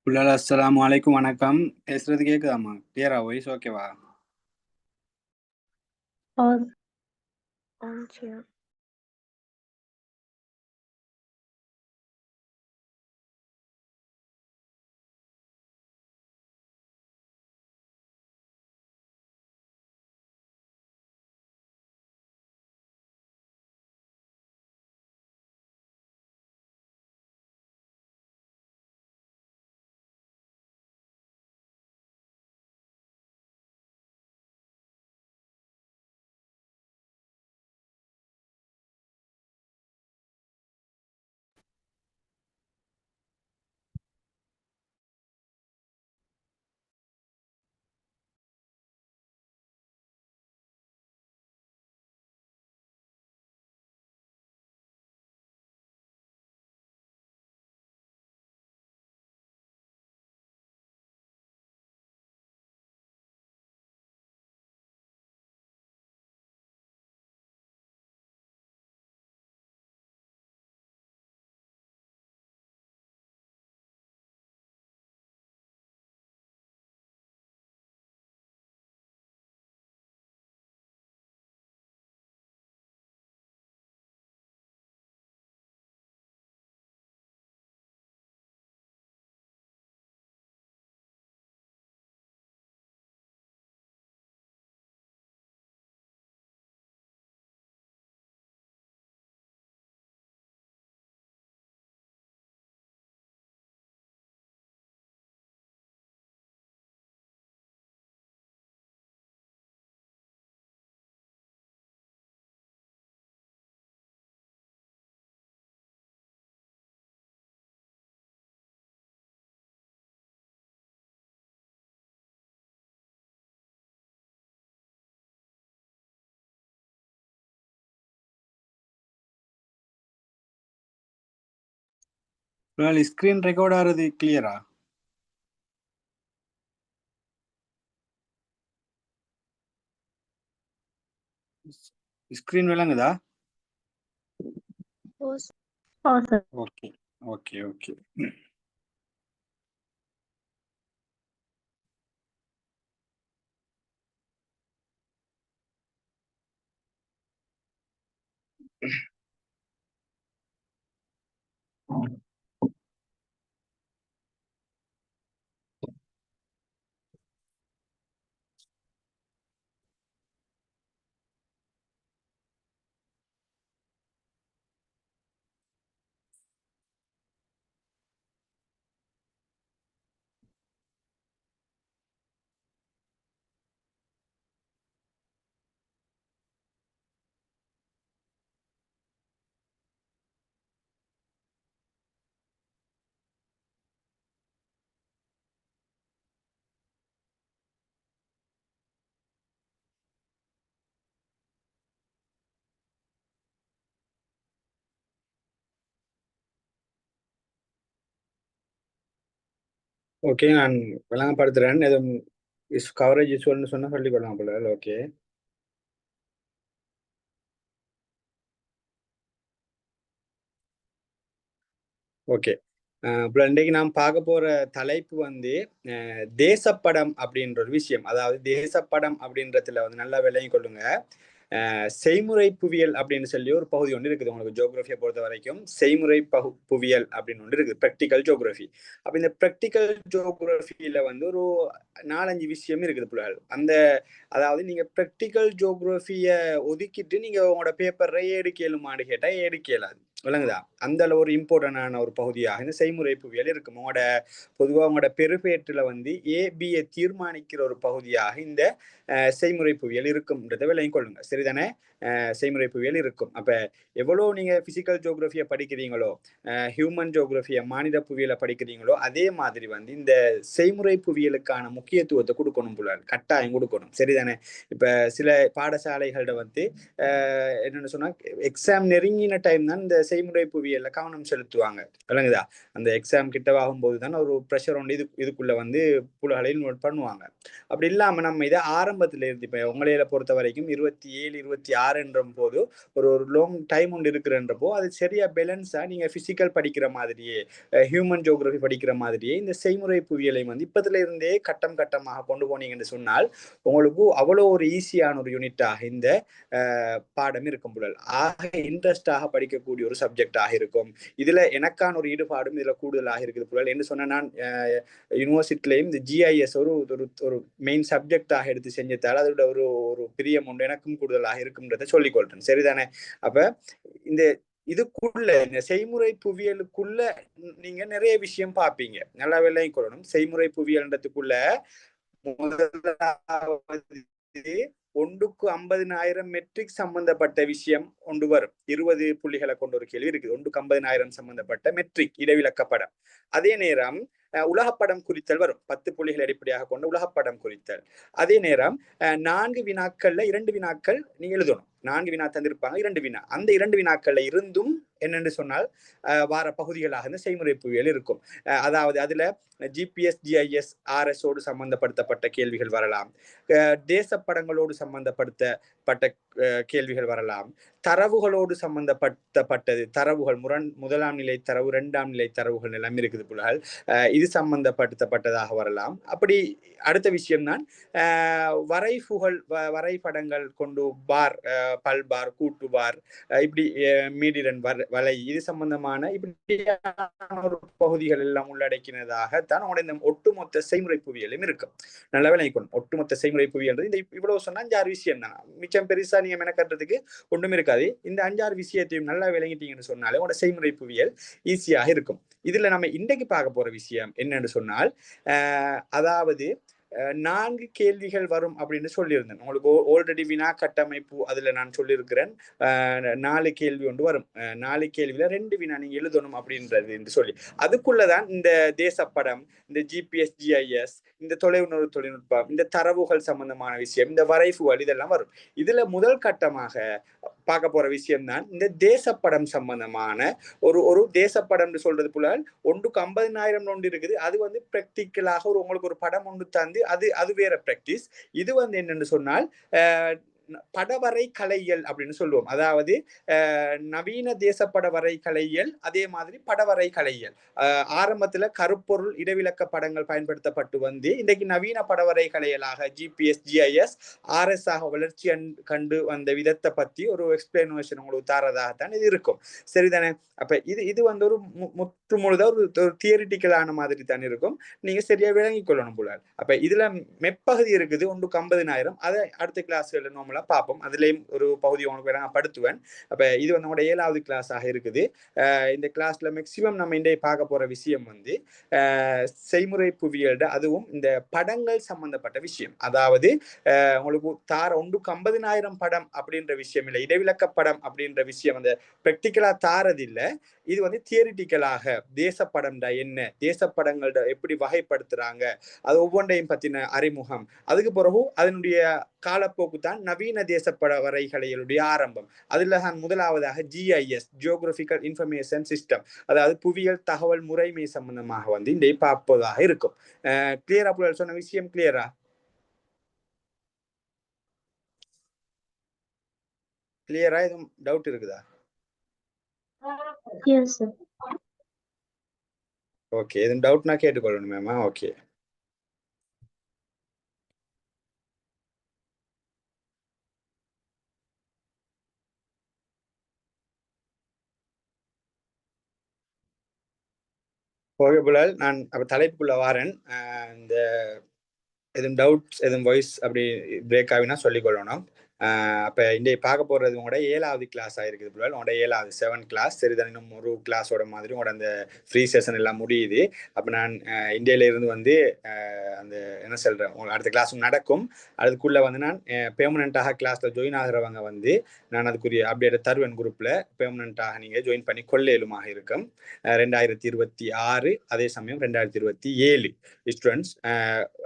புல்லால் அஸ்ஸலாமு அலைக்கும் வணக்கம். பேசுறது கேக்குதாம்மா? கிளியரா வாய்ஸ் ஓகேவா? On on chair. புல்லால் ஸ்கிரீன் ரெக்கார்ட் ஆகுறது கிளியரா? ஸ்கிரீன் விளங்குதா? Pause. Pause. Okay okay okay. Okay, நான் விளங்கப்படுத்துறேன். எதுவும் கவரேஜ் இஷ்யூன்னு சொன்னா சொல்லிக் புல்லால். Okay okay. புல்லால் இன்றைக்கு நாம் பார்க்க போற தலைப்பு வந்து தேசப்படம் அப்படின்ற ஒரு விஷயம். அதாவது தேசப்படம் அப்படின்றதுல வந்து நல்லா விளங்கி கொள்ளுங்க. செய்முறை புவியியல் அப்படின்னு சொல்லி ஒரு பகுதி ஒன்று இருக்குது. உங்களுக்கு ஜியோகிராஃபியை பொறுத்த வரைக்கும் செய்முறை புவியியல் அப்படின்னு ஒன்று இருக்குது, ப்ராக்டிக்கல் ஜியோகிராஃபி. அப்ப இந்த ப்ராக்டிக்கல் ஜியோகிராஃபியில வந்து ஒரு 4-5 விஷயம் இருக்குது புள்ளால். அதாவது நீங்க ப்ராக்டிக்கல் ஜியோகிராஃபிய ஒதுக்கிட்டு நீங்க உங்களோட பேப்பரை எடுக்கலுமான்னு கேட்டா எடுக்க இயலாது. விளங்குதா? அந்த ஒரு இம்பார்ட்டன்டான ஒரு பகுதியாக இந்த செய்முறை புவியியல் இருக்கும். பொதுவாக உங்களோட பெருபேற்றுல வந்து ஏபியை தீர்மானிக்கிற ஒரு பகுதியாக இந்த செய்முறை புவியியல் இருக்கும்ன்றதை விளங்கிக் கொள்ளுங்க. சரிதானே? செய்முறை புவியியல் இருக்கும். அப்ப எவ்வளவு நீங்க பிசிக்கல் ஜியோகிராஃபியை படிக்கிறீங்களோ, ஹியூமன் ஜியோகிராஃபியை மாநில புவியியலை படிக்கிறீங்களோ, அதே மாதிரி வந்து இந்த செய்முறை புவியியலுக்கான முக்கியத்துவத்தை கொடுக்கணும் புள்ளால், கட்டாயம் கொடுக்கணும். சரிதானே? இப்ப சில பாடசாலைகளோட வந்து என்னன்னு சொன்னா எக்ஸாம் நெருங்கின டைம் தான் இந்த செய்முறை புவியியல்ல கவனம் செலுத்துவாங்க. விளங்குதா? அந்த எக்ஸாம் கிட்டவாகும் போதுதான் ஒரு ப்ரெஷர் ஒன்று இதுக்குள்ள வந்து புலகளை நோட் பண்ணுவாங்க. அப்படி இல்லாம நம்ம இதை ஆரம்பத்துல இருந்து இப்ப உங்களையில பொறுத்த வரைக்கும் 27, 26 போது ஒரு லாங் டைம் ஒன்று இருக்கிறன்றப்போ அது சரியா பேலன்ஸா நீங்க பிசிக்கல் படிக்கிற மாதிரியே ஹியூமன் ஜியோகிராஃபி படிக்கிற மாதிரியே இந்த செய்முறை புவியியலை வந்து இப்பத்துல இருந்தே கட்டம் கட்டமாக கொண்டு போனீங்கன்னு சொன்னால் உங்களுக்கு அவ்வளோ ஒரு ஈஸியான ஒரு யூனிட்டாக இந்த பாடம் இருக்கும் புழல். ஆக இன்ட்ரெஸ்டாக படிக்கக்கூடிய ஒரு சப்ஜெக்டாக இருக்கும். இதுல எனக்கான ஒரு ஈடுபாடும் இதுல கூடுதலாக இருக்குது புழல். என்று சொன்ன நான் யூனிவர்சிட்டிலையும் இந்த ஜிஐஎஸ் ஒரு ஒரு மெயின் சப்ஜெக்டாக எடுத்து செஞ்சதால் அதோட ஒரு ஒரு பிரியம் ஒன்று எனக்கும் கூடுதலாக இருக்கும்ன்றதை சொல்லிக்கொள்றேன். சரிதானே? அப்ப இந்த இதுக்குள்ள இந்த செய்முறை புவியியலுக்குள்ள நீங்க நிறைய விஷயம் பார்ப்பீங்க. நல்லா விளங்கிக் கொள்ளணும். செய்முறை புவியியல்ன்றதுக்குள்ள முதலாவது 1க்கு 50,000 மெட்ரிக் சம்பந்தப்பட்ட விஷயம் ஒன்று வரும். 20 புள்ளிகளை கொண்ட ஒரு கேள்வி இருக்குது. 1க்கு 50,000 சம்பந்தப்பட்ட மெட்ரிக் இடைவிலக்கப்படம். அதே நேரம் உலகப்படம் குறித்தல் வரும். 10 புள்ளிகள் அடிப்படையாக கொண்ட உலகப்படம் குறித்தல். அதே நேரம் 4 வினாக்கள்ல 2 வினாக்கள் நீங்க எழுதணும். 4 வினா தந்திருப்பாங்க, 2 வினா. அந்த 2 வினாக்கள்ல இருந்தும் என்னென்று சொன்னால் வார பகுதிகளாக இந்த செய்முறை புவியியல் இருக்கும். அதாவது அதுல ஜிபிஎஸ், ஜிஐஎஸ், ஆர்எஸோடு சம்பந்தப்படுத்தப்பட்ட கேள்விகள் வரலாம். தேசப்படங்களோடு சம்பந்தப்படுத்தப்பட்ட கேள்விகள் வரலாம். தரவுகளோடு சம்பந்தப்பட்டது தரவுகள் முதலாம் நிலை தரவு, 2ஆம் நிலை தரவுகள் எல்லாம் இருக்குது புலகள். இது சம்பந்தப்படுத்தப்பட்டதாக வரலாம். அப்படி அடுத்த விஷயம்தான் வரைபுகள், வரைபடங்கள் கொண்டு பார், பல்பார், கூட்டு பார், இப்படி மீடிரன் வலை, இது சம்பந்தமான இப்படியான ஒரு பகுதிகள் எல்லாம் உள்ளடக்கினதாகத்தான் உங்களோட இந்த ஒட்டுமொத்த செய்முறை புவியியலும் இருக்கும். நல்ல விளங்கிக்கணும். ஒட்டுமொத்த செய்முறை புவியியல் இந்த இவ்வளவு சொன்னா 5-6 விஷயம் தான். மிச்சம் பெருசா நீங்க மெனக்கட்டுறதுக்கு ஒன்றும் இருக்காது. இந்த 5-6 விஷயத்தையும் நல்லா விளங்கிட்டீங்கன்னு சொன்னாலே உங்களோட செய்முறை புவியியல் ஈஸியாக இருக்கும். இதுல நம்ம இன்றைக்கு பார்க்க போற விஷயம் என்னன்னு சொன்னால் அதாவது 4 கேள்விகள் வரும் அப்படின்னு சொல்லியிருந்தேன். உங்களுக்கு ஆல்ரெடி வினா கட்டமைப்பு அதுல நான் சொல்லியிருக்கிறேன். 4 கேள்வி ஒன்று வரும். 4 கேள்வியில 2 வினா நீங்க எழுதணும் அப்படின்றது என்று சொல்லி அதுக்குள்ளதான் இந்த தேசப்படம், இந்த ஜிபிஎஸ், ஜிஐஎஸ், இந்த தொலைவுணர்வு தொழில்நுட்பம், இந்த தரவுகள் சம்பந்தமான விஷயம், இந்த வரைபுகள் இதெல்லாம் வரும். இதுல முதல் கட்டமாக பார்க்க போற விஷயம் தான் இந்த தேசப்படம் சம்பந்தமான ஒரு தேசப்படம் சொல்றது போல 1க்கு 50,000 ஒன்று இருக்குது. அது வந்து பிராக்டிக்கலாக உங்களுக்கு ஒரு படம் ஒன்று தந்து அது வேற பிராக்டிஸ். இது வந்து என்னன்னு சொன்னால் படவரை கலையியல் அப்படின்னு சொல்லுவோம். அதாவது நவீன தேசப்பட வரை கலையியல், அதே மாதிரி படவரை கலையியல். ஆரம்பத்துல கருப்பொருள் இடைவிலக்க படங்கள் பயன்படுத்தப்பட்டு வந்து இன்றைக்கு நவீன படவரை கலையலாக ஜிபிஎஸ், ஜிஐஎஸ், ஆர்எஸ் ஆக வளர்ச்சி கண்டு வந்த விதத்தை பத்தி ஒரு எக்ஸ்பிளனேஷன் உங்களுக்கு தாரதாகத்தான் இது இருக்கும். சரிதானே? அப்ப இது வந்து ஒரு முற்று முழுதா ஒரு தியரிட்டிக்கலான மாதிரி தான் இருக்கும். நீங்க சரியா விளங்கிக் கொள்ளணும் போல. அப்ப இதுல மெப்பகுதி இருக்குது 1க்கு 50,000. அதை அடுத்த கிளாஸ்ல நார்மலா பார்ப்போம். அதுலயும் ஒரு பகுதி உங்களுக்கு நான் படுத்துவேன். அப்ப இது வந்து நம்மளோட 7வது கிளாஸாக இருக்குது. இந்த கிளாஸ்ல மேக்சிமம் நம்ம இன்றைய பார்க்க போற விஷயம் வந்து செய்முறை புவியியல், அதுவும் இந்த படங்கள் சம்பந்தப்பட்ட விஷயம். அதாவது உங்களுக்கு 1க்கு 50,000 படம் அப்படின்ற விஷயம் இல்லை, இடைவிலக்க படம் அப்படின்ற விஷயம் அந்த பிராக்டிக்கலா தாரதில்லை. இது வந்து தியரிட்டிக்கலாக தேசப்படம்டா என்ன, தேசப்படங்கள்ட எப்படி வகைப்படுத்துறாங்க, அது ஒவ்வொன்றையும் பத்தின அறிமுகம், அதுக்கு பிறகு அதனுடைய காலப்போக்கு தான் நவீன தேசப்பட வரைகலைகளுடைய ஆரம்பம். அதுல தான் முதலாவதாக ஜிஐஎஸ், ஜியோகிராபிக்கல் இன்ஃபர்மேஷன் சிஸ்டம், அதாவது புவியியல் தகவல் முறைமை சம்பந்தமாக வந்து இந்த பார்ப்பதாக இருக்கும். கிளியரா புள்ளல் சொன்ன விஷயம்? கிளியரா எதுவும் டவுட் இருக்குதா? ஓகே, எதுவும் டவுட்னா கேட்டுக்கொள்ளணும் மேமா. ஓகே, ஓகே புலால், நான் அப்ப தலைப்புக்குள்ள வாரேன். இந்த எதுவும் டவுட்ஸ், எதுவும் வாய்ஸ் அப்படி பிரேக் ஆகினா சொல்லிக்கொள்ளணும். அப்போ இன்றைய பார்க்க போகிறது உங்களோட 7வது கிளாஸ் ஆகிருக்குது புலால். உங்களோட 7வது 7 கிளாஸ். சரிதான், இன்னும் ஒரு கிளாஸோட மாதிரி உங்களோட அந்த ஃப்ரீ செஷன் எல்லாம் முடியுது. அப்போ நான் இந்தியாவிலேருந்து வந்து அந்த என்ன சொல்கிறேன், உங்களுக்கு அடுத்த கிளாஸும் நடக்கும். அதுக்குள்ளே வந்து நான் பெர்மனண்ட்டாக கிளாஸில் ஜாயின் ஆகிறவங்க வந்து நான் அதுக்குரிய அப்டேட்டை தருவேன் குரூப்பில். பெர்மனண்ட்டாக நீங்கள் ஜாயின் பண்ணி கொள்ளையிலுமாக இருக்கும். 2026 அதே சமயம் 2027 ஸ்டூடெண்ட்ஸ்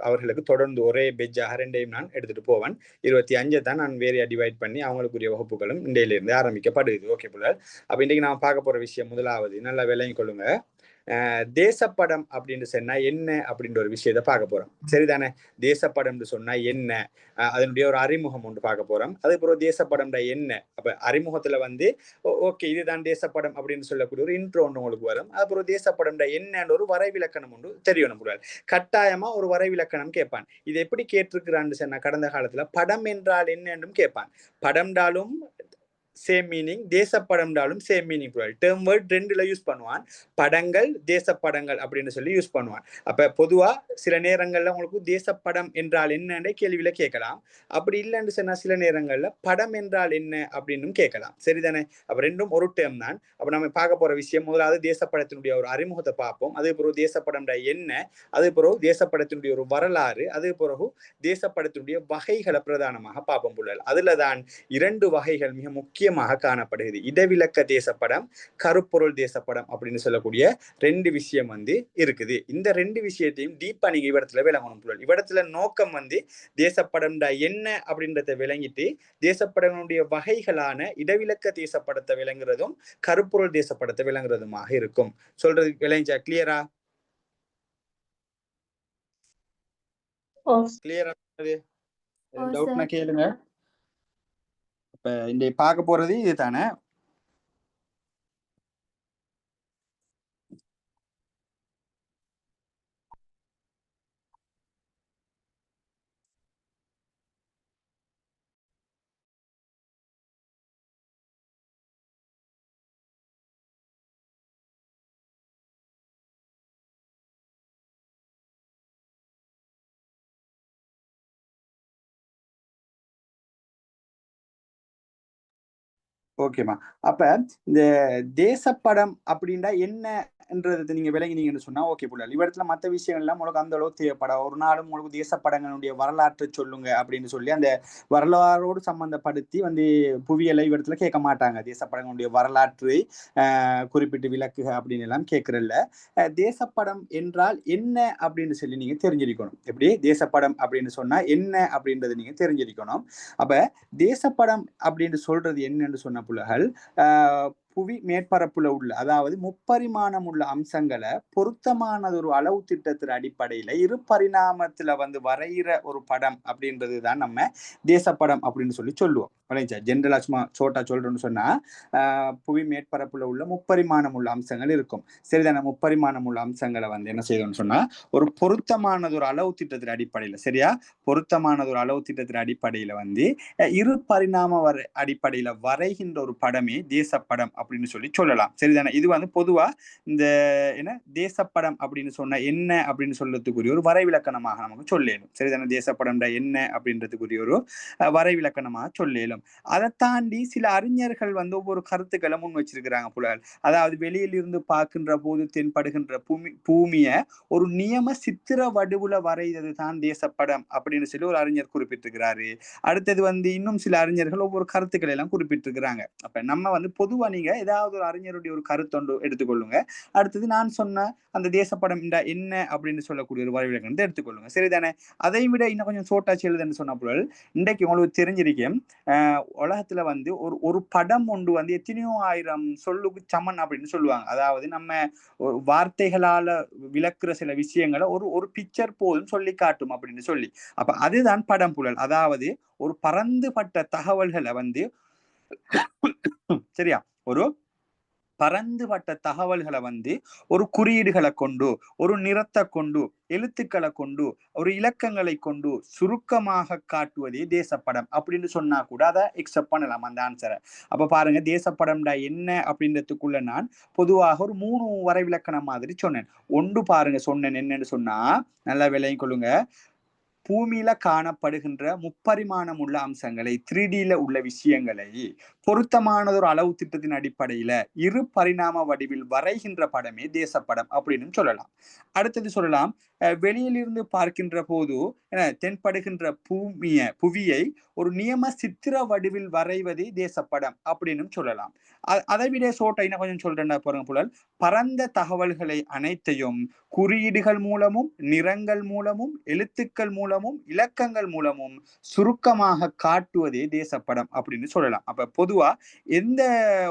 அவர்களுக்கு தொடர்ந்து ஒரே பெஜ்ஜாக 2ஐயும் நான் எடுத்துட்டு போவேன். 25 தான் நான் வேறையா டிவைட் பண்ணி அவங்களுக்குரிய வகுப்புகளும் இன்றையிலிருந்து ஆரம்பிக்கப்படுது. ஓகே புள்ளல். அப்ப இன்றைக்கு நான் பார்க்க போற விஷயம் முதலாவது நல்லா விளங்கிக் கொள்ளுங்க. தேசப்படம் அப்படின்னு சொன்னா என்ன அப்படின்ற ஒரு விஷயத்த பார்க்க போறோம். சரிதானே? தேசப்படம்னு சொன்னா என்ன, அதனுடைய ஒரு அறிமுகம் ஒன்று பார்க்க போறோம். அதுக்கப்புறம் தேசப்படம்டா என்ன, அப்ப அறிமுகத்துல வந்து ஓகே இதுதான் தேசப்படம் அப்படின்னு சொல்லக்கூடிய ஒரு இன்ட்ரோ ஒன்று உங்களுக்கு வரும். அதுக்கப்புறம் தேசப்படம்டா என்னன்னு ஒரு வரைவிலக்கணம் ஒன்று தெரியணும். கட்டாயமா ஒரு வரைவிலக்கணம் கேட்பான். இது எப்படி கேட்டிருக்கிறான்னு சொன்னா கடந்த காலத்துல படம் என்றால் என்னன்னு கேட்பான். படம்டாலும் சேம் மீனிங், தேசப்படம்டாலும் சேம் மீனிங். டேர்ம் வேர்ட் ரெண்டுல யூஸ் பண்ணுவான். படங்கள் தேசப்படங்கள் அப்படின்னு சொல்லி யூஸ் பண்ணுவான். அப்ப பொதுவா சில நேரங்கள்ல உங்களுக்கு தேசப்படம் என்றால் என்னன்னு கேள்வியில கேட்கலாம். அப்படி இல்லைன்னு சொன்னா சில நேரங்கள்ல படம் என்றால் என்ன அப்படின்னு கேட்கலாம். சரிதானே? அப்ப ரெண்டும் ஒரு டேர்ம் தான். அப்ப நம்ம பார்க்க போற விஷயம் முதலாவது தேசப்படத்தினுடைய ஒரு அறிமுகத்தை பார்ப்போம். அது பிறகு தேசப்படம்டா என்ன, அது பிறகு தேசப்படத்தினுடைய ஒரு வரலாறு, அது பிறகு தேசப்படத்தினுடைய வகைகளை பிரதானமாக பார்ப்போம். அதுலதான் 2 வகைகள் மிக முக்கியமாக காணப்படுகிறது. இடவிலக்க தேசப்படம், கருப்பொருள் தேசப்படம் அப்படின்னு சொல்லக்கூடிய 2 விஷயம் வந்து இருக்குது. இந்த 2 விஷயத்தையும் டீப்பா நீங்க இவ்விடத்துல விளங்கணும். இவ்விடத்துல நோக்கம் வந்து தேசப்படம்டா என்ன அப்படின்றத விளங்கிட்டு தேசப்படனுடைய வகைகளான இடவிலக்க தேசப்படத்தை விளங்குறதும் கருப்பொருள் தேசப்படத்தை விளங்குறதுமாக இருக்கும். சொல்றது விளங்கிச்சா? கிளியரா? கிளியரா? டவுட்னா கேளுங்க. இப்ப இந்த பார்க்க போறது இதுதானே. ஓகேமா. அப்ப இந்த தேசப்படம் அப்படின்னா என்னன்றது நீங்க விளங்கினீங்கன்னு சொன்னா ஓகே புள்ளல். இவ்விடத்துல மற்ற விஷயங்கள்லாம் உங்களுக்கு அந்த அளவு தேவைப்படாது. ஒரு நாளும் உங்களுக்கு தேசப்படங்களுடைய வரலாற்றை சொல்லுங்க அப்படின்னு சொல்லி அந்த வரலாறோடு சம்பந்தப்படுத்தி வந்து புவியியலை இவ்விடத்துல கேட்க மாட்டாங்க. தேசப்படங்களுடைய வரலாற்றை குறிப்பிட்டு விளக்குக அப்படின்னு எல்லாம் கேட்கறதில்ல. தேசப்படம் என்றால் என்ன அப்படின்னு சொல்லி நீங்க தெரிஞ்சிருக்கணும். எப்படி தேசப்படம் அப்படின்னு சொன்னா என்ன அப்படின்றத நீங்க தெரிஞ்சிருக்கணும். அப்ப தேசப்படம் அப்படின்னு சொல்றது என்னன்னு சொன்ன புலகள் புவி மேற்பரப்புல உள்ள, அதாவது முப்பரிமாணம் உள்ள அம்சங்களை பொருத்தமானது ஒரு அளவு திட்டத்தின் அடிப்படையில இரு பரிணாமத்துல வந்து வரைகிற ஒரு படம் அப்படின்றதுதான் நம்ம தேசப்படம் அப்படின்னு சொல்லி சொல்லுவோம். ஜென்ரலா சும்மா சோட்டா சொல்றோம்னு சொன்னா புவி மேற்பரப்புல உள்ள முப்பரிமாணம் உள்ள அம்சங்கள் இருக்கும். சரிதான? முப்பரிமாணம் உள்ள அம்சங்களை வந்து என்ன செய்யணும்னு சொன்னா ஒரு பொருத்தமானது ஒரு அளவு திட்டத்தின் அடிப்படையில, சரியா, பொருத்தமானது ஒரு அளவு திட்டத்தின் அடிப்படையில வந்து இரு பரிணாம அடிப்படையில வரைகின்ற ஒரு படமே தேசப்படம் அப்படின்னு சொல்லி சொல்லலாம். சரிதானே? இது வந்து பொதுவா இந்த என்ன தேசப்படம் அப்படின்னு சொன்னா என்ன அப்படின்னு சொல்றதுக்குரிய ஒரு வரைவிலக்கணமாக நமக்கு சொல்லேலும். சரிதானே? தேசப்படம் என்ன அப்படின்றதுக்குரிய ஒரு வரைவிலக்கணமாக சொல்லேலும். அதை தாண்டி சில அறிஞர்கள் வந்து ஒவ்வொரு கருத்துக்களை முன் வச்சிருக்கிறாங்க புலல். அதாவது வெளியில் இருந்து பார்க்கின்ற போது தென்படுகின்ற பூமிய ஒரு நியம சித்திர வடிவுல வரைகிறது தான் தேசப்படம் அப்படின்னு சொல்லி ஒரு அறிஞர் குறிப்பிட்டிருக்கிறாரு. அடுத்தது வந்து இன்னும் சில அறிஞர்கள் ஒவ்வொரு கருத்துக்களை எல்லாம் குறிப்பிட்டிருக்கிறாங்க. அப்ப நம்ம வந்து பொதுவா நீங்க ஏதாவது ஒரு அறிஞருடைய ஒரு கருத்தொண்டு எடுத்துக்கொள்ளுங்க. அடுத்தது நான் சொன்ன அந்த தேசப்படம் என்ன அப்படின்னு சொல்லக்கூடிய ஒரு வரைவிலக்கணத்தை எடுத்துக்கொள்ளுங்க. சரிதானே? அதை விட இன்னும் கொஞ்சம் சோட்டாச்சு எழுதுன்னு சொன்ன பொருள் இன்றைக்கு உங்களுக்கு தெரிஞ்சிருக்கேன். உலகத்துல வந்து ஒரு படம் ஒன்று வந்து எத்தனையோ ஆயிரம் சொல்லுக்கு சமன் அப்படின்னு சொல்லுவாங்க. அதாவது நம்ம வார்த்தைகளால விளக்குற சில விஷயங்களை ஒரு பிக்சர் போதும் சொல்லி காட்டும் அப்படின்னு சொல்லி. அப்ப அதுதான் படம் புலல். அதாவது ஒரு பரந்துபட்ட தகவல்களை வந்து சரியா, ஒரு பரந்துபட்ட தகவல்களை வந்து ஒரு குறியீடுகளை கொண்டு, ஒரு நிறத்தை கொண்டு, எழுத்துக்களை கொண்டு, ஒரு இலக்கங்களை கொண்டு சுருக்கமாக காட்டுவதே தேசப்படம் அப்படின்னு சொன்னா கூட அதை எக்ஸெப்ட் பண்ணலாம் அந்த ஆன்சரை. அப்ப பாருங்க, தேசப்படம்டா என்ன அப்படின்றதுக்குள்ள நான் பொதுவாக ஒரு 3 வரைவிலக்கணம் மாதிரி சொன்னேன். ஒன்று பாருங்க சொன்னேன் என்னன்னு சொன்னா நல்லா விளங்கிக் கொள்ளுங்க. பூமியில காணப்படுகின்ற முப்பரிமாணம் உள்ள அம்சங்களை 3Dல உள்ள விஷயங்களை பொருத்தமானது ஒரு அளவு திட்டத்தின் அடிப்படையில இரு பரிணாம வடிவில் வரைகின்ற படமே தேசப்படம் அப்படின்னு சொல்லலாம். அடுத்தது சொல்லலாம், வெளியிலிருந்து பார்க்கின்ற போது தென்படுகின்ற புவியை ஒரு நியம சித்திர வடிவில் வரைவதே தேசப்படம் அப்படின்னு சொல்லலாம். அதை விட சோட்டை கொஞ்சம் சொல்றேன் பாருங்க புலல். பரந்த தகவல்களை அனைத்தையும் குறியீடுகள் மூலமும் நிறங்கள் மூலமும் எழுத்துக்கள் மூலம் மூலமும் இலக்கங்கள் மூலமும் சுருக்கமாக காட்டுவதே தேசப்படம் அப்படின்னு சொல்லலாம். அப்ப பொதுவா எந்த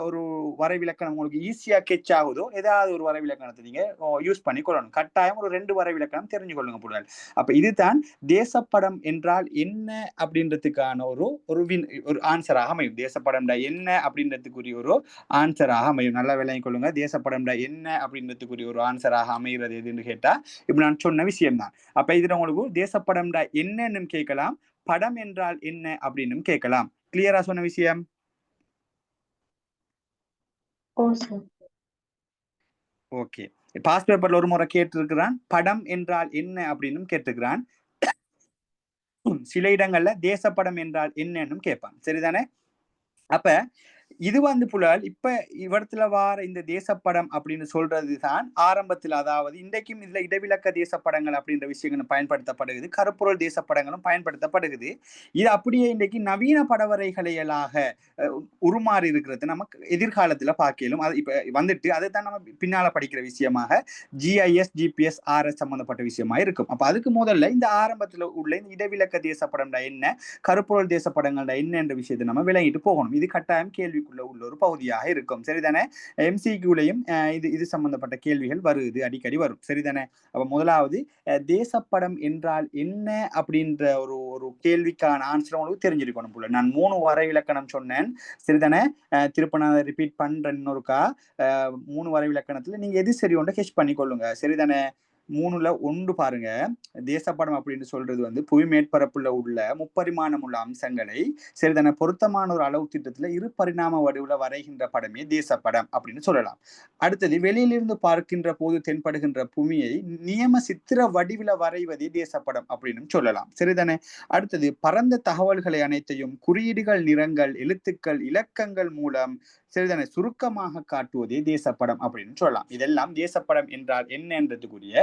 ஒரு வரைவிலக்கணம் உங்களுக்கு ஈஸியா கெச் ஆகுதோ ஏதாவது ஒரு வரைவிலக்கணத்தை நீங்க யூஸ் பண்ணி கொள்ளணும். கட்டாயம் ஒரு 2 வரைவிலக்கணம் தெரிஞ்சு கொள்ளுங்க புள்ளிகள். அப்ப இதுதான் தேசப்படம் என்றால் என்ன அப்படின்றதுக்கான ஒரு ஆன்சராக அமையும். தேசப்படம்டா என்ன அப்படின்றதுக்குரிய ஒரு ஆன்சராக அமையும். நல்லா விளங்கிக் கொள்ளுங்க. தேசப்படம்டா என்ன அப்படின்றதுக்குரிய ஒரு ஆன்சராக அமைகிறது எதுன்னு கேட்டா இப்ப நான் சொன்ன விஷயம் தான். அப்ப இதுல உங்களுக்கு தேசப்படம்டா என்னன்னு கேட்கலாம், படம் என்றால் என்ன அப்படின்னு கேட்கலாம். கிளியரா சொன்ன விஷயம்? ஓகே. பாஸ் பேப்பர்ல ஒரு முறை கேட்டிருக்கிறான், படம் என்றால் என்ன அப்படின்னு கேட்டிருக்கிறான். சில இடங்கள்ல தேசப்படம் என்றால் என்னன்னு கேட்பான். சரிதானே? அப்ப இது வந்து புலால் இப்ப இவரத்துல வார இந்த தேசப்படம் அப்படின்னு சொல்றதுதான் ஆரம்பத்தில், அதாவது இன்றைக்கும் இதுல இடவிலக்க தேசப்படங்கள் அப்படின்ற விஷயங்கள் பயன்படுத்தப்படுகிறது, கருப்பொருள் தேசப்படங்களும் பயன்படுத்தப்படுகிறது. இது அப்படியே இன்றைக்கு நவீன படவரைகளைகளாக உருமாறி இருக்கிறது நமக்கு எதிர்காலத்துல பார்க்கலும். அது இப்ப வந்துட்டு அதைத்தான் நம்ம பின்னால படிக்கிற விஷயமாக ஜிஐஎஸ் ஜிபிஎஸ் ஆர்எஸ் சம்பந்தப்பட்ட விஷயமா இருக்கும். அப்ப அதுக்கு முதல்ல இந்த ஆரம்பத்துல உள்ள இந்த இடவிலக்க தேசப்படம்டா என்ன, கருப்பொருள் தேசப்படங்கள்டா என்ன என்ற விஷயத்தை நம்ம விளங்கிட்டு போகணும். இது கட்டாயம் கேள்விக்குள்ள உள்ள ஒரு பகுதியாக இருக்கும். சரிதானே? எம்சிக்யூலையும் இது சம்பந்தப்பட்ட கேள்விகள் வருது, அடிக்கடி வரும். சரிதானே? அப்ப முதலாவது தேசப்படம் என்றால் என்ன அப்படின்ற ஒரு கேள்விக்கான ஆன்சர் உங்களுக்கு தெரிஞ்சிருக்கணும் போல. நான் 3 வரைவிலக்கணம் சொன்னேன். சரிதானே? திருப்ப நான் ரிப்பீட் பண்றேன் இன்னொருக்கா. 3 வரைவிலக்கணத்துல நீங்க எது சரி ஒன்றை கெச் பண்ணி கொள்ளுங்க. சரிதானே? 3ல 1 பாருங்க. தேசப்படம் அப்படின்னு சொல்றது வந்து புவி மேற்பரப்புல உள்ள முப்பரிமாணம் உள்ள அம்சங்களை சரிதானே பொருத்தமான ஒரு அளவு திட்டத்துல 2 பரிணாம வடிவுல வரைகின்ற படமே தேசப்படம் அப்படின்னு சொல்லலாம். அடுத்தது வெளியிலிருந்து பார்க்கின்ற போது தென்படுகின்ற பூமியை நியம சித்திர வடிவில வரைவதே தேசப்படம் அப்படின்னு சொல்லலாம். சரிதானே? அடுத்தது பரந்த தகவல்களை அனைத்தையும் குறியீடுகள், நிறங்கள், எழுத்துக்கள், இலக்கங்கள் மூலம் சரிதானே சுருக்கமாக காட்டுவதே தேசப்படம் அப்படின்னு சொல்லலாம். இதெல்லாம் தேசப்படம் என்றால் என்னன்றதுக்குரிய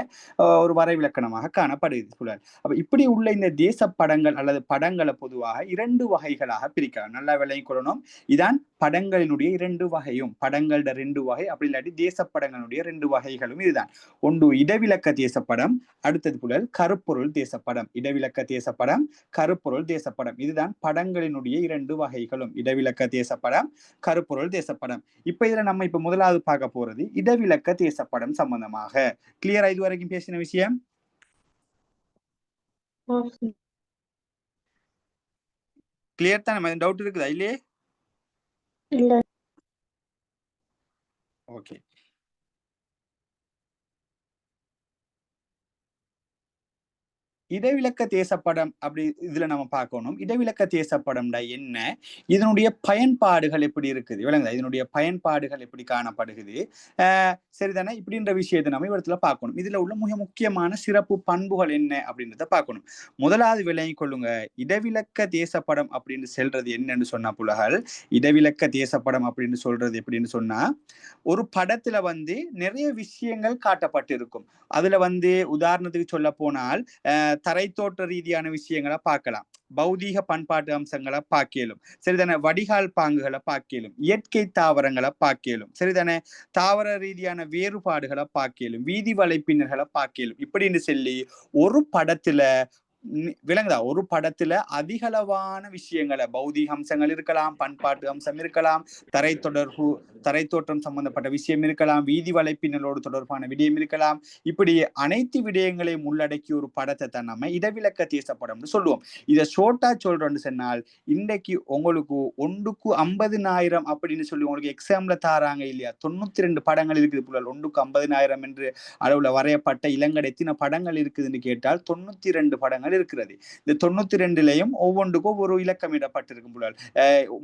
ஒரு வரைவிலக்கணமாக காணப்படுகிறது. அப்ப இப்படி உள்ள இந்த தேசப்படங்கள் அல்லது படங்களை பொதுவாக 2 வகைகளாக பிரிக்கலாம். நல்லா விளங்கிக் கொள்ளணும். இதான் படங்களினுடைய 2 வகையும், படங்களோட 2 வகை, அப்படி இல்லாட்டி தேசப்படங்களுடைய 2 வகைகளும் இதுதான். ஒன்று இடவிலக்க தேசப்படம், அடுத்தது புலல் கருப்பொருள் தேசப்படம். இடவிலக்க தேசப்படம், கருப்பொருள் தேசப்படம், இதுதான் படங்களினுடைய 2 வகைகளும். இடவிலக்க தேசப்படம், கருப்பொருள் தேசப்படம். இப்ப இதுல நம்ம இப்ப முதலாவது பார்க்க போறது இடவிலக்க தேசப்படம் சம்பந்தமாக. கிளியரா இது வரைக்கும் பேசின விஷயம்? கிளியர் தானே? டவுட் இருக்குதா இல்லையே? இல்ல. ஓகே. இடவிலக்க தேசப்படம் அப்படி இதுல நம்ம பார்க்கணும். இடவிலக்க தேசப்படம்டா என்ன, இதனுடைய பயன்பாடுகள் எப்படி இருக்குது விளங்குதா, இதனுடைய பயன்பாடுகள் எப்படி காணப்படுகிறது, சரிதானே, இப்படின்ற விஷயத்தை நம்ம இடத்துல பார்க்கணும். இதுல உள்ள மிக முக்கியமான சிறப்பு பண்புகள் என்ன அப்படின்றத பார்க்கணும். முதலாவது விளங்கிக் கொள்ளுங்க, இடவிலக்க தேசப்படம் அப்படின்னு சொல்றது என்னன்னு சொன்னா புலகள், இடவிலக்க தேசப்படம் அப்படின்னு சொல்றது எப்படின்னு சொன்னா, ஒரு படத்துல வந்து நிறைய விஷயங்கள் காட்டப்பட்டிருக்கும். அதுல வந்து உதாரணத்துக்கு சொல்ல போனால் தரைத்தோற்ற ரீதியான விஷயங்களை பார்க்கலாம், பௌதீக பண்பாட்டு அம்சங்களை பார்க்கலும், சரிதானே, வடிகால் பாங்குகளை பார்க்கலும், இயற்கை தாவரங்களை பார்க்கலும், சரிதானே, தாவர ரீதியான வேறுபாடுகளை பார்க்கலும், வீதி வலைப்பின்னர்களை பார்க்கலும், இப்படின்னு சொல்லி ஒரு படத்துல விளங்குதா, ஒரு படத்துல அதிகளவான விஷயங்களை, பௌதிக அம்சங்கள் இருக்கலாம், பண்பாட்டு அம்சம் இருக்கலாம், தரைத்தோற்றம் சம்பந்தப்பட்ட விஷயம் இருக்கலாம், வீதி வலைப்பின்னலோடு தொடர்பான விடயம் இருக்கலாம், இப்படி அனைத்து விடயங்களையும் உள்ளடக்கி ஒரு படத்தை தான் நம்ம இடவிலக்க தேசப்படம்னு சொல்லுவோம். இதை ஷோர்ட்டா சொல்றோம்னு சொன்னால், இன்றைக்கு உங்களுக்கு 1க்கு 50,000 அப்படின்னு சொல்லி உங்களுக்கு எக்ஸாம்ல தாராங்க இல்லையா, 92 படங்கள் இருக்குது புள்ளல். 1க்கு 50,000 என்று அளவுல வரையப்பட்ட இலங்கை எத்தனை படங்கள் இருக்குதுன்னு கேட்டால் 92 படங்கள் இருக்கிறது. இந்த 92லயும் ஒவ்வொன்றுக்கும் ஒரு இலக்கம் இடப்பட்டிருக்கும் புள்ளல்.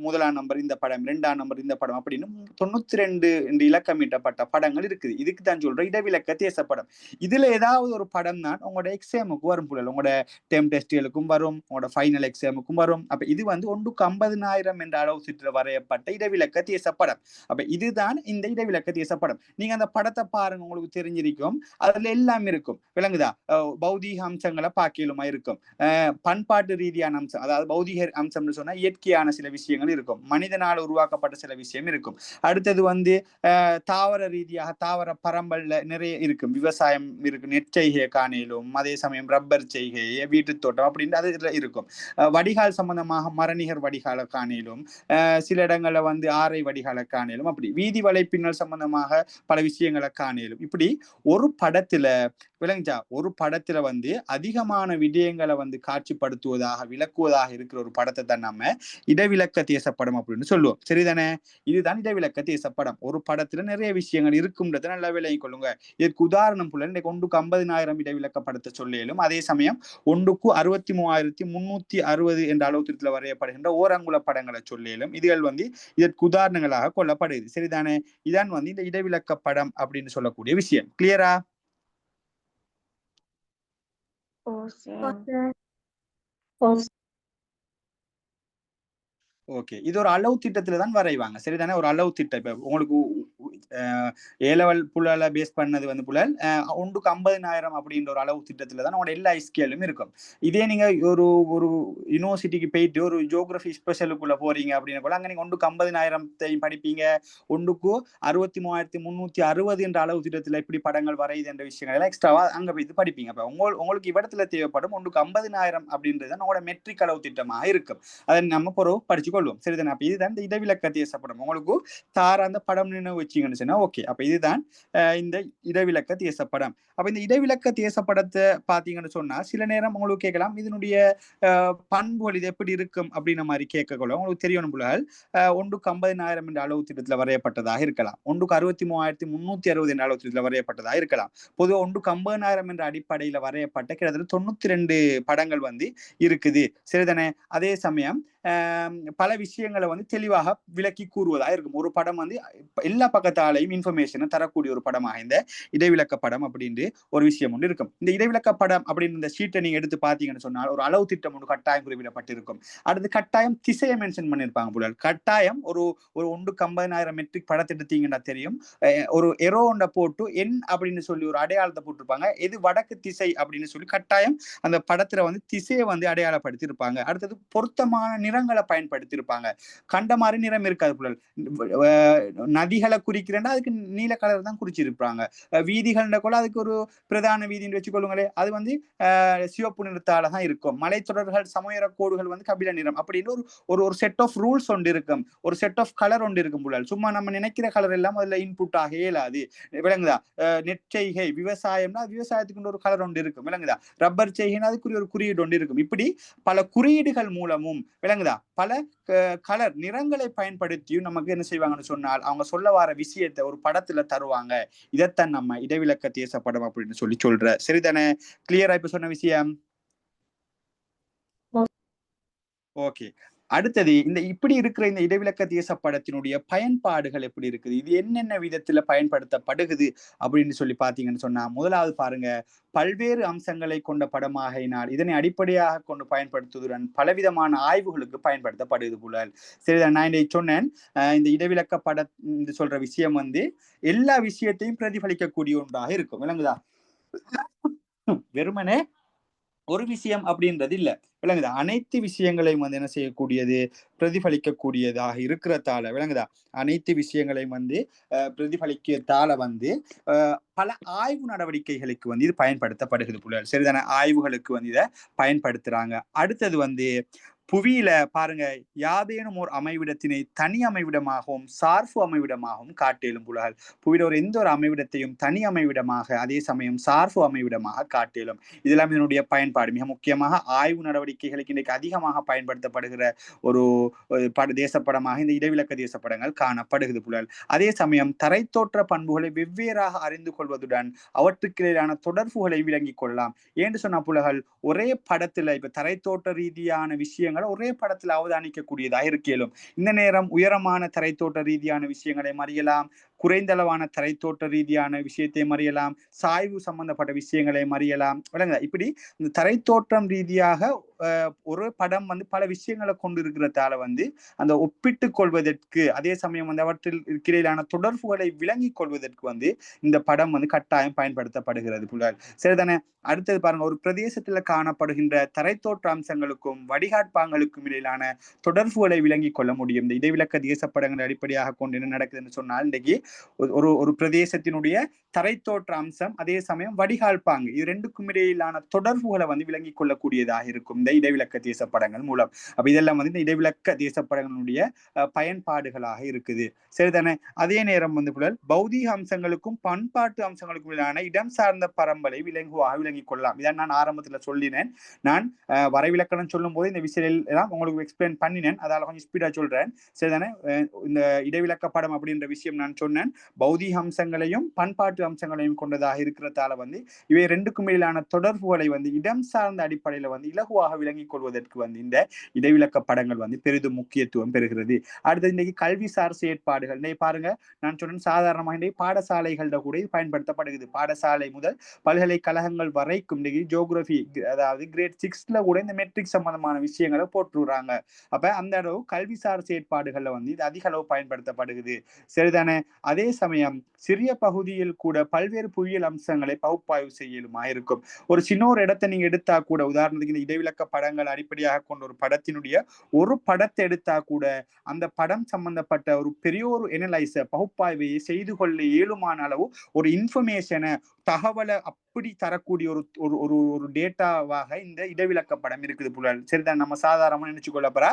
முதலாம் நம்பர் இந்த படம், 2ஆம் நம்பர் இந்த படம் அப்படின்னு 92 இலக்கமிட்டப்பட்ட படங்கள் இருக்குது. இதுக்கு தான் சொல்றோம் இடவிலக்க தேசப்படம். இதுல ஏதாவது ஒரு படம் தான் உங்களோட எக்ஸாமுக்கு வரும் புள்ளல், உங்களோட டெர்ம் டெஸ்ட்களுக்கும் வரும், உங்களோட ஃபைனல் எக்ஸாமுக்கும் வரும். அப்ப இது வந்து 1க்கு 50,000 என்ற அளவு சுற்று வரையப்பட்ட இடவிலக்க தேசப்படம். அப்ப இதுதான் இந்த இடவிலக்க தேசப்படம். நீங்க அந்த படத்தை பாருங்க, உங்களுக்கு தெரிஞ்சிருக்கும், அதுல எல்லாம் இருக்கும், விளங்குதா, பௌதீக அம்சங்களை பார்க்கலுமா இருக்கும், இருக்கும். பண்பாட்டு ரீதியான அம்சம், அதாவது பௌதிக அம்சம்னு சொன்னா இயற்கையான சில விஷயங்கள் இருக்கும், மனிதனால் உருவாக்கப்பட்ட சில விஷயம் இருக்கும். அடுத்தது வந்து தாவர ரீதியாக தாவர பரம்பல்ல நிறைய இருக்கும், விவசாயம் இருக்கு, நெற்செய்கை காணிலும், அதே சமயம் ரப்பர் செய்கை, வீட்டு தோட்டம் அப்படின்னு அது இருக்கும். வடிகால் சம்பந்தமாக மரணிகர் வடிகால காணிலும், சில இடங்கள்ல வந்து ஆரை வடிகால காணிலும், அப்படி வீதி வலைப்பின்னல் சம்பந்தமாக பல விஷயங்களை காணிலும். இப்படி ஒரு படத்துல விளங்குச்சா, ஒரு படத்துல வந்து அதிகமான விடயங்களை வந்து காட்சிப்படுத்துவதாக விளக்குவதாக இருக்கிற ஒரு படத்தை தான் நம்ம இடவிலக்க தேசப்படம் அப்படின்னு சொல்லுவோம். சரிதானே? இதுதான் இடவிலக்க தேசப்படம். ஒரு படத்துல நிறைய விஷயங்கள் இருக்கும்ன்றதை நல்லா விளங்கிக் கொள்ளுங்க. இதற்கு உதாரணம் புள்ள இன்னைக்கு 150,000 இடவிலக்க படத்தை சொல்லிலும், அதே சமயம் 1,63,360 என்ற அளவுத்திரத்தில் வரையப்படுகின்ற ஓரங்குல படங்களை சொல்லிலும் இதுகள் வந்து இதற்கு உதாரணங்களாக கொள்ளப்படுது. சரிதானே? இதான் வந்து இந்த இடவிலக்க படம் அப்படின்னு சொல்லக்கூடிய விஷயம். கிளியரா? ஓகே, இது ஒரு அளவு திட்டத்துல தான் வரைவாங்க. சரிதானே? ஒரு அளவு திட்டம். இப்ப உங்களுக்கு ஏலவல் புலால பேஸ் பண்ணது வந்து புலல் 1,50,000 அப்படின்ற ஒரு அளவு திட்டத்துல தான் உங்களோட எல்லா ஸ்கேலும் இருக்கும். இதே நீங்க ஒரு ஒரு யூனிவர்சிட்டிக்கு போயிட்டு ஒரு ஜியோகிராஃபி ஸ்பெஷலுக்குள்ள போறீங்க அப்படின்னா கூட அங்க நீங்க 1,50,000 படிப்பீங்க, 1,63,360 என்ற அளவு திட்டத்துல எப்படி படங்கள் வரையுது என்ற விஷயங்கள் எல்லாம் எக்ஸ்ட்ராவா அங்க போயிட்டு படிப்பீங்க. அப்ப உங்களுக்கு இவ்விடத்துல தேவைப்படும் 1,50,000 அப்படின்றது உங்களோட மெட்ரிக் அளவு திட்டமாக இருக்கும். அதை நம்ம பிறகு படிச்சு கொள்வோம். சரிதானே? அப்ப இதுதான் இந்த இடவிலக்க தேசப்படம். உங்களுக்கு தாராந்த படம் நினைவு வச்சிங்கன்னு சொன்னா ஓகே. அப்ப இதுதான் இந்த இடவிலக்க தேசப்படம். அப்ப இந்த இடவிலக்க தேசப்படத்தை பாத்தீங்கன்னு சொன்னா சில நேரம் உங்களுக்கு கேட்கலாம், இதனுடைய பண்புகள் இது எப்படி இருக்கும் அப்படின்ற மாதிரி கேட்கக்குள்ள உங்களுக்கு தெரியணும் புலகள் 1,50,000 என்ற அளவு திட்டத்தில் வரையப்பட்டதாக இருக்கலாம், 1,63,360 என்ற அளவு திட்டத்தில் வரையப்பட்டதாக இருக்கலாம். பொதுவாக 1,50,000 என்ற அடிப்படையில் வரையப்பட்ட கிட்டத்தட்ட 92 படங்கள் வந்து இருக்குது. சரிதானே? அதே சமயம் பல விஷயங்களை வந்து தெளிவாக விளக்கி கூறுவதாக இருக்கும். ஒரு படம் வந்து எல்லா பக்கத்தாலையும் இன்ஃபர்மேஷனை தரக்கூடிய ஒரு படமாக இந்த இடைவிலக்க படம் அப்படின்னு ஒரு விஷயம் ஒன்று இருக்கும். இந்த இடைவிலக்க படம் அப்படின்னு இந்த ஷீட்டை நீங்க எடுத்து பார்த்தீங்கன்னு சொன்னால் ஒரு அளவு திட்டம் ஒன்று கட்டாயம் குறிப்பிடப்பட்டிருக்கும். அடுத்து கட்டாயம் திசையை மென்ஷன் பண்ணியிருப்பாங்க புலல். கட்டாயம் ஒரு 1,50,000 மெட்ரிக் படத்தை எடுத்தீங்கன்னா தெரியும், ஒரு எரோண்ட போட்டு என் அப்படின்னு சொல்லி ஒரு அடையாளத்தை போட்டிருப்பாங்க. எது வடக்கு திசை அப்படின்னு சொல்லி கட்டாயம் அந்த படத்துல வந்து திசையை வந்து அடையாளப்படுத்தி இருப்பாங்க. அடுத்தது பொருத்தமான நிறங்களை பயன்படுத்தி இருப்பாங்க. கண்ட மாதிரி நிறம் இருக்காது புலல். நதிகளை குறிக்கிறேன்னா அதுக்கு நீல கலர் தான் குறிச்சிருப்பாங்க. வீதிகள்ன்ற கூட அதுக்கு ஒரு பிரதான வீதின்னு வச்சுக்கொள்ளுங்களே, அது வந்து சிவப்பு நிறத்தால தான் இருக்கும். மலைத்தொடர்கள் சமயர கோடுகள் வந்து கபில நிறம் அப்படின்னு ஒரு செட் ஆஃப் ரூல்ஸ் ஒன்று இருக்கும், ஒரு செட் ஆஃப் கலர் ஒன்று இருக்கும் புலல். சும்மா நம்ம நினைக்கிற கலர் எல்லாம் அதுல இன்புட் ஆக இயலாது. விளங்குதா? நெற்செய்கை விவசாயம்னா விவசாயத்துக்கு ஒரு கலர் ஒன்று இருக்கும். விளங்குதா? ரப்பர் செய்கைன்னா அதுக்குரிய ஒரு குறியீடு ஒன்று இருக்கும். இப்படி பல குறியீடுகள் மூலமும் விளங்குதா பல கலர் நிறங்களை பயன்படுத்தியும் நமக்கு என்ன செய்வாங்கன்னு சொன்னால் அவங்க சொல்ல வர விஷயத்தை ஒரு படத்துல தருவாங்க. இதைத்தான் நம்ம இடவிலக்க தேசப்படம் அப்படின்னு சொல்லி சொல்ற. சரிதானே? கிளியரா இப்ப சொன்ன விஷயம்? ஓகே. அடுத்தது இந்த இப்படி இருக்கிற இந்த இடவிலக்க தேசப்படத்தினுடைய பயன்பாடுகள் எப்படி இருக்குது, இது என்னென்ன விதத்துல பயன்படுத்தப்படுகிறது அப்படின்னு சொல்லி பாத்தீங்கன்னு சொன்னா, முதலாவது பாருங்க, பல்வேறு அம்சங்களை கொண்ட படமாகினால் இதனை அடிப்படையாக கொண்டு பயன்படுத்துவதுடன் பலவிதமான ஆய்வுகளுக்கு பயன்படுத்தப்படுது புலல். சரி, நான் இன்னைக்கு சொன்னேன் இந்த இடவிலக்க பட சொல்ற விஷயம் வந்து எல்லா விஷயத்தையும் பிரதிபலிக்கக்கூடிய ஒன்றாக இருக்கும். விளங்குதா? வெறுமனே ஒரு விஷயம் அப்படின்றது இல்ல. விளங்குதா? அனைத்து விஷயங்களையும் வந்து என்ன செய்யக்கூடியது, பிரதிபலிக்கக்கூடியதாக இருக்கிறதால விளங்குதா? அனைத்து விஷயங்களையும் வந்து பிரதிபலிக்கிறதால வந்து பல ஆய்வு நடவடிக்கைகளுக்கு வந்து இது பயன்படுத்தப்படுகிறது புலல். சரிதானே? ஆய்வுகளுக்கு வந்து இதை பயன்படுத்துறாங்க. அடுத்தது வந்து புவியில பாருங்க, யாதேனும் ஒரு அமைவிடத்தினை தனி அமைவிடமாகவும் சார்பு அமைவிடமாகவும் காட்டேலும் புலல். புவியில எந்த ஒரு அமைவிடத்தையும் தனி அமைவிடமாக அதே சமயம் சார்பு அமைவிடமாக காட்டேலும். இதெல்லாம் இதனுடைய பயன்பாடு. மிக முக்கியமாக ஆய்வு நடவடிக்கைகளுக்கு இன்றைக்கு அதிகமாக பயன்படுத்தப்படுகிற ஒரு தேசப்படமாக இந்த இடவிலக்க தேசப்படங்கள் காணப்படுகிறது புலல். அதே சமயம் தரைத்தோற்ற பண்புகளை வெவ்வேறாக அறிந்து கொள்வதுடன் அவற்றுக்கிடையிலான தொடர்புகளை விளங்கிக் கொள்ளலாம். ஏன்னு சொன்ன புலகள் ஒரே படத்துல இப்ப தரைத்தோட்ட ரீதியான விஷயங்களை ஒரே படத்துல அவதானிக்கக்கூடியதாக இருக்கலும். இந்த நேரம் உயரமான தரைத்தோட்ட ரீதியான விஷயங்களை அறியலாம், குறைந்தளவான தரைத்தோட்ட ரீதியான விஷயத்தையும் அறியலாம், சாய்வு சம்பந்தப்பட்ட விஷயங்களையும் அறியலாம். விளங்குதா? இப்படி இந்த தரைத்தோற்றம் ரீதியாக ஒரு படம் வந்து பல விஷயங்களை கொண்டு இருக்கிறதால வந்து அந்த ஒப்பிட்டு கொள்வதற்கு, அதே சமயம் வந்து அவற்றில் இருக்கிறதான தொடர்புகளை விளங்கி கொள்வதற்கு வந்து இந்த படம் வந்து கட்டாயம் பயன்படுத்தப்படுகிறது புலர். சரிதானே? அடுத்தது பாருங்க, ஒரு பிரதேசத்துல காணப்படுகின்ற தரைத்தோற்ற அம்சங்களுக்கும் வடிகாட்பாங்களுக்கும் இடையிலான தொடர்புகளை விளங்கி கொள்ள முடியும். இந்த இடைவிலக்க தேசப்படங்களை அடிப்படையாக கொண்டு என்ன நடக்குதுன்னு சொன்னால், இன்றைக்கு ஒரு ஒரு பிரதேசத்தினுடைய தரைத்தோற்ற அம்சம், அதே சமயம் வடிகால் பாங்கு, இது ரெண்டுக்கும் இடையிலான தொடர்புகளை வந்து விளங்கி கொள்ளக்கூடியதாக இருக்கும் இந்த இடைவிலக்க தேசப்படங்கள் மூலம். அப்ப இதெல்லாம் வந்து இந்த இடைவிலக்க தேசப்படங்களுடைய பயன்பாடுகளாக இருக்குது. சரிதானே? அதே நேரம் வந்து பௌதீக அம்சங்களுக்கும் பண்பாட்டு அம்சங்களுக்கும் இடையிலான இடம் சார்ந்த பரம்பலை விளங்கிக் கொள்ளலாம். இதான் நான் ஆரம்பத்துல சொல்லினேன். நான் வரைவிலக்கணம் சொல்லும் போது இந்த விஷயம் எல்லாம் உங்களுக்கு எக்ஸ்பிளைன் பண்ணினேன். அதால கொஞ்சம் ஸ்பீடா சொல்றேன். சரிதானே? இந்த இடைவிலக்க படம் அப்படின்ற விஷயம் நான் சொன்னேன், பௌதீக அம்சங்களையும் பண்பாட்டு அம்சங்களையும் கொண்டதாக இருக்கிறதால வந்து இவை ரெண்டுக்கும் இடையிலான தொடர்புகளை வந்து இடம் சார்ந்த அடிப்படையில வந்து இலகுவாக விளங்கிக் கொள்வதற்கு வந்து இந்த இடைவிலக்க படங்கள் வந்து பெரிதும் முக்கியத்துவம் பெறுகிறது. அடுத்தது இன்னைக்கு கல்விசார் செயற்பாடுகள். இன்னைக்கு பாருங்க, நான் சொன்னேன் சாதாரணமாக இன்னைக்கு பாடசாலைகள்ல கூட இது பயன்படுத்தப்படுகிறது. பாடசாலை முதல் பல்கலைக்கழகங்கள் வரைக்கும் இன்னைக்கு ஜியோகிராபி, அதாவது கிரேட் 6ல கூட இந்த மெட்ரிக் சம்பந்தமான விஷயங்களை போட்டுறாங்க. அப்ப அந்த அளவு கல்விசார் செயற்பாடுகள்ல வந்து இது அதிக அளவு பயன்படுத்தப்படுகிறது. சரிதானே? அதே சமயம் சிறிய பகுதியில் கூட பல்வேறு புவியியல் அம்சங்களை பகுப்பாய்வு செய்யலுமா இருக்கும். ஒரு சின்ன ஒரு இடத்தை நீங்க எடுத்தா கூட, உதாரணத்துக்கு இந்த இடைவிலக்க படங்கள் அடிப்படையாக கொண்ட ஒரு படத்தினுடைய ஒரு படத்தை எடுத்தா கூட அந்த படம் சம்பந்தப்பட்ட ஒரு பெரிய ஒரு எனலைசர் பகுப்பாய்வை செய்து கொள்ள இயலுமான அளவு ஒரு இன்ஃபர்மேஷனை, தகவலை அப்படி தரக்கூடிய ஒரு ஒரு ஒரு டேட்டாவாக இந்த இடைவிலக்க படம் இருக்குது புலல். சரிதான்? நம்ம சாதாரணமா நினைச்சு கொள்ளப்போறா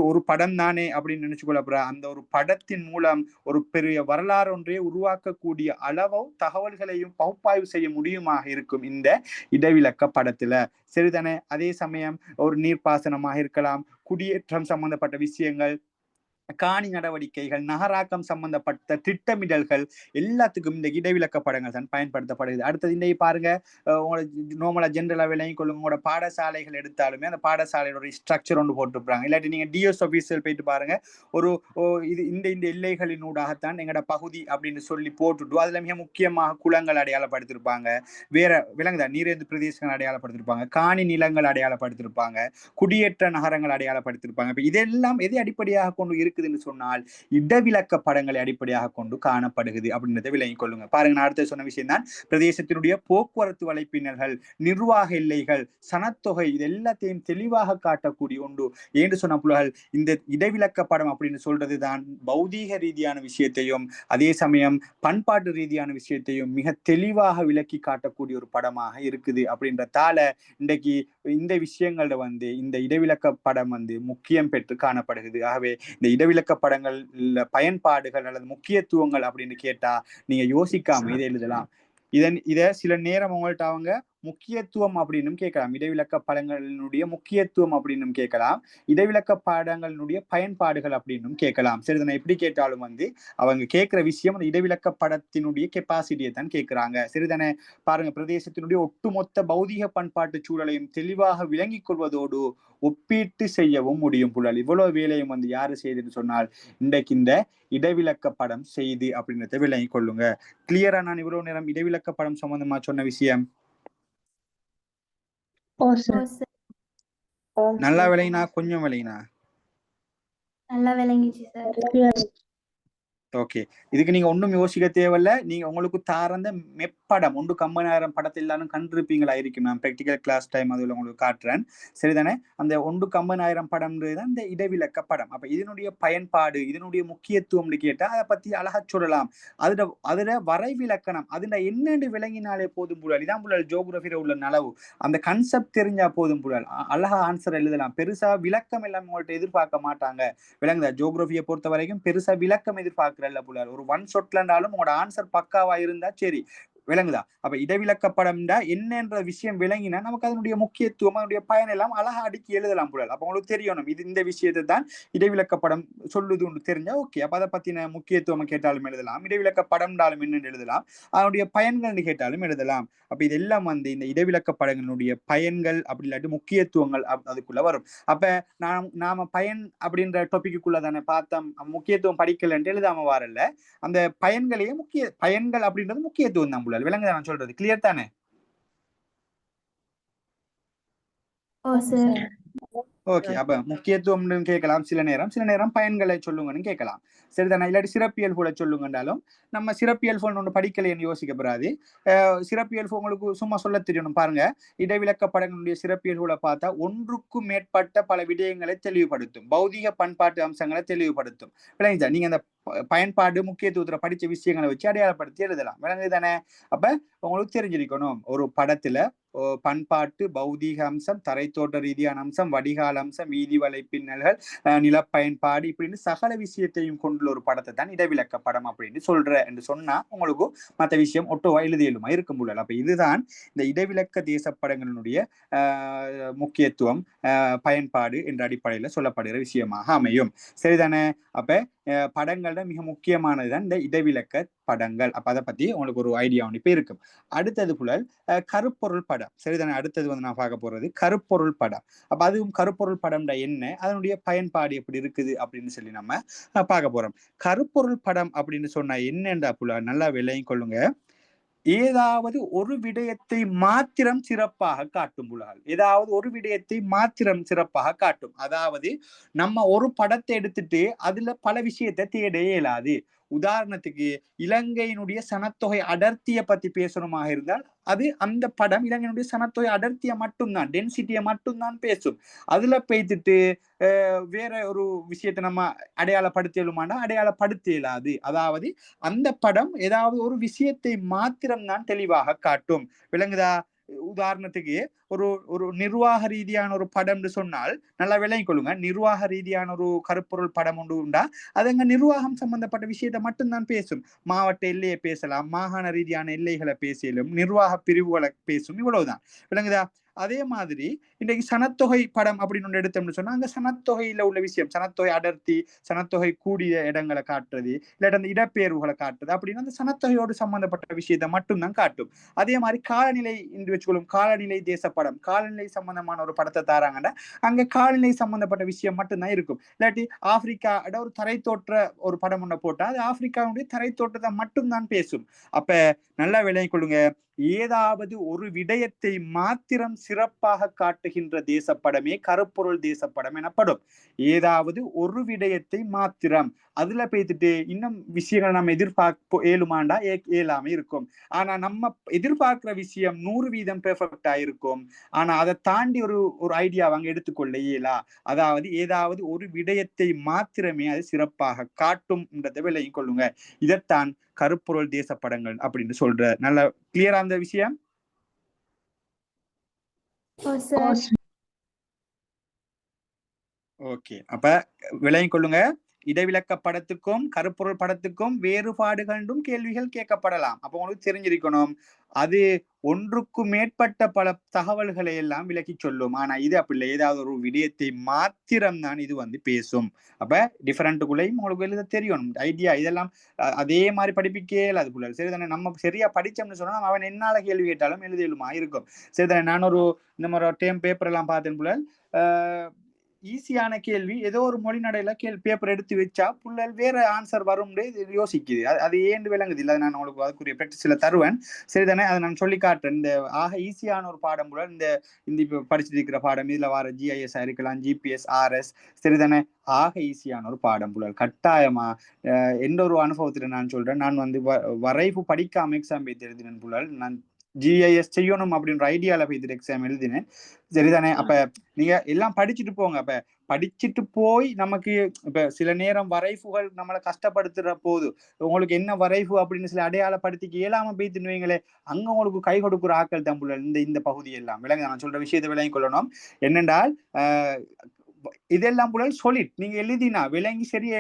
ஒரு படம் தானே அப்படின்னு நினைச்சு கொள்ளப்போறா, அந்த ஒரு படத்தின் மூலம் ஒரு பெரிய வரலாறு ஒன்றையே உருவாக்கக்கூடிய அளவோ தகவல்களையும் பகுப்பாய்வு செய்ய முடியுமாக இருக்கும் இந்த இடைவிலக்க படத்துல. சரிதானே? அதே சமயம் ஒரு நீர்ப்பாசனமாக இருக்கலாம், குடியேற்றம் சம்பந்தப்பட்ட விஷயங்கள், காணி நடவடிக்கைகள், நகராக்கம் சம்பந்தப்பட்ட திட்டமிடல்கள், எல்லாத்துக்கும் இந்த இடைவிலக்க படங்கள் தான் பயன்படுத்தப்படுகிறது. அடுத்தது இன்னைக்கு பாருங்க, நோமலா ஜென்ரலா விளங்கிக் கொள்ளுங்க, உங்களோட பாடசாலைகள் எடுத்தாலுமே அந்த பாடசாலையோட ஸ்ட்ரக்சர் ஒன்று போட்டுருப்பாங்க. இல்லாட்டி நீங்க டிஎஸ் ஆபீஸில் போயிட்டு பாருங்க, ஒரு இது இந்த இந்த எல்லைகளினூடாகத்தான் எங்கட பகுதி அப்படின்னு சொல்லி போட்டுட்டு அதுல மிக முக்கியமாக குளங்கள் அடையாளப்படுத்திருப்பாங்க, வேற விலங்குதா நீரேந்து பிரதேசங்கள் அடையாளப்படுத்திருப்பாங்க, காணி நிலங்கள் அடையாளப்படுத்திருப்பாங்க, குடியேற்ற நகரங்கள் அடையாளப்படுத்திருப்பாங்க. இதெல்லாம் எதை அடிப்படையாக கொண்டு இருக்குதுன்னு சொன்னால் இடவிலக்க படங்களை அடிப்படையாக கொண்டு காணப்படுகிறது அப்படின்றத விளங்கிக் கொள்ளுங்க. பாருங்க, நான் அடுத்து சொன்ன விஷயம் தான் பிரதேசத்தினுடைய போக்குவரத்து வலைப்பின்னல்கள், நிர்வாக எல்லைகள், சனத்தொகை, இது எல்லாத்தையும் தெளிவாக காட்டக்கூடிய ஒன்று. ஏன்னு சொன்ன புலகள், இந்த இடைவிலக்க படம் அப்படின்னு சொல்றது தான் பௌதீக ரீதியான விஷயத்தையும் அதே சமயம் பண்பாட்டு ரீதியான விஷயத்தையும் மிக தெளிவாக விளக்கி காட்டக்கூடிய ஒரு படமாக இருக்குது. அப்படின்றதால இன்றைக்கு இந்த விஷயங்கள்ல வந்து இந்த இடைவிலக்க படம் வந்து முக்கியம் பெற்று காணப்படுகிறது. ஆகவே இந்த இடைவிலக்க படங்கள் பயன்பாடுகள் அல்லது முக்கியத்துவங்கள் அப்படின்னு கேட்டா நீங்க யோசிக்காம இதை எழுதலாம். இத சில நேரம் உங்கள்ட்ட அவங்க முக்கியத்துவம் அப்படின்னு கேட்கலாம், இடைவிலக்க படங்களினுடைய முக்கியத்துவம் அப்படின்னு கேட்கலாம், இடைவிலக்க படங்களினுடைய பயன்பாடுகள் அப்படின்னு கேட்கலாம். சரிதானே? எப்படி கேட்டாலும் வந்து அவங்க கேட்கிற விஷயம் அந்த இடைவிலக்க படத்தினுடைய கெப்பாசிட்டியை தான் கேட்கிறாங்க. சரிதானே? பாருங்க, பிரதேசத்தினுடைய ஒட்டுமொத்த பௌதிக பண்பாட்டு சூழலையும் தெளிவாக விளங்கிக் கொள்வதோடு ஒப்பீட்டு செய்யவும் முடியும் புலல். இவ்வளவு வேலையும் வந்து யாரு செய்துன்னு சொன்னால் இன்றைக்கு இந்த இடைவிலக்க படம் செய்து அப்படின்றத விளங்கிக் கொள்ளுங்க. கிளியரா நான் இவ்வளவு நேரம் இடைவிலக்க படம் சம்பந்தமா சொன்ன விஷயம் நல்லா விளங்கினா கொஞ்சம் விளங்கினா? நல்லா விளங்கிச்சு சார். ஓகே, இதுக்கு நீங்க ஒன்றும் யோசிக்க தேவையில்ல. நீங்க உங்களுக்கு தாரந்த மெப்படம் 1:50,000 படத்தை எல்லாரும் கண்டிருப்பீங்களா இருக்கும். நான் ப்ராக்டிக்கல் கிளாஸ் டைம் அதுல உங்களுக்கு காட்டுறேன். சரிதானே? அந்த 1:50,000 படம்ன்றது இந்த இடைவிலக்க படம். அப்ப இதனுடைய பயன்பாடு, இதனுடைய முக்கியத்துவம் கேட்டா அதை பத்தி அழகா சொல்லலாம். அதுல வரைவிலக்கணம் அதுல என்னென்று விளங்கினாலே போதும் புலல். இதான் புலல் ஜியோகிராபியில உள்ள நலவு. அந்த கன்செப்ட் தெரிஞ்சா போதும் புலல், அழகா ஆன்சர் எழுதலாம். பெருசா விளக்கம் எல்லாம் உங்கள்ட்ட எதிர்பார்க்க மாட்டாங்க. விளங்குதா? ஜியோகிராபியை பொறுத்த வரைக்கும் பெருசா விளக்கம் எதிர்பார்க்க புலர். ஒரு ஒன் ஷாட்லனாலும் உங்களோட ஆன்சர் பக்காவா இருந்தா சரி. விளங்குதா? அப்ப இடவிலக்கப்படம்டா என்னன்ற விஷயம் விளங்கினா நமக்கு அதனுடைய முக்கியத்துவம் அதனுடைய பயன் எல்லாம் அழகா அடுக்கி எழுதலாம் புலல். அப்ப உங்களுக்கு தெரியணும் இது இந்த விஷயத்தை தான் இடைவிலக்கப்படம் சொல்லுது தெரிஞ்சா ஓகே. அப்ப அதை பத்தின முக்கியத்துவம் கேட்டாலும் எழுதலாம், இடைவிலக்கப்படம்டாலும் என்னன்னு எழுதலாம், அதனுடைய பயன்கள் கேட்டாலும் எழுதலாம். அப்ப இதெல்லாம் வந்து இந்த இடைவிலக்கப்படங்களுடைய பயன்கள் அப்படி இல்லாட்டி முக்கியத்துவங்கள் அதுக்குள்ள வரும். அப்ப நாம பயன் அப்படின்ற டாபிக்குள்ள தானே பார்த்தோம், முக்கியத்துவம் படிக்கலன்ட்டு எழுதாம வரல, அந்த பயன்களையே முக்கிய பயன்கள் அப்படின்றது முக்கியத்துவம் தான் புள்ளல். விளங்குதா நான் சொல்றது? கிளியர் தானே? ஓகே. அப்ப முக்கியத்துவம் கேட்கலாம் சில நேரம் பயன்களை சொல்லுங்கன்னு கேட்கலாம். சரிதானே? இல்லாட்டி சிறப்பியல் கூட சொல்லுங்கன்றாலும் நம்ம சிறப்பியல் போன் ஒன்று படிக்கலைன்னு யோசிக்கப்படாது. சிறப்பியல் உங்களுக்கு சும்மா சொல்ல தெரியணும். பாருங்க, இடைவிலக்கப்படங்களுடைய சிறப்பியல் கூட பார்த்தா ஒன்றுக்கும் மேற்பட்ட பல விடயங்களை தெளிவுபடுத்தும், பௌதிக பண்பாட்டு அம்சங்களை தெளிவுபடுத்தும். விளங்குதா? நீங்க அந்த பயன்பாடு முக்கியத்துவத்துல படிச்ச விஷயங்களை வச்சு அடையாளப்படுத்தி எழுதலாம். விளங்குதானே? அப்ப உங்களுக்கு தெரிஞ்சிருக்கணும், ஒரு படத்துல பண்பாட்டு பௌதீக அம்சம், தரைத்தோட்ட ரீதியான அம்சம், வடிகால் அம்சம், வீதி வலை பின்னல்கள், நிலப்பயன்பாடு இப்படின்னு சகல விஷயத்தையும் கொண்டுள்ள ஒரு படத்தை தான் இடவிலக்க படம் அப்படின்னு சொல்ற என்று சொன்னா உங்களுக்கு மற்ற விஷயம் ஒட்டுவா எழுதியலுமா இருக்க முடியல. அப்ப இதுதான் இந்த இடைவிலக்க தேசப்படங்களினுடைய முக்கியத்துவம், பயன்பாடு என்ற அடிப்படையில் சொல்லப்படுகிற விஷயமாக அமையும். சரிதானே? அப்ப படங்கள்ல மிக முக்கியமானதுதான் இந்த இடைவிலக்க படங்கள். அப்ப அதை பத்தி உங்களுக்கு ஒரு ஐடியா இப்ப இருக்கும். அடுத்தது புலல் கருப்பொருள் படம். சரிதானே? அடுத்தது வந்து நான் பார்க்க போறது கருப்பொருள் படம். அப்ப அதுவும் கருப்பொருள் படம்டா என்ன, அதனுடைய பயன்பாடு எப்படி இருக்குது அப்படின்னு சொல்லி நம்ம பார்க்க போறோம். கருப்பொருள் படம் அப்படின்னு சொன்னா என்னண்டா புலல் நல்லா விளங்கிக் கொள்ளுங்க. ஏதாவது ஒரு விடயத்தை மாத்திரம் சிறப்பாக காட்டும் புலல். ஏதாவது ஒரு விடயத்தை மாத்திரம் சிறப்பாக காட்டும். அதாவது நம்ம ஒரு படத்தை எடுத்துட்டு அதுல பல விஷயத்தை தேட இயலாது. உதாரணத்துக்கு இலங்கையினுடைய சனத்தொகை அடர்த்தியை பத்தி பேசணுமாக இருந்தால் அது அந்த படம் இலங்கையினுடைய சனத்தொகை அடர்த்தியை மட்டும்தான், டென்சிட்டியை மட்டும்தான் பேசும். அதுல பேய்த்துட்டு வேற ஒரு விஷயத்தை நம்ம அடையாளப்படுத்தலுமானா அடையாளப்படுத்த இயலாது. அதாவது அந்த படம் ஏதாவது ஒரு விஷயத்தை மாத்திரம்தான் தெளிவாக காட்டும். விளங்குதா? உதாரணத்துக்கு ஒரு ஒரு நிர்வாக ரீதியான ஒரு படம் சொன்னால் நல்லா விளங்கிக் கொள்ளுங்க. நிர்வாக ரீதியான ஒரு கருப்பொருள் படம் ஒன்று உண்டா, அதுங்க நிர்வாகம் சம்பந்தப்பட்ட விஷயத்தை மட்டும்தான் பேசும். மாவட்ட எல்லையை பேசலாம், மாகாண ரீதியான எல்லைகளை பேசலும், நிர்வாக பிரிவுகளை பேசும், இவ்வளவுதான். விளங்குதா? அதே மாதிரி இன்றைக்கு சனத்தொகை படம் அப்படின்னு ஒன்று எடுத்தோம்னு சொன்னா அங்க சனத்தொகையில உள்ள விஷயம், சனத்தொகை அடர்த்தி, சனத்தொகை கூடிய இடங்களை காட்டுறது, இல்லாட்டி அந்த இடப்பெயர்வுகளை காட்டுறது அப்படின்னு அந்த சனத்தொகையோடு சம்பந்தப்பட்ட விஷயத்தை மட்டும்தான் காட்டும். அதே மாதிரி காலநிலை என்று வச்சுக்கொள்ளும், காலநிலை தேசப்படம், காலநிலை சம்பந்தமான ஒரு படத்தை தாராங்கன்னா அங்க காலநிலை சம்பந்தப்பட்ட விஷயம் மட்டும்தான் இருக்கும். இல்லாட்டி ஆப்பிரிக்கா ஒரு தரைத்தோற்ற ஒரு படம் ஒண்ணு போட்டா அது ஆப்பிரிக்காவுடைய தரைத்தோற்றத்தை மட்டும்தான் பேசும். அப்ப நல்லா விளங்கிக் கொள்ளுங்க, ஏதாவது ஒரு விடயத்தை மாத்திரம் சிறப்பாக காட்டுகின்ற தேசப்படமே கருப்பொருள் தேசப்படம் எனப்படும். ஏதாவது ஒரு விடயத்தை மாத்திரம் அதுல பேத்துட்டு இன்னும் விஷயங்கள் நம்ம எதிர்பார்க்க ஏழுமாண்டா ஏழாம இருக்கும். ஆனா நம்ம எதிர்பார்க்கிற விஷயம் 100% பெர்ஃபெக்டா இருக்கும். ஆனா அதை தாண்டி ஒரு ஒரு ஐடியா அவங்க எடுத்துக்கொள்ள இயலா. அதாவது ஏதாவது ஒரு விடயத்தை மாத்திரமே அது சிறப்பாக காட்டும் என்றதை விளங்கிக் கொள்ளுங்க. இதைத்தான் கருப்பொருள் தேசப்படங்கள் அப்படின்னு சொல்ற. நல்ல கிளியரா அந்த விஷயம்? ஓகே. அப்ப விளங்கிக் கொள்ளுங்க, இடைவிலக்க படத்துக்கும் கருப்பொருள் படத்துக்கும் வேறுபாடுகளும் கேள்விகள் கேட்கப்படலாம். அப்ப உங்களுக்கு தெரிஞ்சிருக்கணும், அது ஒன்றுக்கு மேற்பட்ட பல தகவல்களை எல்லாம் விளக்கி சொல்லும். ஆனா இது அப்படி இல்லை, ஏதாவது ஒரு விடயத்தை மாத்திரம்தான் இது வந்து பேசும். அப்ப டிஃபரெண்ட்டுக்குள்ளேயும் உங்களுக்கு எழுத தெரியணும் ஐடியா. இதெல்லாம் அதே மாதிரி படிப்பிக்கல அதுக்குள்ள. சரிதானே? நம்ம சரியா படிச்சோம்னு சொன்னா அவன் என்னால கேள்வி கேட்டாலும் எழுதியலுமா இருக்கும். சரிதானே? நான் ஒரு இந்த மாதிரி டேம் பேப்பர் எல்லாம் பார்த்தேன் புள்ள, ஈஸியான கேள்வி ஏதோ ஒரு மொழி நடையில பேப்பர் எடுத்து வச்சா புள்ளல் வேற ஆன்சர் வரும் யோசிக்குது. அது ஏன் விளங்குது இல்லை. நான் உங்களுக்கு அதுக்குரிய பிராக்டிஸ்ல தருவேன். சரிதானே? அதை நான் சொல்லி காட்டுறேன். இந்த ஆக ஈஸியான ஒரு பாடம் கூட இந்த இப்ப படிச்சுட்டு இருக்கிற பாடம், இதுல வர GIS இருக்கலாம், GPS, RS. சரிதானே? ஆக ஈஸியான ஒரு பாடம் புள்ளல். கட்டாயமா எந்த ஒரு அனுபவத்துல நான் சொல்றேன், நான் வந்து வரைவு படிக்காம எக்ஸாம் போய் எழுதினேன் புள்ளல். நான் GIS செய்யணும் அப்படின்ற ஐடியால போய் எக்ஸாம் எழுதினேன். சரிதானே? அப்ப நீங்க எல்லாம் படிச்சுட்டு போங்க. அப்ப படிச்சுட்டு போய் நமக்கு இப்ப சில நேரம் வரைவுகள் நம்மளை கஷ்டப்படுத்துற போது உங்களுக்கு என்ன வரைவு அப்படின்னு சில அடையாளப்படுத்திக்கு இயலாம போய்த்துன்னு வைங்களே, அங்க உங்களுக்கு கை கொடுக்குற ஆக்கள் தம்புல இந்த பகுதி எல்லாம் விளங்க. நான் சொல்ற விஷயத்தை விளங்கிக் கொள்ளணும். என்னென்றால் இதெல்லாம் புலல் சொல்லிட் நீங்க எழுதினா விளங்கி சரியா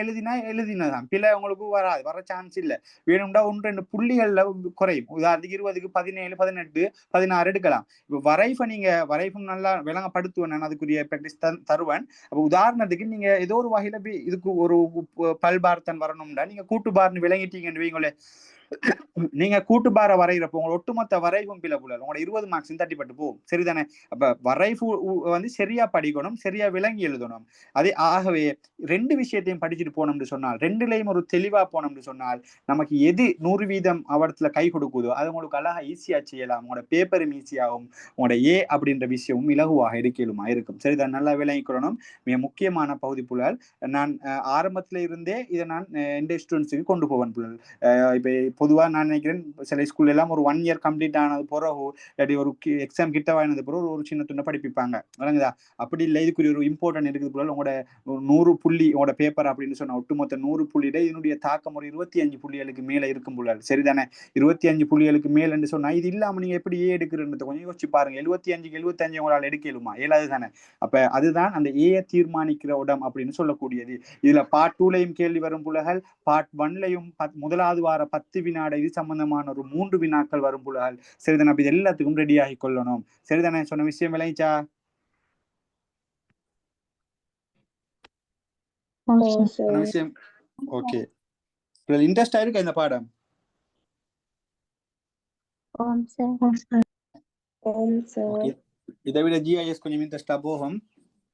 எழுதினதான் பிள்ளை உங்களுக்கு வர சான்ஸ் இல்ல. வேணும்டா 1-2 புள்ளிகள்ல குறையும். உதாரணத்துக்கு 20க்கு 17 18 16 எடுக்கலாம். இப்ப வரைஃபும் நல்லா விளங்கப்படுத்துவேன், நான் அதுக்குரிய பிராக்டிஸ் தருவேன். அப்ப உதாரணத்துக்கு நீங்க ஏதோ ஒரு வகையில இதுக்கு ஒரு பல்பார்த்தன் வரணும்டா நீங்க கூட்டுபார்னு விளங்கிட்டீங்கன்னு வைங்களே, நீங்க கூட்டுபார வரைகிறப்போ உங்களோட ஒட்டுமொத்த வரைவும் பிள்ளை புலல் உங்களோட 20 மார்க்ஸ் தட்டிப்பட்டு போகும். சரிதானே? அப்ப வரைவு வந்து சரியா படிக்கணும், சரியா விளங்கி எழுதணும். அதே ஆகவே 2 விஷயத்தையும் படிச்சுட்டு போனோம்னு சொன்னால், 2லயும் ஒரு தெளிவா போனோம்னு சொன்னால், நமக்கு எது 100% அவடத்துல கை கொடுக்குதோ அது உங்களுக்கு அழகா ஈஸியா செய்யலாம். உங்களோட பேப்பரும் ஈஸியாகும், உங்களோட ஏ அப்படின்ற விஷயமும் இலகுவாக எடுக்கலுமா இருக்கும். சரிதான்? நல்லா விளங்கிக்கொள்ளணும். மிக முக்கியமான பகுதி புலல். நான் ஆரம்பத்துல இருந்தே இதை நான் எந்த ஸ்டூடெண்ட்ஸுக்கு கொண்டு போவேன் புலல். இப்ப பொதுவா நான் நினைக்கிறேன் சில ஸ்கூல்ல எல்லாம் ஒரு 1 இயர் கம்ப்ளீட் ஆனது பிறகு இல்லாட்டி ஒரு எக்ஸாம் கிட்ட வாங்கினது பிறகு ஒரு சின்ன துணை படிப்பிப்பாங்க, விளங்குதா? அப்படி இல்லை, இதுக்குரிய ஒரு இம்பார்ட்டன்ட் இருக்குது போல. உங்களோட 100 புள்ளி உங்களோட பேப்பர் அப்படின்னு சொன்னா ஒட்டுமொத்த 100 புள்ளியிட இதனுடைய தாக்கம் ஒரு 25 புள்ளிகளுக்கு மேல இருக்கும் போல. சரிதானே? 25 புள்ளிகளுக்கு மேலன்னு சொன்னா இது இல்லாம நீங்க எப்படி ஏ எடுக்கிறன்றது கொஞ்சம் யோசிச்சு பாருங்க. 75க்கு 75 உங்களால் எடுக்கலுமா? இயலாது தானே? அப்ப அதுதான் அந்த ஏ தீர்மானிக்கிற இடம் அப்படின்னு சொல்லக்கூடியது. இதுல பார்ட் 2லயும் கேள்வி வரும் புலகள், பார்ட் 1லயும் முதலாவது வார 10 வினாடை இது சம்பந்தமான ஒரு 3 வினாக்கள் வரும் புலகள். சரிதானே? அப்ப இது எல்லாத்துக்கும் ரெடி ஆகி கொள்ளணும். சரிதானே? சொன்ன விஷயம் விளைச்சா? சொன்ன விஷயம் ஓகே. இன்ட்ரெஸ்ட் ஆயிருக்கு இந்த பாடம்? இதை விட ஜிஐஎஸ் கொஞ்சம் இன்ட்ரெஸ்டா போகும்.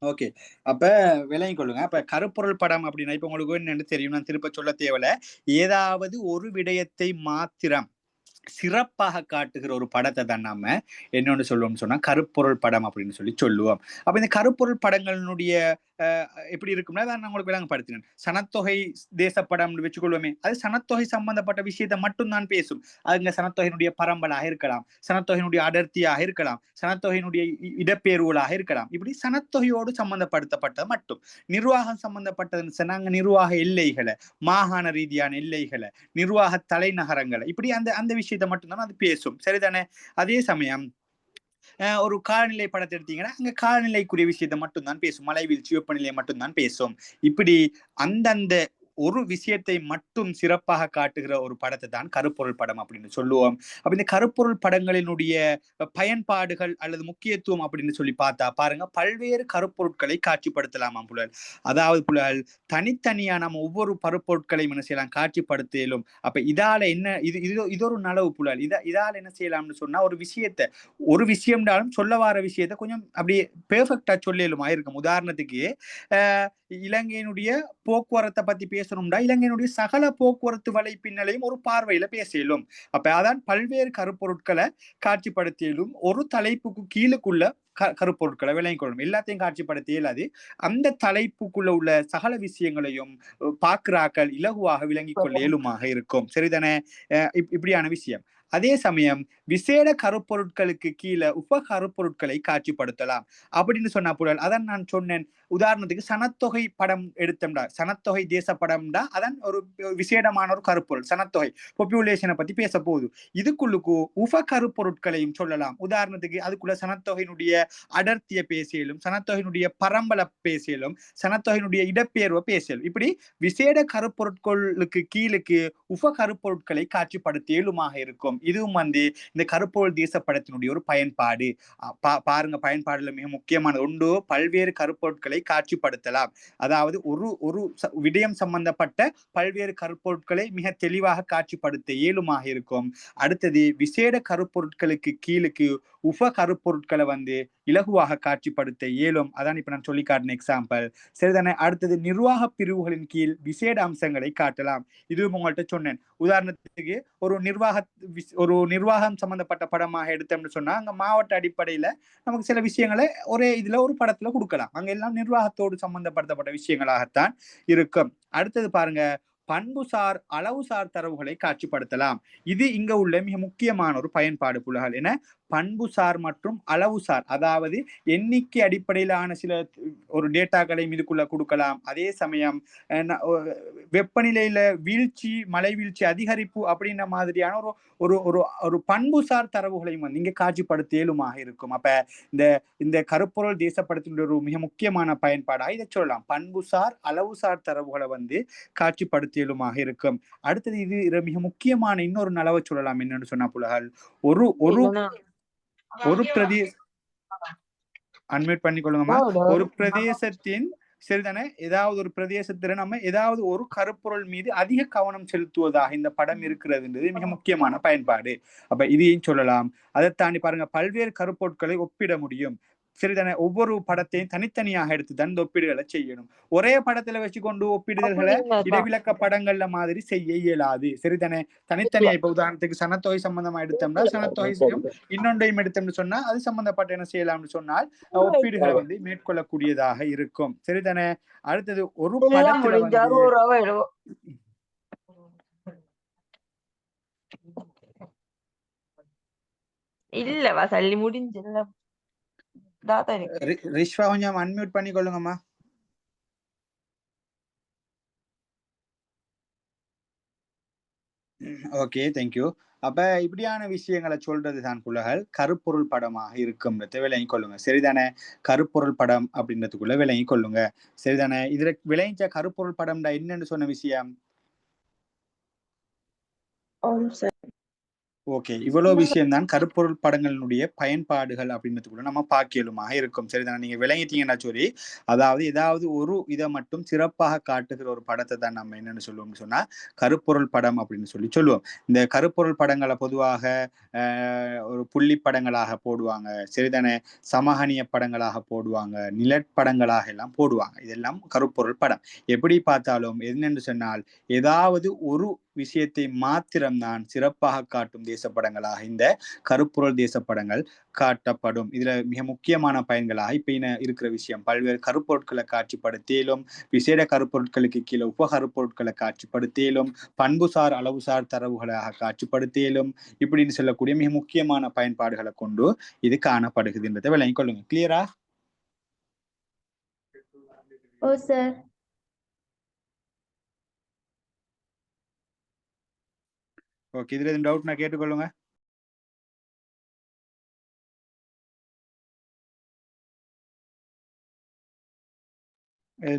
ஓகே, அப்ப விளங்கி கொள்ளுங்க. அப்ப கருப்பொருள் படம் அப்படின்னா இப்ப உங்களுக்கு என்னன்னு தெரியும், நான் திருப்ப சொல்ல தேவையில்ல. ஏதாவது ஒரு விடயத்தை மாத்திரம் சிறப்பாக காட்டுகிற ஒரு படத்தை தான் நாம என்னன்னு சொல்லுவோம்னு சொன்னா கருப்பொருள் படம் அப்படின்னு சொல்லி சொல்லுவோம். அப்ப இந்த கருப்பொருள் படங்களுடைய எப்படி இருக்கும்னா நான் உங்களுக்கு விளங்கப்படுத்தினேன். சனத்தொகை தேசப்படம்னு வச்சுக்கொள்வோமே, அது சனத்தொகை சம்பந்தப்பட்ட விஷயத்தை மட்டும் தான் பேசும். அதுங்க சனத்தொகையினுடைய பரம்பலாக இருக்கலாம், சனத்தொகையினுடைய அடர்த்தியாக இருக்கலாம், சனத்தொகையினுடைய இடப்பெயர்வுகளாக இருக்கலாம். இப்படி சனத்தொகையோடு சம்பந்தப்படுத்தப்பட்ட மட்டும். நிர்வாகம் சம்பந்தப்பட்டதுன்னு சொன்னா அங்க நிர்வாக எல்லைகளை, மாகாண ரீதியான எல்லைகளை, நிர்வாக தலைநகரங்களை, இப்படி அந்த அந்த விஷயத்தை மட்டும்தான் அது பேசும். சரிதானே? அதே சமயம் ஒரு காலநிலை படத்தை எடுத்தீங்கன்னா அங்க காலநிலைக்குரிய விஷயத்தை மட்டும்தான் பேசும், மழை வீழ்ச்சி வெப்பநிலையை மட்டும்தான் பேசும். இப்படி அந்தந்த ஒரு விஷயத்தை மட்டும் சிறப்பாக காட்டுகிற ஒரு படத்தை தான் கருப்பொருள் படம் அப்படின்னு சொல்லுவோம். அப்ப இந்த கருப்பொருள் படங்களினுடைய பயன்பாடுகள் அல்லது முக்கியத்துவம் அப்படின்னு சொல்லி பார்த்தா பாருங்க, பல்வேறு கருப்பொருட்களை காட்சிப்படுத்தலாமா புலல். அதாவது புலல் தனித்தனியா நம்ம ஒவ்வொரு கருப்பொருட்களையும் என்ன செய்யலாம், காட்சிப்படுத்தலும். அப்ப இதால என்ன இது ஒரு நலவு புலல். இதால என்ன செய்யலாம்னு சொன்னா ஒரு விஷயம்னாலும் சொல்ல வர விஷயத்தை கொஞ்சம் அப்படியே பெர்ஃபெக்டா சொல்லலுமா இருக்கும். உதாரணத்துக்கு இலங்கையினுடைய போக்குவரத்தை பத்தி பேசணும்டா இலங்கையினுடைய சகல போக்குவரத்து வலைப்பின்னலையும் ஒரு பார்வையில பேசலும். அப்ப அதான் பல்வேறு கருப்பொருட்களை காட்சிப்படுத்தியலும் ஒரு தலைப்புக்கு கீழுக்குள்ள கருப்பொருட்களை விளங்கிக் கொள்ளணும். எல்லாத்தையும் காட்சிப்படுத்த இயலாது. அந்த தலைப்புக்குள்ள உள்ள சகல விஷயங்களையும் பார்க்கிறாக்கள் இலகுவாக விளங்கிக் கொள்ள இயலுமாக இருக்கும். சரிதானே? இப்படியான விஷயம். அதே சமயம் விசேட கருப்பொருட்களுக்கு கீழே உப கருப்பொருட்களை காட்சிப்படுத்தலாம் அப்படின்னு சொன்னா புலல். அதான் நான் சொன்னேன். உதாரணத்துக்கு சனத்தொகை படம் எடுத்தோம்டா, சனத்தொகை தேச படம்டா, அதான் ஒரு விசேடமான ஒரு கருப்பொருள். சனத்தொகை பாப்புலேஷனை பத்தி பேச போகுது. இதுக்குள்ளுக்கு உப கருப்பொருட்களையும் சொல்லலாம். உதாரணத்துக்கு அதுக்குள்ள சனத்தொகையினுடைய அடர்த்திய பேசியலும், சனத்தொகையினுடைய பரம்பலை பேசியலும், சனத்தொகையினுடைய இடப்பெயர்வை பேசியலும், இப்படி விசேட கருப்பொருட்களுக்கு கீழுக்கு உப கருப்பொருட்களை காட்சிப்படுத்தியலுமாக இருக்கும். இதுவும் இந்த கருப்பொருள் தேச படத்தினுடைய ஒரு பயன்பாடு. பாருங்க, பயன்பாடுல மிக முக்கியமான ஒன்று, பல்வேறு கருப்பொருட்களை காட்சிப்படுத்தலாம். அதாவது ஒரு விடயம் சம்பந்தப்பட்ட பல்வேறு கருப்பொருட்களை மிக தெளிவாக காட்சிப்படுத்த இயலுமாக இருக்கும். அடுத்தது விசேட கருப்பொருட்களுக்கு கீழுக்கு உப கருப்பொருட்களை இலகுவாக காட்சிப்படுத்த இயலும். அதான் இப்ப நான் சொல்லி காட்டின எக்ஸாம்பிள். சரிதானே? அடுத்தது நிர்வாக பிரிவுகளின் கீழ் விசேட அம்சங்களை காட்டலாம். இதுவும் உங்கள்கிட்ட சொன்னேன். உதாரணத்துக்கு ஒரு நிர்வாகம் சம்பந்தப்பட்ட படமாக எடுத்தோம்னு சொன்னா அங்க மாவட்ட அடிப்படையில நமக்கு சில விஷயங்களை ஒரே இதுல ஒரு படத்துல கொடுக்கலாம். அங்க எல்லாம் நிர்வாகத்தோடு சம்பந்தப்படுத்தப்பட்ட விஷயங்களாகத்தான் இருக்கும். அடுத்தது பாருங்க, பண்புசார் அளவுசார் தரவுகளை காட்சிப்படுத்தலாம். இது இங்க உள்ள மிக முக்கியமான ஒரு பயன்பாடு புலகள். என பண்புசார் மற்றும் அளவுசார், அதாவது எண்ணிக்கை அடிப்படையிலான சில ஒரு டேட்டாக்களை இதுக்குள்ள கொடுக்கலாம். அதே சமயம் வெப்பநிலையில வீழ்ச்சி, மழை வீழ்ச்சி அதிகரிப்பு அப்படின்ற மாதிரியான ஒரு ஒரு ஒரு ஒரு பண்புசார் தரவுகளையும் வந்து இங்க காட்சிப்படுத்த இயலுமாக இருக்கும். அப்ப இந்த இந்த கருப்பொருள் தேசப்படத்தினுடைய ஒரு மிக முக்கியமான பயன்பாடாக இதை சொல்லலாம். பண்புசார் அளவுசார் தரவுகளை வந்து காட்சிப்படுத்த இயலுமாக இருக்கும். அடுத்தது இது மிக முக்கியமான இன்னொரு நலவை சொல்லலாம். என்னன்னு சொன்னா புலகள், ஒரு ஒரு ஒரு பிரதேச அன்மியூட் பண்ணிக்கொள்ளுங்கம்மா. ஒரு பிரதேசத்தின் சரிதானே, ஏதாவது ஒரு பிரதேசத்துல நம்ம ஏதாவது ஒரு கருப்பொருள் மீது அதிக கவனம் செலுத்துவதாக இந்த படம் இருக்கிறதுன்றது மிக முக்கியமான பயன்பாடு. அப்ப இதையும் சொல்லலாம். அதை தாண்டி பாருங்க, பல்வேறு கருப்பொருட்களை ஒப்பிட முடியும். சரிதானே, ஒவ்வொரு படத்தையும் தனித்தனியாக எடுத்து தான் இந்த ஒப்பீடுகளை செய்யணும். ஒரே படத்துல வச்சு கொண்டு ஒப்பிடுதல்களை இடைவிலக்க படங்கள்ல மாதிரி செய்ய இயலாது. சரிதானே, தனித்தனியா இப்ப உதாரணத்துக்கு சனத்தொகை சம்பந்தமா எடுத்தோம்னா சனத்தொகையும் இன்னொன்றையும் எடுத்தோம்னு சொன்னா அது சம்பந்தப்பட்ட என்ன செய்யலாம்னு சொன்னால் ஒப்பீடுகளை வந்து மேற்கொள்ளக்கூடியதாக இருக்கும். சரிதானே, அடுத்தது ஒரு படத்துல வந்து இல்லவா சல்லி முடிஞ்சல ரிஷ்வா கொஞ்சம் அன்மியூட் பண்ணிக்கொள்ளுங்கம்மா. Okay, thank you. அப்ப இப்படியான விஷயங்களை சொல்றதுதான் புலகள் கருப்பொருள் படமாக இருக்கும்ன்றத விளங்கி கொள்ளுங்க. சரிதானே, கருப்பொருள் படம் அப்படின்றதுக்குள்ள விளங்கி கொள்ளுங்க. சரிதானே, இதுல விளைஞ்ச கருப்பொருள் படம்டா என்னன்னு சொன்ன விஷயம். ஓகே, இவ்வளவு விஷயம் தான் கருப்பொருள் படங்களினுடைய பயன்பாடுகள் அப்படின்றதுக்குள்ள நம்ம பார்க்கலுமாக இருக்கும். சரிதானே, நீங்க விளங்கிட்டீங்கன்னா சொல்லி, அதாவது ஏதாவது ஒரு இதை மட்டும் சிறப்பாக காட்டுகிற ஒரு படத்தை தான் நம்ம என்னன்னு சொல்லுவோம்னு சொன்னா கருப்பொருள் படம் அப்படின்னு சொல்லுவோம். இந்த கருப்பொருள் படங்களை பொதுவாக ஒரு புள்ளி படங்களாக போடுவாங்க. சரிதானே, சமகனிய படங்களாக போடுவாங்க, நிழற்படங்களாக எல்லாம் போடுவாங்க. இதெல்லாம் கருப்பொருள் படம். எப்படி பார்த்தாலும் என்னென்று சொன்னால் ஏதாவது ஒரு விஷயத்தை மாத்திரம்தான் சிறப்பாக காட்டும் தேசப்படங்களாக இந்த கருப்பொருள் தேசப்படங்கள் காட்டப்படும். இதுல மிக முக்கியமான பயன்களாக இப்ப இருக்கிற விஷயம், பல்வேறு கருப்பொருட்களை காட்சிப்படுத்திலும், விசேட கருப்பொருட்களுக்கு கீழே உப கருப்பொருட்களை காட்சிப்படுத்திலும், பண்புசார் அளவுசார் தரவுகளாக காட்சிப்படுத்திலும், இப்படின்னு சொல்லக்கூடிய மிக முக்கியமான பயன்பாடுகளை கொண்டு இது காணப்படுகிறதுன்றதை விளங்கிக் கொள்ளுங்க. கிளியரா? ஓ சார். ஓகே, இதுல எதுவும் டவுட் நான் கேட்டுக்கொள்ளுங்க.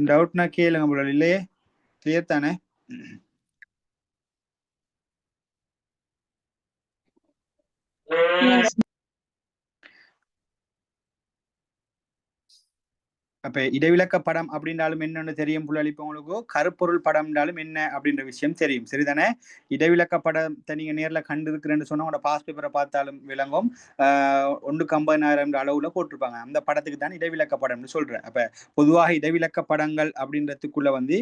டவுட்னா கேளுங்க போல, இல்லையே? கிளியர் தானே? அப்ப இடைவிலக்க படம் அப்படின்றாலும் என்னன்னு தெரியும் புள்ளி. இப்ப உங்களுக்கு கருப்பொருள் படம்னாலும் என்ன அப்படின்ற விஷயம் தெரியும். சரிதானே, இடைவிலக்க படத்தை நீங்க நேர்ல கண்டு இருக்கிறேன்னு சொன்னா உங்களோட பாஸ் பேப்பரை பார்த்தாலும் விளங்கும். 150,000 அளவுல போட்டிருப்பாங்க. அந்த படத்துக்கு தான் இடைவிலக்க படம்னு சொல்றேன். அப்ப பொதுவாக இடைவிலக்க படங்கள் அப்படின்றதுக்குள்ள வந்து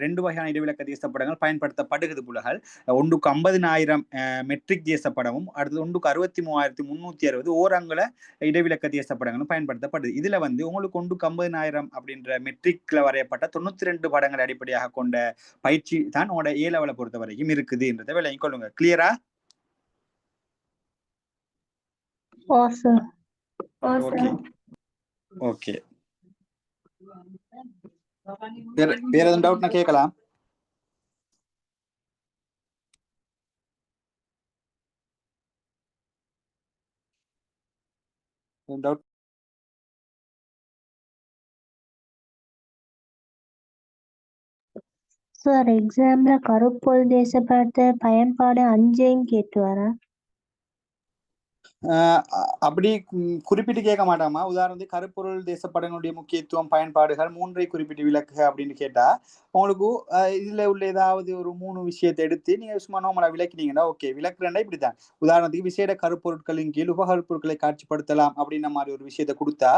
2 வகையான இடைவிலக்க தேச படங்கள் பயன்படுத்தப்படுகிறது புலகள். 150,000 மெட்ரிக் தேச படமும், அடுத்தது 63,360 ஓரங்கள இடைவிலக்க தேச படங்களும் பயன்படுத்தப்படுது. இதுல வந்து உங்களுக்கு 50,000 அப்படின்ற மெட்ரிக்ல வரையப்பட்ட 92 படங்களை அடிப்படையாக கொண்ட பயிற்சி தான் உங்களோட ஏ லெவலை பொறுத்த வரைக்கும் இருக்குதுன்றதை விளங்கிக் கொள்ளுங்க. கிளியரா? ஓகே ஓகே, வேற எதுவும் டவுட்னா கேட்கலாம். டவுட்? சார், எக்ஸாம்ல கருப்பொருள் தேசப்படத்தை பயன்பாடு 5ஐயும் கேட்டு வரேன். அப்படி குறிப்பிட்டு கேட்க மாட்டாமா. உதாரணத்துக்கு கருப்பொருள் தேசப்படங்களுடைய முக்கியத்துவம் பயன்பாடுகள் 3ஐ குறிப்பிட்டு விளக்குக அப்படின்னு கேட்டா உங்களுக்கு இதுல உள்ள ஏதாவது ஒரு 3 விஷயத்தை எடுத்து நீங்க சும்மா நோமலா விளக்கினீங்கன்னா ஓகே. விளக்குறேன்னா இப்படித்தான், உதாரணத்துக்கு விசேட கருப்பொருட்களின் கீழ் உபகருப்பொருட்களை காட்சிப்படுத்தலாம் அப்படின்ற மாதிரி ஒரு விஷயத்தை கொடுத்தா,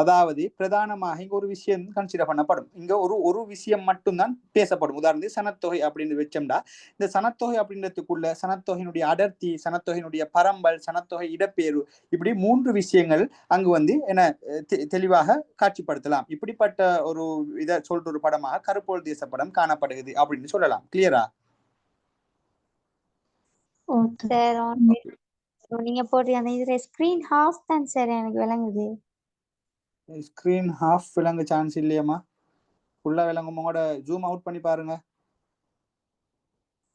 அதாவது பிரதானமாக இங்க ஒரு விஷயம் கன்சிடர் பண்ணப்படும். இங்க ஒரு விஷயம் மட்டும்தான் பேசப்படும். உதாரணத்துக்கு சனத்தொகை அப்படின்னு வச்சோம்னா இந்த சனத்தொகை அப்படின்றதுக்குள்ள சனத்தொகையினுடைய அடர்த்தி, சனத்தொகையினுடைய பரம்பல், சனத்தொகை இடப்பெயர்வு, இப்படி 3 விஷயங்கள் அங்கு வந்து என்ன தெளிவாக காட்சிப்படுத்தலாம். இப்படிப்பட்ட ஒரு இதை சொல்ற ஒரு படமாக கருப்பொருள் தேச படம் காணப்படுகிறது அப்படின்னு சொல்லலாம். கிளியரா? நீங்க போடுற அந்த இதுல ஸ்கிரீன் ஹாஃப் தான் சார் எனக்கு விளங்குது. ஸ்கிரீன் ஹாஃப் விளங்க சான்ஸ் இல்லையம்மா. ஃபுல்லா விளங்கும். உங்களோட ஜூம் அவுட் பண்ணி பாருங்க.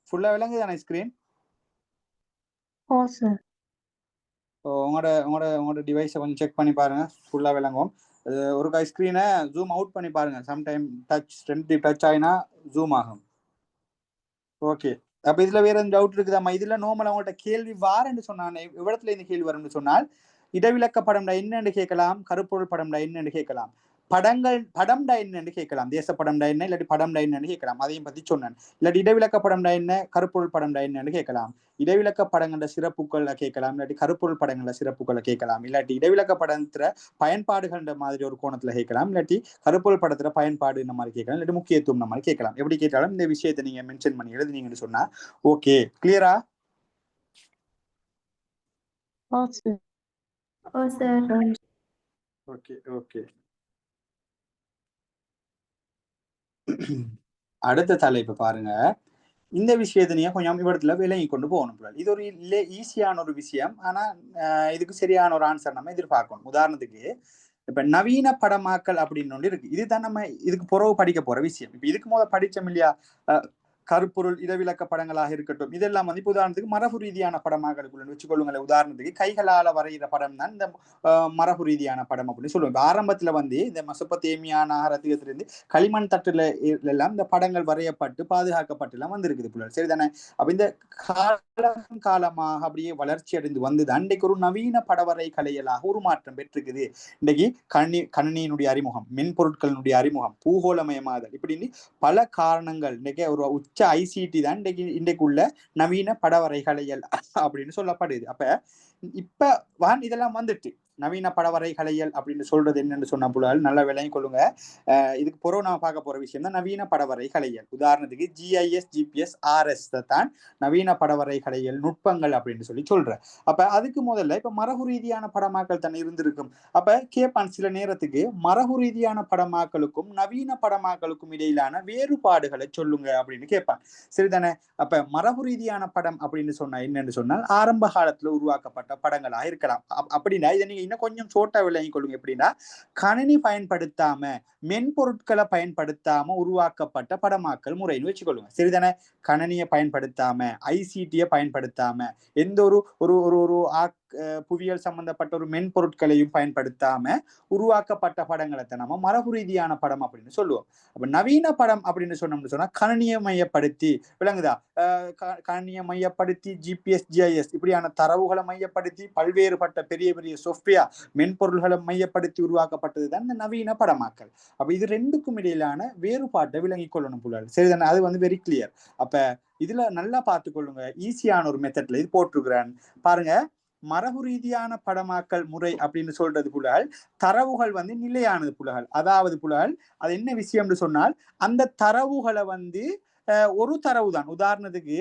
ஃபுல்லா விளங்குதானே ஸ்கிரீன்? ஓ சார். உங்களோட டிவைஸை கொஞ்சம் செக் பண்ணி பாருங்க. ஃபுல்லா விளங்கும். ஒரு ஸ்கிரீனை ஜூம் அவுட் பண்ணி பாருங்க. சம்டைம் டச் ஆயினா ஜூம் ஆகும். ஓகே. அப்ப இதுல வேற எந்த டவுட் இருக்குதாம்மா? இதுல நோமலா உங்கள்ட்ட கேள்வி வாரன்னு சொன்னானே, இவ்விடத்துல இந்த கேள்வி வரும்னு சொன்னால் இடவிலக்க படம்டா என்னன்னு கேட்கலாம், கருப்பொருள் படம்டா என்னன்னு கேட்கலாம், படம்டா என்னன்னு கேட்கலாம், தேச படம்டா என்ன இல்லாட்டி படம்டா என்னன்னு கேட்கலாம். அதையும் பத்தி சொன்னேன். இல்லாட்டி இடவிலக்க படம்டா என்ன, கருப்பொருள் படம்டா என்னன்னு கேட்கலாம். இடவிலக்க படங்கள சிறப்புகளை கேட்கலாம், இல்லாட்டி கருப்பொருள் படங்கள சிறப்புகளை கேட்கலாம், இல்லாட்டி இடவிலக்க படத்துல பயன்பாடுகள்ன்ற மாதிரி ஒரு கோணத்துல கேட்கலாம், இல்லாட்டி கருப்பொருள் படத்துல பயன்பாடு இந்த மாதிரி கேட்கலாம், இல்லாட்டி முக்கியத்துவம் இந்த மாதிரி கேட்கலாம். எப்படி கேட்டாலும் இந்த விஷயத்தை நீங்க மென்ஷன் பண்ணி எழுதுனீங்கன்னு சொன்னா ஓகே. கிளியரா? ஓ சார். ஓ சார். Okay okay. அடுத்த தலைப்பு பாருங்க. இந்த விஷயத்தை நீங்க கொஞ்சம் இடத்துல விலகி கொண்டு போகணும். இது ஒரு ஈஸியான ஒரு விஷயம். ஆனா இதுக்கு சரியான ஒரு ஆன்சர் நம்ம எதிர்பார்க்கணும். உதாரணத்துக்கு இப்ப நவீன படமாக்கல் அப்படின்னு ஒன்று இருக்கு. இதுதான் நம்ம இதுக்கு புறவு படிக்க போற விஷயம். இப்ப இதுக்கு முதல் படிச்சோம் இல்லையா, கருப்பொருள் இடவிலக்க படங்களாக இருக்கட்டும், இதெல்லாம் வந்து இப்ப உதாரணத்துக்கு மரபு ரீதியான படமாக்கலுக்குள்ள வச்சுக்கொள்ளுங்களேன். உதாரணத்துக்கு கைகளால வரைகிற படம் தான் இந்த மரபு ரீதியான படம் அப்படின்னு சொல்லுவோம். இப்ப ஆரம்பத்துல வந்து இந்த மெசொப்பொத்தேமியா நாகரிகத்திலிருந்து களிமண் தட்டுல எல்லாம் இந்த படங்கள் வரையப்பட்டு பாதுகாக்கப்பட்டு எல்லாம் வந்திருக்குது புள்ளல். சரிதானே? அப்ப இந்த காலமாக அப்படியே வளர்ச்சி அடைந்து வந்துதான் இன்றைக்கு ஒரு நவீன படவரை கலையலாக உருமாற்றம் பெற்றிருக்குது. இன்றைக்கு கணினியினுடைய அறிமுகம், மென்பொருட்களினுடைய அறிமுகம், பூகோளமயமாதல், இப்படின்னு பல காரணங்கள் இன்றைக்கு ஒரு உச்ச ஐசிடி தான் இன்றைக்கு உள்ள நவீன படவரை கலையல் அப்படின்னு சொல்லப்படுது. அப்ப இப்ப இதெல்லாம் வந்துட்டு நவீன படவரை கலையல் அப்படின்னு சொல்றது என்னன்னு சொன்ன புள்ளால் நல்லா விளங்கி கொள்ளுங்க. இதுக்கு பிறகு நாம பார்க்க போற விஷயம் தான் நவீன படவரை கலையல். உதாரணத்துக்கு GIS GPS RS தான் நவீன படவரை கலையல் நுட்பங்கள் அப்படின்னு சொல்லி சொல்றேன். அப்ப அதுக்கு முதல்ல இப்ப மரபு ரீதியான படமாக்கல் தானே இருந்திருக்கும். அப்ப கேட்பான் சில நேரத்துக்கு மரபு ரீதியான படமாக்கலுக்கும் நவீன படமாக்கலுக்கும் இடையிலான வேறுபாடுகளை சொல்லுங்க அப்படின்னு கேட்பான். சரிதானே? அப்ப மரபு ரீதியான படம் அப்படின்னு சொன்னா என்னன்னு சொன்னால் ஆரம்ப காலத்துல உருவாக்கப்பட்ட படங்களா இருக்கலாம். அப்படின்னா இதை நீங்க இன்னும் கொஞ்சம் சோட்டா விளங்கி கொள்ளுங்க. எப்படின்னா கணினி பயன்படுத்தாம மென்பொருட்களை பயன்படுத்தாம உருவாக்கப்பட்ட படமாக்கல் முறைன்னு வச்சுக்கொள்ளுங்க. சரிதானே? கணினியை பயன்படுத்தாம ஐசிடியை பயன்படுத்தாம எந்த ஒரு புவியியல் சம்பந்தப்பட்ட ஒரு மென்பொருட்களையும் பயன்படுத்தாம உருவாக்கப்பட்ட படங்களை நம்ம மரபு ரீதியான படம் அப்படின்னு சொல்லுவோம். அப்ப நவீன படம் அப்படின்னு சொன்னா கணினியை மையப்படுத்தி விளங்குதா, கணினியை மையப்படுத்தி GPS GIS இப்படியான தரவுகளை மையப்படுத்தி பல்வேறுபட்ட பெரிய பெரிய சாஃப்ட்வேர் மென்பொருள்களை மையப்படுத்தி உருவாக்கப்பட்டது தான் இந்த நவீன படமாக்கல். அப்ப இது ரெண்டுக்கும் இடையிலான வேறுபாட்டை விளங்கி கொள்ளணும் புள்ளால். சரிதானே? அது வந்து வெரி கிளியர். அப்ப இதுல நல்லா பார்த்துக்கொள்ளுங்க. ஈஸியான ஒரு மெத்தட்ல இது போட்டிருக்கிறேன் பாருங்க. மரபு ரீதியான படமாக்கல் முறை அப்படின்னு சொல்றது புலல் தரவுகள் வந்து நிலையானது புலகள். அதாவது புலகள் அது என்ன விஷயம்னு சொன்னால் அந்த தரவுகளை வந்து ஒரு தரவு தான். உதாரணத்துக்கு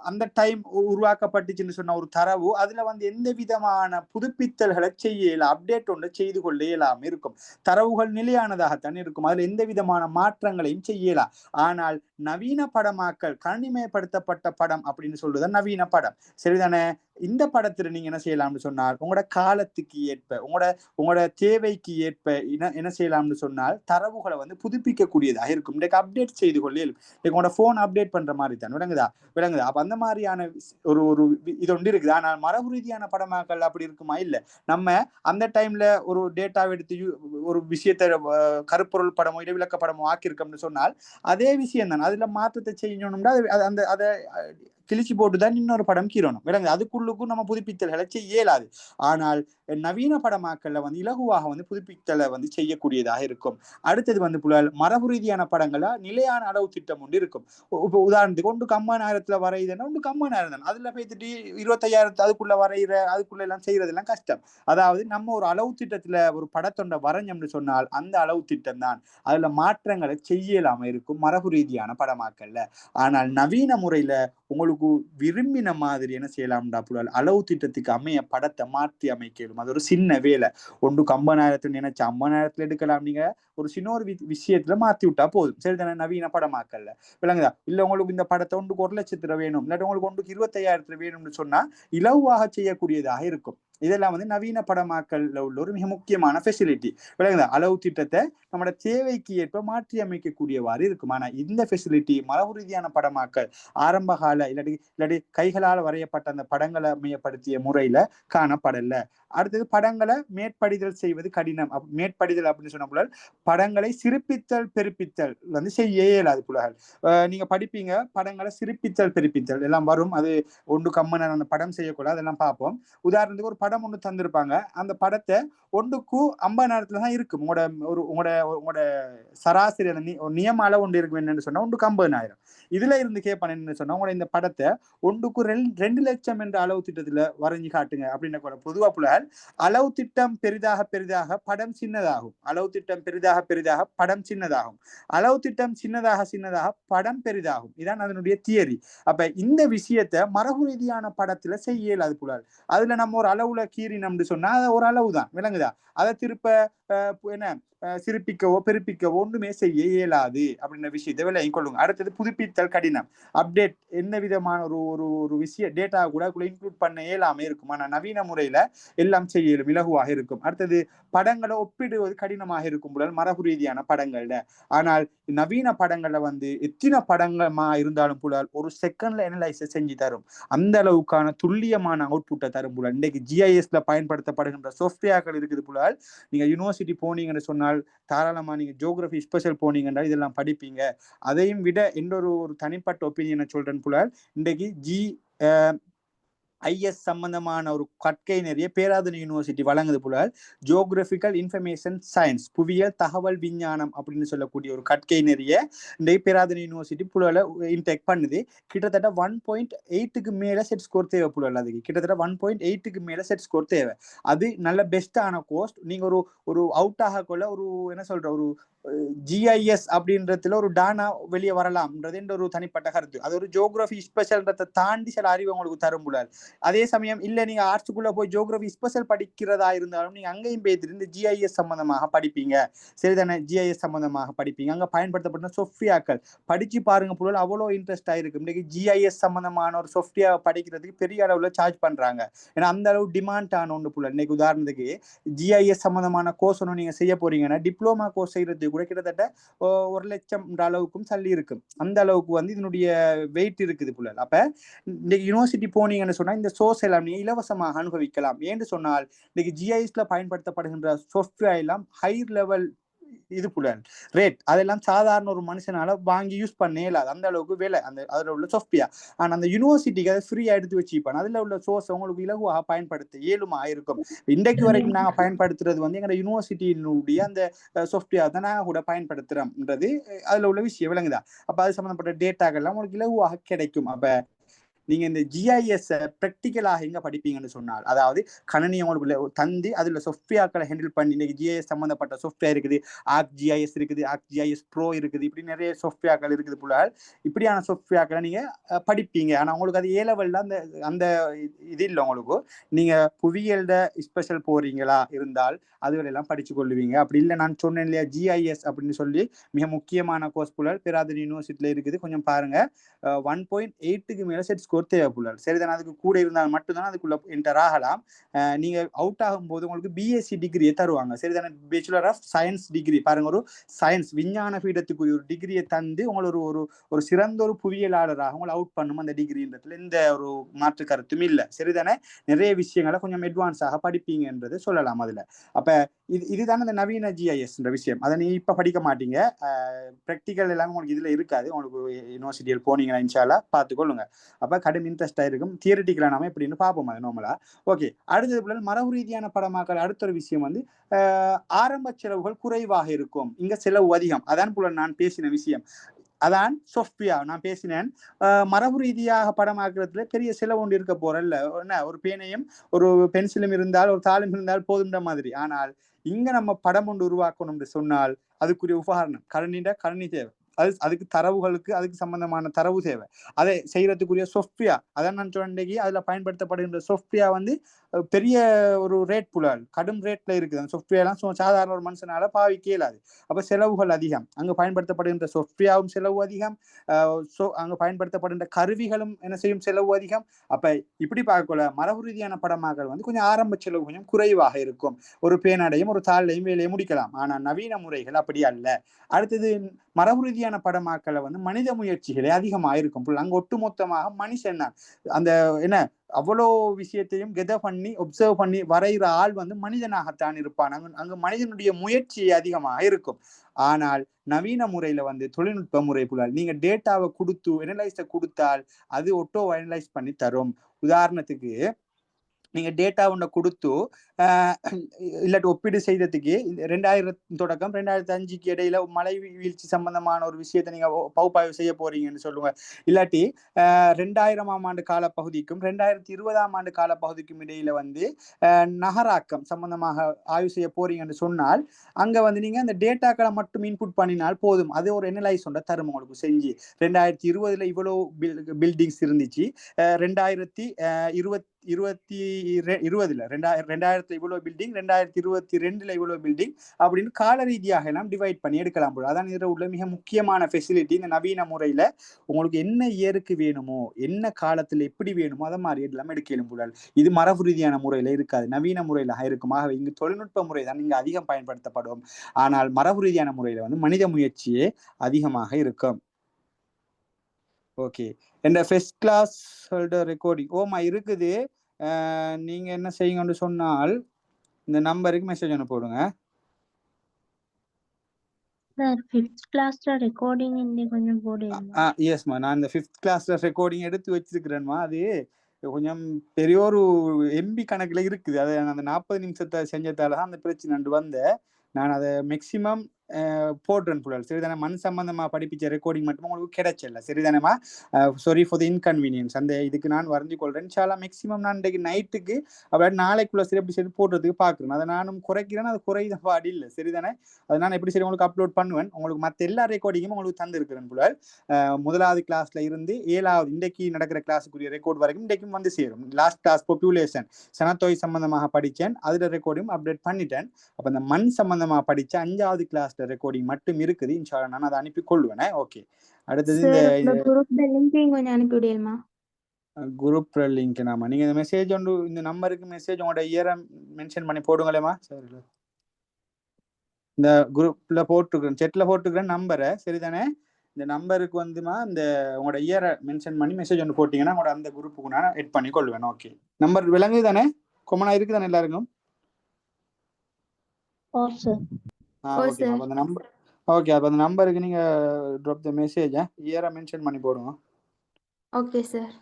அந்த டைம் உருவாக்கப்பட்டுச்சுன்னு சொன்ன ஒரு தரவு அதுல வந்து எந்த விதமான புதுப்பித்தல்களை செய்யலாம், அப்டேட் ஒன்று செய்து கொள்ள இயலாம இருக்கும். தரவுகள் நிலையானதாகத்தான் இருக்கும். அதுல எந்த விதமான மாற்றங்களையும் செய்யலாம். ஆனால் நவீன படமாக்கல் கணினிமயப்படுத்தப்பட்ட படம் அப்படின்னு சொல்றது நவீன படம். சரிதானே? இந்த படத்துல நீங்க என்ன செய்யலாம்னு சொன்னால் உங்களோட காலத்துக்கு ஏற்ப உங்களோட தேவைக்கு ஏற்ப என்ன செய்யலாம்னு சொன்னால் தரவுகளை வந்து புதுப்பிக்கக்கூடியதாக இருக்கும். இன்றைக்கு அப்டேட் செய்து கொள்ள உங்களோட போன் அப்டேட் பண்ற மாதிரி தான். விளங்குதா? அப்ப அந்த மாதிரியான ஒரு இது ஒன்று இருக்குது. ஆனால் மரபு ரீதியான படமாக்கல் அப்படி இருக்குமா? இல்ல. நம்ம அந்த டைம்ல ஒரு டேட்டாவை எடுத்து ஒரு விஷயத்தை கருப்பொருள் படமோ இடவிலக்க படமோ ஆக்கியிருக்கோம்னு சொன்னால் அதே விஷயம் தான். அதுல மாற்றத்தை செய்யணும்னா அதை கிழிச்சு போட்டுதான் இன்னொரு படம் கீறணும். விளங்குது? அதுக்குள்ளுக்கும் நம்ம புதுப்பித்தல்களை செய்ய இயலாது. ஆனால் நவீன படமாக்கல்ல வந்து இலகுவாக வந்து புதுப்பித்தலை வந்து செய்யக்கூடியதாக இருக்கும். அடுத்தது வந்து புலல் மரபு ரீதியான படங்களா நிலையான அளவு திட்டம் ஒன்று இருக்கும். இப்போ உதாரணத்துக்கு 50,000 வரையுதுன்னா 50,000 தான். அதுல போய்த்துட்டு 25,000 அதுக்குள்ள வரைகிற அதுக்குள்ள எல்லாம் செய்யறதெல்லாம் கஷ்டம். அதாவது நம்ம ஒரு அளவு திட்டத்துல ஒரு படத்தொண்ட வரைஞ்சோம்னு சொன்னால் அந்த அளவு திட்டம் தான். அதுல மாற்றங்களை செய்யலாம இருக்கும் மரபு ரீதியான படமாக்கல்ல. ஆனால் நவீன முறையில உங்களுக்கு உங்களுக்கு விரும்பின மாதிரி என்ன செய்யலாம்டா புலால் அளவு திட்டத்துக்கு அமைய படத்தை மாற்றி அமைக்கலும். அது ஒரு சின்ன வேலை. ஒன்று 50,000 நினைச்சு 50,000 எடுக்கலாம். நீங்க ஒரு சின்ன ஒரு விஷயத்துல மாத்தி விட்டா போதும். சரிதானே? நவீன படமாக்கல்ல விளங்குதா? இல்ல உங்களுக்கு இந்த படத்தை ஒன்றுக்கு 1,00,000 வேணும், இல்லாட்டி உங்களுக்கு ஒன்றுக்கு 25,000 வேணும்னு சொன்னா இலவாக செய்யக்கூடியதாக இருக்கும். இதெல்லாம் நவீன படமாக்கல்ல உள்ள ஒரு மிக முக்கியமான ஃபெசிலிட்டி. விளங்குதா? அளவு திட்டத்தை நம்மளோட தேவைக்கு ஏற்ப மாற்றி அமைக்கக்கூடியவாறு இருக்கும். ஆனா இந்த ஃபெசிலிட்டி மரபு ரீதியான படமாக்கல் ஆரம்ப கால இல்லாட்டி கைகளால் வரையப்பட்ட அந்த படங்களை மையப்படுத்திய முறையில காணப்படல. அடுத்தது படங்களை மேற்படிதல் செய்வது கடினம். மேற்படிதல் அப்படின்னு சொன்ன புலல் படங்களை சிரிப்பித்தல் பெருப்பித்தல் செய்ய இயலாது புலகள். நீங்க படிப்பீங்க, படங்களை சிரிப்பித்தல் பெருப்பித்தல் எல்லாம் வரும். அது ஒன்று கம்மன அந்த படம் செய்யக்கூடாது, அதெல்லாம் பார்ப்போம். உதாரணத்துக்கு ஒரு படம் ஒன்று தந்திருப்பாங்க, அந்த படத்தை ஒன்றுக்கு 50,000 தான் இருக்கும். உங்களோட சராசரி நியம அளவு ஒன்று இருக்கும் என்னன்னு சொன்னா ஒன்றுக்கு 50,000. இதுல இருந்து கேட்பான் என்னன்னு சொன்னா உங்களோட இந்த படத்தை ஒன்றுக்கு 2 லட்சம் என்ற அளவு திட்டத்துல வரைஞ்சி காட்டுங்க அப்படின்னு கூட. பொதுவா புலகள் அளவு திட்டம் பெரிதாக பெரிதாக படம் சின்னதாகும். அளவு திட்டம் பெரிதாக பெரிதாக படம் சின்னதாகும். அளவு திட்டம் சின்னதாக சின்னதாக படம் பெரிதாகும். இதான் அதனுடைய தியரி. அப்ப இந்த விஷயத்த மரபு ரீதியான படத்துல செய்ய இயலாது புலல். அதுல நம்ம ஒரு அளவுல கீறினம்னு சொன்னா அது ஒரு அளவு தான். விளங்குதா? அதை திருப்ப என்ன சிரிப்பிக்கவோ பெருப்பிக்கவோ ஒன்றுமே செய்ய இயலாது அப்படின்ற விஷயத்தை விளங்கி கொள்ளுங்க. அடுத்தது புதுப்பித்தல் கடினம். அப்டேட் என்ன விதமான ஒரு விஷயம் டேட்டா கூட இன்க்ளூட் பண்ண இயலாம இருக்கும். ஆனா நவீன முறையில எல்லாம் செய்ய இலகுவாக இருக்கும். அடுத்தது படங்களை ஒப்பிடுவது கடினமாக இருக்கும் புலல் மரபு ரீதியான படங்கள்ல. ஆனால் நவீன படங்கள்ல எத்தனை படங்களமா இருந்தாலும் புலல் ஒரு செகண்ட்ல அனலைஸ் செஞ்சு தரும். அந்த அளவுக்கான துல்லியமான அவுட்புட்டை தரும் புலல். இன்னைக்கு GISல பயன்படுத்தப்படுகின்ற சாஃப்ட்வேர்கள் இருக்குது புலல். நீங்க யூனிவர்சிட்டி போனீங்கன்னு சொன்னால் தாராளமா நீங்க ஜியோகிராஃபி ஸ்பெஷல் போனீங்கன்னா இதெல்லாம் படிப்பீங்க. அதையும் விட இன்னொரு தனிப்பட்ட ஒப்பீனியனை சொல்றேன் புலல். இன்றைக்கு IS சம்பந்தமான ஒரு கற்கை நிறைய பேராதனை யூனிவர்சிட்டி வழங்குது புலல். ஜியோகிராபிக்கல் இன்ஃபர்மேஷன் சயின்ஸ், புவியியல் தகவல் விஞ்ஞானம் அப்படின்னு சொல்லக்கூடிய ஒரு கற்கை நிறைய இன்றைக்கு பேராதனை யூனிவர்சிட்டி புலலை இன்டெக் பண்ணுது. கிட்டத்தட்ட 1.8க்கு மேல செட் ஸ்கோர் தேவை புலல். அதுக்கு கிட்டத்தட்ட 1.8க்கு மேல செட் ஸ்கோர் தேவை. அது நல்ல பெஸ்டான கோர்ஸ். நீங்க ஒரு அவுட் ஆகக்குள்ள ஒரு என்ன சொல்ற ஒரு GIS அப்படின்றதுல ஒரு டானா வெளியே வரலாம்ன்றது என்ற ஒரு தனிப்பட்ட கருத்து. அது ஒரு ஜியோகிராஃபி ஸ்பெஷல்ன்றதை தாண்டி சில அறிவு உங்களுக்கு தரும் புலல். அதே சமயம் இல்ல நீங்க ஆர்ட்ஸுக்குள்ள போய் ஜியோகிராஃபி ஸ்பெஷல் படிக்கிறதா இருந்தாலும் நீங்க அங்கேயும் போயிட்டு இந்த GIS சம்பந்தமாக படிப்பீங்க. சரிதானே? GIS சம்பந்தமாக படிப்பீங்க. அங்க பயன்படுத்தப்பட்ட சாஃப்ட்வேர்கள் படிச்சு பாருங்க புலல். அவ்வளோ இன்ட்ரெஸ்ட் ஆயிருக்கு. இன்னைக்கு GIS சம்பந்தமான ஒரு சாஃப்ட்வேர் படிக்கிறதுக்கு பெரிய அளவுல சார்ஜ் பண்றாங்க. ஏன்னா அந்த அளவு டிமாண்ட் ஆன ஒன்று புலல். இன்னைக்கு உதாரணத்துக்கு GIS சம்பந்தமான கோர்ஸ் ஒன்று நீங்க செய்ய போறீங்கன்னா டிப்ளமா கோர்ஸ் செய்யறது கூட கிட்டத்தட்ட 1 லட்சம் அளவுக்கும் தள்ளி இருக்கும். அந்த அளவுக்கு இதனுடைய வெயிட் இருக்குது புலல். அப்ப இன்னைக்கு யூனிவர்சிட்டி போனீங்கன்னு சொன்னா இந்த சோர்ஸ் எல்லாம் நீங்க இலவசமாக அனுபவிக்கலாம். ஏன்னு சொன்னால் இன்னைக்கு GISல பயன்படுத்தப்படுகின்ற சாஃப்ட்வேர் எல்லாம் ஹை லெவல் இது புலன் ரேட். அதெல்லாம் சாதாரண ஒரு மனுஷனால வாங்கி யூஸ் பண்ண இயலாது. அந்த அளவுக்கு வேலை அதுல உள்ள சாஃப்ட்வேர். ஆனா அந்த யூனிவர்சிட்டிக்கு அதை ஃப்ரீயா எடுத்து வச்சுப்பான். அதுல உள்ள சோர்ஸ் உங்களுக்கு இலகுவாக பயன்படுத்த இயலுமா இருக்கும். இன்றைக்கு வரைக்கும் நாங்க பயன்படுத்துறது எங்க யூனிவர்சிட்டியினுடைய அந்த சாஃப்ட்வேர் தான் நாங்க கூட பயன்படுத்துறோம்ன்றது அதுல உள்ள விஷயம். விளங்குதா? அப்ப அது சம்பந்தப்பட்ட டேட்டாக்கள் எல்லாம் உங்களுக்கு இலகுவாக கிடைக்கும். அப்ப நீங்க இந்த GIS பிராக்டிக்கலாக எங்க படிப்பீங்கன்னு சொன்னால், அதாவது கணினி உங்களுக்கு தந்து அதுல சாஃப்ட்வேர்களை ஹேண்டில் பண்ணி இன்னைக்கு GIS சம்பந்தப்பட்ட சாஃப்ட்வேர் இருக்குது, ArcGIS இருக்குது, ArcGIS Pro இருக்குது, இப்படி நிறைய சாஃப்ட்வேர்கள் இருக்குது புலல். இப்படியான சாஃப்ட்வேர்களை நீங்க படிப்பீங்க. ஆனா உங்களுக்கு அது ஏலவல்ல அந்த இது இல்லை. உங்களுக்கு நீங்க புவியியல்ட ஸ்பெஷல் போறீங்களா இருந்தால் அதுகளெல்லாம் படிச்சு கொள்ளுவீங்க. அப்படி இல்லை நான் சொன்னேன் இல்லையா GIS அப்படின்னு சொல்லி மிக முக்கியமான கோர்ஸ் புலல் பேராதனை யூனிவர்சிட்டியில இருக்குது. கொஞ்சம் பாருங்க. 1.8க்கு மேல செட் ஸ்கோர் தேவை புலல். சரிதான்? அதுக்கு கூட இருந்தால் மட்டும்தான் அதுக்குள்ள என்டர் ஆகலாம். நீங்க அவுட் ஆகும்போது உங்களுக்கு BSc டிகிரியை தருவாங்க. சரிதானே? Bachelor of science degree. பாருங்க, ஒரு சயின்ஸ் விஞ்ஞான பீடத்துக்குரிய ஒரு டிகிரியை தந்து உங்களை ஒரு சிறந்த ஒரு புவியியலாளராக உங்களை அவுட் பண்ணும் அந்த டிகிரின்றதுல எந்த ஒரு மாற்று கருத்தும் இல்லை. சரிதானே? நிறைய விஷயங்களை கொஞ்சம் அட்வான்ஸாக படிப்பீங்கன்றது சொல்லலாம் அதுல. அப்ப இதுதான் இந்த நவீன GIS விஷயம். அதை நீ இப்ப படிக்க மாட்டீங்க. பிராக்டிக்கல் எல்லாம் உங்களுக்கு இதுல இருக்காது. உங்களுக்கு யூனிவர்சிட்டியில் போனீங்கன்னா இன்ஷால்லா பார்த்துக்கொள்ளுங்க. அப்ப கடும் இன்ட்ரெஸ்டா இருக்கும். தியரிட்டிக்கலா நாம எப்படின்னு பார்ப்போம் அது நார்மலா. ஓகே. அடுத்தது மரபு ரீதியான படமாக்கல். அடுத்த ஒரு விஷயம் ஆரம்ப செலவுகள் குறைவாக இருக்கும். இங்க செலவு அதிகம். அதான் போல நான் பேசின விஷயம். அதான் சாஃப்ட்வேர் நான் பேசினேன். மரபு ரீதியாக படமாக்குறதுல பெரிய செலவு ஒன்று இருக்க போறல்ல. ஒரு பேனையும் ஒரு பென்சிலும் இருந்தால் ஒரு தாளும் இருந்தால் போதுன்ற மாதிரி. ஆனால் இங்க நம்ம படம் ஒன்று உருவாக்கணும்னு சொன்னால் அதுக்குரிய உபகரணம் கணினி தேவை. அதுக்கு தரவுகளுக்கு அதுக்கு சம்பந்தமான தரவு தேவை. அதை செய்யறதுக்குரிய சாஃப்ட்வேர், அதான் நான் சொன்னேன், அதுல பயன்படுத்தப்படுகின்ற சாஃப்ட்வேர் வந்து பெரிய ஒரு ரேட் புலால் கடும் ரேட்ல இருக்குது. அந்த சாஃப்ட்வேர்லாம் சாதாரண ஒரு மனுஷனால பாவிக்க இயலாது. அப்ப செலவுகள் அதிகம். அங்க பயன்படுத்தப்படுகின்ற சாஃப்ட்வேரும் செலவு அதிகம். அங்க பயன்படுத்தப்படுகின்ற கருவிகளும் என்ன செய்யும், செலவு அதிகம். அப்ப இப்படி பார்க்கல மரபு ரீதியான படமாக்கல் வந்து கொஞ்சம் ஆரம்ப செலவு கொஞ்சம் குறைவாக இருக்கும். ஒரு பேனடையும் ஒரு தாளையும் வேலையை முடிக்கலாம். ஆனா நவீன முறைகள் அப்படி அல்ல. அடுத்தது மரபு ரீதியான படமாக்கல வந்து மனித முயற்சிகளே அதிகமாக இருக்கும். அங்க ஒட்டுமொத்தமாக மனுஷன் தான் அந்த என்ன அவ்வளோ விஷயத்தையும் கெதர் பண்ணி ஒப்சர்வ் பண்ணி வரைகிற ஆள் வந்து மனிதனாகத்தான் இருப்பான். அங்கு மனிதனுடைய முயற்சி அதிகமாக இருக்கும். ஆனால் நவீன முறையில வந்து தொழில்நுட்ப முறை புலால் நீங்க டேட்டாவை கொடுத்து அனலைஸை கொடுத்தால் அது ஆட்டோ அனலைஸ் பண்ணி தரும். உதாரணத்துக்கு நீங்க டேட்டா ஒன்றை கொடுத்து இல்லாட்டி ஒப்பீடு செய்யறதுக்கு 2000 தொடக்கம் 2005க்கு இடையில மழை வீழ்ச்சி சம்பந்தமான ஒரு விஷயத்தை நீங்க பகுப்பாய்வு செய்ய போறீங்கன்னு சொல்லுங்க. இல்லாட்டி 2000ஆம் ஆண்டு காலப்பகுதிக்கும் 2020ஆம் ஆண்டு காலப்பகுதிக்கும் இடையில வந்து நகராக்கம் சம்பந்தமாக ஆய்வு செய்ய போறீங்கன்னு சொன்னால் அங்க வந்து நீங்க அந்த டேட்டாக்களை மட்டும் இன்புட் பண்ணினால் போதும். அது ஒரு அனலைஸ் ஒன்றை தரும் உங்களுக்கு செஞ்சு. 2020ல இவ்வளவு பில்டிங்ஸ் இருந்துச்சு, 2020ல இவ்வளவு பில்டிங், 2022ல இவ்வளவு பில்டிங் அப்படின்னு கால ரீதியாக எல்லாம் டிவைட் பண்ணி எடுக்கலாம் போல. அதான் இதுல உள்ள மிக முக்கியமான ஃபெசிலிட்டி. இந்த நவீன முறையில உங்களுக்கு என்ன இயருக்கு வேணுமோ, என்ன காலத்துல எப்படி வேணுமோ அதை மாதிரி எல்லாம் எடுக்கலாம் போல. இது மரபு ரீதியான முறையில இருக்காது, நவீன முறையில இருக்கும். ஆகவே இங்கு தொழில்நுட்ப முறை தான் இங்க அதிகம் பயன்படுத்தப்படும். ஆனால் மரபு ரீதியான முறையில வந்து மனித முயற்சியே அதிகமாக இருக்கும். ஓகே, இந்த ஃபர்ஸ்ட் கிளாஸ் ரெக்கார்டிங் ஓமா இருக்குது. நீங்க என்ன செய்யுங்கன்னு சொன்னால் இந்த நம்பருக்கு மெசேஜ் ஒன்று போடுங்க. சார் 5th கிளாஸ்ல ரெக்கார்டிங் கொஞ்சம் போடுங்க. எஸ்மா, நான் இந்த 5th கிளாஸ்ல ரெக்கார்டிங் எடுத்து வச்சிருக்கிறேன்மா. அது கொஞ்சம் பெரிய ஒரு எம்பி கணக்குல இருக்குது. அது அந்த 40 நிமிஷத்தை செஞ்சதால தான் அந்த பிரச்சனை வந்தேன். நான் அதை மேக்சிமம் போடுறேன் புலால். சரிதானே? மண் சம்பந்தமா படிப்பிச்ச ரெக்கார்டிங் மட்டும் உங்களுக்கு கிடைச்சல. சரிதானேமா? Sorry for the inconvenience. அந்த இதுக்கு நான் வரைஞ்சு கொள்றேன். இன்ஷால்லா மேக்சிமம் நான் இன்றைக்கு நைட்டுக்கு அப்படி நாளைக்குள்ள சரி எப்படி சரி போடுறதுக்கு பார்க்குறேன். அதை நானும் குறைக்கிறேன், அது குறைந்த பாடி இல்லை. சரிதானே? அதை நான் எப்படி சரி உங்களுக்கு அப்லோட் பண்ணுவேன். உங்களுக்கு மற்ற எல்லா ரெக்கார்டிங்கும் உங்களுக்கு தந்துருக்கிறேன் புலால். 1வது கிளாஸ்ல இருந்து 7வது இன்றைக்கு நடக்கிற கிளாஸுக்குரிய ரெக்கார்ட் வரைக்கும் இன்றைக்கும் வந்து சேரும். லாஸ்ட் கிளாஸ் பாப்புலேஷன் சனத்தொகை சம்பந்தமாக படித்தேன், அதில் ரெக்கார்டிங் அப்டேட் பண்ணிட்டேன். அப்போ அந்த மண் சம்பந்தமாக படித்த 5வது கிளாஸ் ரெக்கார்டிங் மட்டும் இருக்குது. இன்ஷால்லா நான் அதை அனுப்பி கொள்வேன். ஓகே, அடுத்தது இந்த குரூப்ல லிங்க் கொஞ்சம் அனுப்பி விடுமா? குரூப் லிங்க் நாம நீங்க இந்த மெசேஜ் ஒன்று இந்த நம்பருக்கு மெசேஜ் உங்களோட இயரை மென்ஷன் பண்ணி போடுங்களேம்மா. சரி, இந்த குரூப்ல போட்டுருக்கேன், செட்ல போட்டுருக்கேன் நம்பரை. சரிதானே? இந்த நம்பருக்கு வந்துமா இந்த உங்களோட இயரை மென்ஷன் பண்ணி மெசேஜ் ஒன்று போட்டீங்கன்னா உங்களோட அந்த குரூப்புக்கு நான் எட் பண்ணி கொள்வேன். ஓகே, நம்பர் விளங்குது தானே? கொமனா இருக்குது தானே எல்லாருக்கும்? ஓகே, அப்ப அந்த நம்பர் ஓகே, அப்ப அந்த நம்பருக்கு நீங்க ட்ராப் த மெசேஜ் இயரை மென்ஷன் பண்ணி போடுங்க. Okay sir.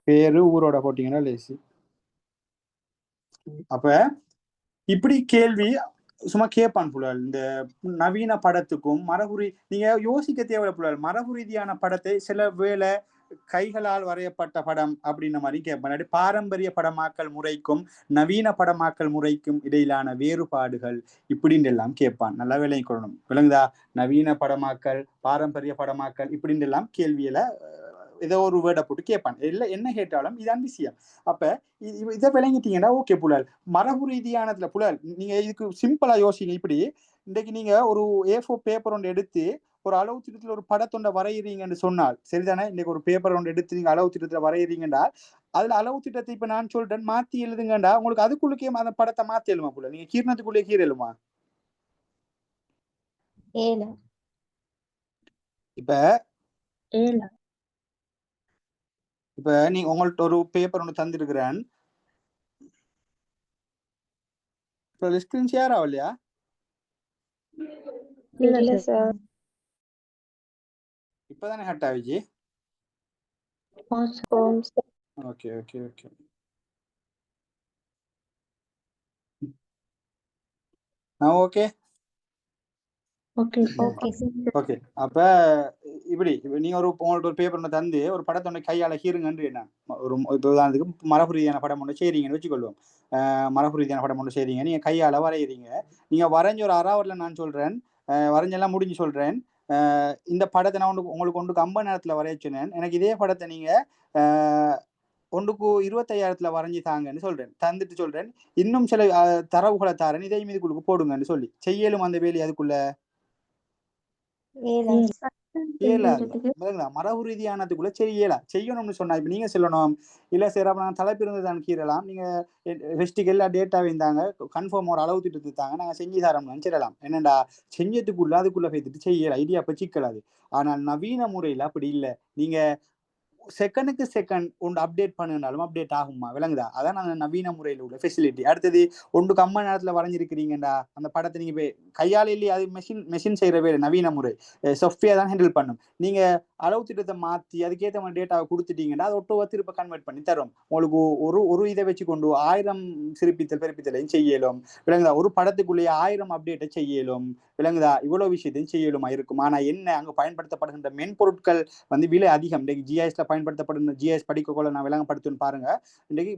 பேரு ஊரோட போட்டீங்கன்னா லேசி. அப்ப இப்படி கேள்வி சும்மா கேட்பான் புலால். இந்த நவீன படத்துக்கும் மரபுரி நீங்க யோசிக்க தேவையில்ல புலால். மரபு ரீதியான படத்தை சில வேளை கைகளால் வரையப்பட்ட படம் அப்படின்ற மாதிரி கேட்பான். பாரம்பரிய படமாக்கல் முறைக்கும் நவீன படமாக்கல் முறைக்கும் இடையிலான வேறுபாடுகள் இப்படின்னு எல்லாம் கேட்பான். நல்லா விளங்கி கொள்ளணும். விளங்குதா? நவீன படமாக்கல், பாரம்பரிய படமாக்கல் இப்படின்னு எல்லாம் கேள்வியில ஏதோ ஒரு வேர்டை போட்டு கேட்பான். இல்லை என்ன கேட்டாலும் இதான் விஷயம். அப்ப இதை விளங்கிட்டீங்கன்னா ஓகே புலால். மரபு ரீதியானதுல புலால் நீங்க இதுக்கு சிம்பிளா யோசிங்க. இப்படி இன்றைக்கு நீங்க ஒரு A4 பேப்பர் ஒன்று எடுத்து ஒரு அளவு திட்டத்துல ஒரு படத்தொண்டை வரைகிறீங்கன்னு சொன்னால், சரிதானே? இன்னைக்கு ஒரு பேப்பர் ஒன்று எடுத்து நீங்க அளவு திட்டத்துல வரைகிறீங்கடா, அதுல அளவு திட்டத்தை இப்ப நான் சொல்றேன் மாத்தி எழுதுங்கண்டா, உங்களுக்கு அதுக்குள்ளே அந்த படத்தை மாத்தி எழுமா புலால்? நீங்க கீரணத்துக்குள்ளே கீர எழுமா? இப்ப நீங்க உங்கள்ட்ட ஒரு பேப்பர் ஒன்று தந்திருக்கிறேன். இப்போ ஸ்கிரீன் ஷேர் ஆகலையா? இல்ல சார். இப்பதானே ஹட் ஆகிச்சு. Okay okay okay okay okay okay. அப்ப இப்படி நீங்க உங்கள்ட்ட ஒரு பேப்பர் ஒன்று தந்து ஒரு படத்தை ஒன்று கையால கீருங்கன்று என்ன ஒரு இப்போ உதாரணத்துக்கு மரபு ரீதியான படம் ஒன்று செய்றீங்கன்னு வச்சுக்கொள்வோம். மரபு ரீதியான படம் ஒன்று செய்றீங்க, நீங்க கையால வரைகிறீங்க. நீங்க வரைஞ்ச ஒரு 1 hourல நான் சொல்றேன், வரைஞ்செல்லாம் முடிஞ்சு சொல்றேன். இந்த படத்தை நான் உங்களுக்கு ஒன்றுக்கு 50 நேரத்துல வரைய சொன்னேன். எனக்கு இதே படத்தை நீங்க ஒன்றுக்கு 25,000 வரைஞ்சி தாங்கன்னு சொல்றேன், தந்துட்டு சொல்றேன் இன்னும் சில தரவுகளை தாரேன், இதையும் இதுக்குள்ள போடுங்கன்னு சொல்லி செய்யலும் அந்த வேலையை அதுக்குள்ள மரபு ரீதியானதுக்குள்ள செய்யணும்னு சொன்னா இப்ப நீங்க சொல்லணும் இல்ல சரி அப்ப நான் தலைப்பு இருந்ததான் கீறலாம், நீங்க ரெஸ்ட்டுக்கு எல்லா டேட்டா இருந்தாங்க கன்ஃபார்ம் ஒரு அளவு திட்டு தாங்க நாங்க செஞ்சு தரோம்னு சொல்லலாம். என்னடா செஞ்சதுக்குள்ள அதுக்குள்ள போய்த்துட்டு செய்யலாம், ஐடியா அப்ப சிக்கலாது. ஆனால் நவீன முறையில அப்படி இல்லை. நீங்க செகண்டுக்கு செகண்ட் ஒன்று அப்டேட் பண்ணினாலும் அப்டேட் ஆகுமா, விளங்குதா? அதான் நாங்கள் நவீன முறையில் உள்ள ஃபெசிலிட்டி. அடுத்தது ஒன்றுக்கு 50 நேரத்தில் வரைஞ்சிருக்கிறீங்கடா அந்த படத்தை நீங்கள் போய் கையால் இல்லையே, அது மெஷின் செய்கிற வேலை நவீன முறை, சாஃப்ட்வேர் தான் ஹேண்டில் பண்ணும். நீங்கள் அளவு திட்டத்தை மாற்றி அதுக்கேற்ற மாதிரி டேட்டாவை கொடுத்துட்டீங்கன்னா அது ஒட்டுவா திருப்ப கன்வெர்ட் பண்ணி தரும் உங்களுக்கு. ஒரு இதை வச்சு கொண்டு 1000 சிறப்பித்தல் பெருப்பித்தலையும் செய்யலும், விளங்குதா? ஒரு படத்துக்குள்ளேயே 1000 அப்டேட்டை செய்யலும், விளங்குதா? இவ்வளவு விஷயத்தையும் செய்யலுமா இருக்கும். ஆனால் என்ன அங்கே பயன்படுத்தப்படுகின்ற மென்பொருட்கள் விலை அதிகம். இன்றைக்கு ஜிஐஎஸ்ல பயன்படுத்தப்படுகிற ஜிஐஎஸ் படிக்கக்குள்ள நான் விளங்கப்படுத்துன்னு பாருங்க, இன்றைக்கு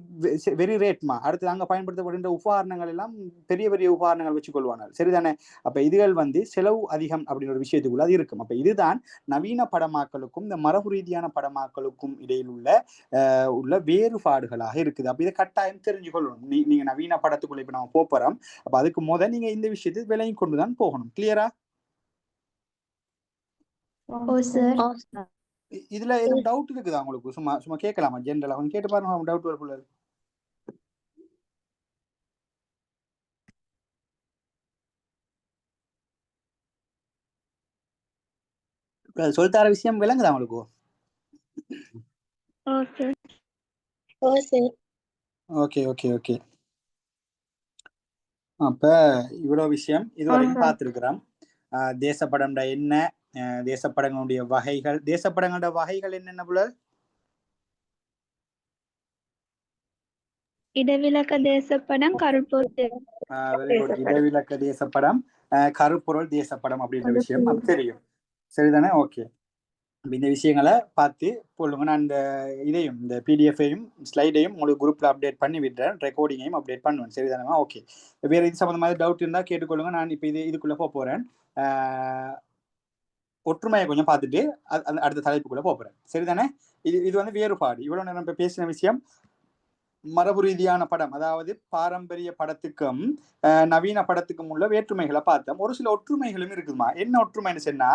வெரி ரேட்மா. அடுத்து அங்கே பயன்படுத்தப்படுகின்ற உபகரணங்கள் எல்லாம் பெரிய பெரிய உபகரணங்கள் வச்சு கொள்வாங்க, சரிதானே? அப்ப இதுகள் செலவு அதிகம் அப்படின்ற ஒரு விஷயத்துக்குள்ள அது இருக்கும். அப்ப இதுதான் நவீன படமாக்களுக்கும் இந்த மரபு ரீதியான படமாக்களுக்கும் இடையில் உள்ள வேறுபாடுகளாக இருக்குது. அப்ப இதை கட்டாயம் தெரிஞ்சு கொள்ளணும். நீங்க நவீன படத்துக்குள்ள இப்ப நம்ம போறோம், அப்ப அதுக்கு முதல் நீங்க இந்த விஷயத்தை விலையும் கொண்டுதான் போகணும். கிளியரா? இதுல எதுவும் டவுட் இருக்குதா உங்களுக்கு? சும்மா சும்மா கேட்கலாமா? ஜென்ரலா கொஞ்சம் கேட்டு பாருங்க, டவுட் வரக்குள்ள. சொல்லித்தர விஷயம் விளங்குதா உங்களுக்கு? Okay okay okay. அப்ப இவ்வளவு விஷயம் இதுவரைக்கும் பார்த்திருக்கிறோம். தேசப்படம்டா என்ன, தேசப்படங்களுடைய வகைகள், தேசப்படங்களோட வகைகள் என்னென்ன போல? இடவிலக்க தேசப்படம், கருப்பொருள் இடவிலக்க தேசப்படம், கருப்பொருள் தேசப்படம் அப்படின்ற விஷயம் அப்ப தெரியும், சரிதானே? ஓகே. இந்த விஷயங்களை பார்த்து போடுங்க. நான் இந்த பிடிஎஃபையும் ஸ்லைடையும் உங்களுக்கு குரூப்ல அப்டேட் பண்ணி விடுறேன், ரெக்கார்டிங்கையும் அப்டேட் பண்ணுவேன், சரிதானே? ஓகே. வேற இது சம்பந்தமாக டவுட் இருந்தால் கேட்டுக்கொள்ளுங்க. நான் இப்போ இதுக்குள்ள போறேன். ஒற்றுமையை கொஞ்சம் பார்த்துட்டு அடுத்த தலைப்புக்குள்ள போறேன், சரிதானே? இது வேறுபாடு. இவ்வளவு நேரம் இப்ப பேசின விஷயம் மரபு ரீதியான படம், அதாவது பாரம்பரிய படத்துக்கும் நவீன படத்துக்கும் உள்ள வேற்றுமைகளை பார்த்தோம். ஒரு சில ஒற்றுமைகளும் இருக்குதுமா. என்ன ஒற்றுமைன்னு சொன்னா,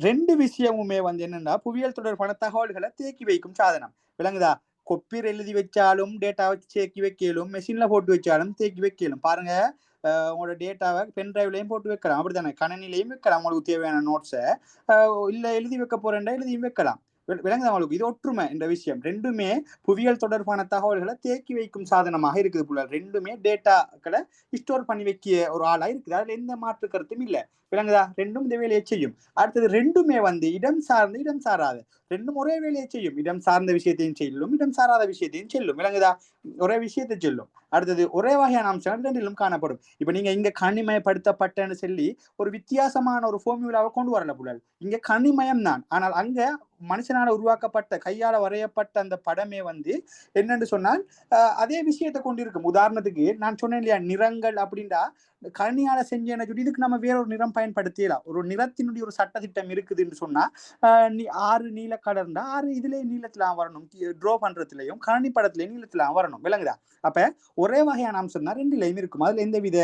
ரெண்டு விஷயமுமே என்னன்னா புவியியல் தொடர்பான தகவல்களை தேக்கி வைக்கும் சாதனம், விளங்குதா? கொப்பீர் எழுதி வச்சாலும் டேட்டாவை தேக்கி வைக்கலும், மெஷின்ல போட்டு வச்சாலும் தேக்கி வைக்கலும். பாருங்க, உங்களோட டேட்டாவை பென் டிரைவ்லையும் போட்டு வைக்கலாம், அப்படித்தானே? கணினிலையும் வைக்கலாம், உங்களுக்கு தேவையான நோட்ஸை. இல்ல எழுதி வைக்க போறேன்டா எழுதியும் வைக்கலாம், விளங்குதா உங்களுக்கு? இது ஒற்றுமை என்ற விஷயம். ரெண்டுமே புவியியல் தொடர்பான தகவல்களை தேக்கி வைக்கும் சாதனமாக இருக்குது புள்ள. ரெண்டுமே டேட்டாக்களை ஸ்டோர் பண்ணி வைக்க ஒரு ஆளா இருக்குது, அதுல எந்த மாற்று கருத்தும் இல்லை, விளங்குதா? ரெண்டும் இந்த வேலையை செய்யும். அடுத்தது ரெண்டுமே இடம் சார்ந்து இடம் சாராது, ரெண்டும் ஒரே வேலையை செய்யும். இடம் சார்ந்த விஷயத்தையும் செல்லும், இடம் சாராத விஷயத்தையும் செல்லும், விளங்குதா? ஒரே விஷயத்தை செல்லும். அடுத்தது ஒரே வகையான அம்சங்கள் ரெண்டிலும் காணப்படும். இப்ப நீங்க இங்க கனிமயப்படுத்தப்பட்டன்னு சொல்லி ஒரு வித்தியாசமான ஒரு ஃபார்முலாவை கொண்டு வரல புள்ள. இங்க கனிமயம் தான், ஆனால் அங்க மனுஷனால உருவாக்கப்பட்ட கையால வரையப்பட்ட அந்த படமே என்னன்னு சொன்னால் அதே விஷயத்தை கொண்டிருக்கும். உதாரணத்துக்கு நான் சொன்னேன் இல்லையா, நிறங்கள் அப்படின்டா கணினியால செஞ்சேன்னு சொல்லி இதுக்கு நம்ம வேற ஒரு நிறம் பயன்படுத்திடலாம். ஒரு நிறத்தினுடைய ஒரு சட்டத்திட்டம் இருக்குதுன்னு சொன்னா 6 நீல கலர்னா 6 இதுலயே நீளத்துல வரணும், ட்ரோ பண்றதுலயும் கணினி படத்துலயும் நீளத்துல வரணும், விளங்குதா? அப்ப ஒரே வகையான அம்சம் தான் ரெண்டுலயும் இருக்கும், அதுல எந்த வித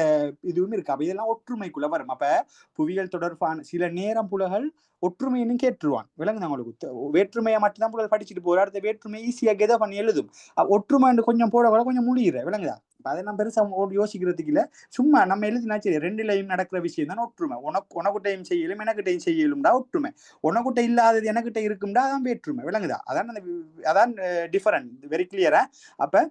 இதுவும் இருக்கு. அப்ப இதெல்லாம் ஒற்றுமைக்குள்ள வரும். அப்ப புவியியல் தொடர்பான சில நேரம் புலகள் ஒற்றுமைன்னு கேட்டுருவான், விளங்குதா உங்களுக்கு? வேற்றுமையை மட்டும்தான் புலகள் படிச்சுட்டு போற, அடுத்த வேற்றுமை ஈஸியா கெத பண்ணி எழுதும். ஒற்றுமை கொஞ்சம் போட கொஞ்சம் முடிகிற, விளங்குதா? அதை நான் பெருசா யோசிக்கிறதுக்கு இல்ல, சும்மா நம்ம எழுதினா சரி. ரெண்டுலையும் நடக்கிற விஷயம் தான் ஒற்றுமை. உனக்குட்டையும் செய்யலும் எனக்கிட்டையும் செய்யலும்டா ஒற்றுமை, உனக்குட்ட இல்லாதது எனக்கிட்ட இருக்கும்டா அதான் வேற்றுமை, விளங்குதா? அதான் டிஃபரண்ட், வெரி கிளியரா? அப்ப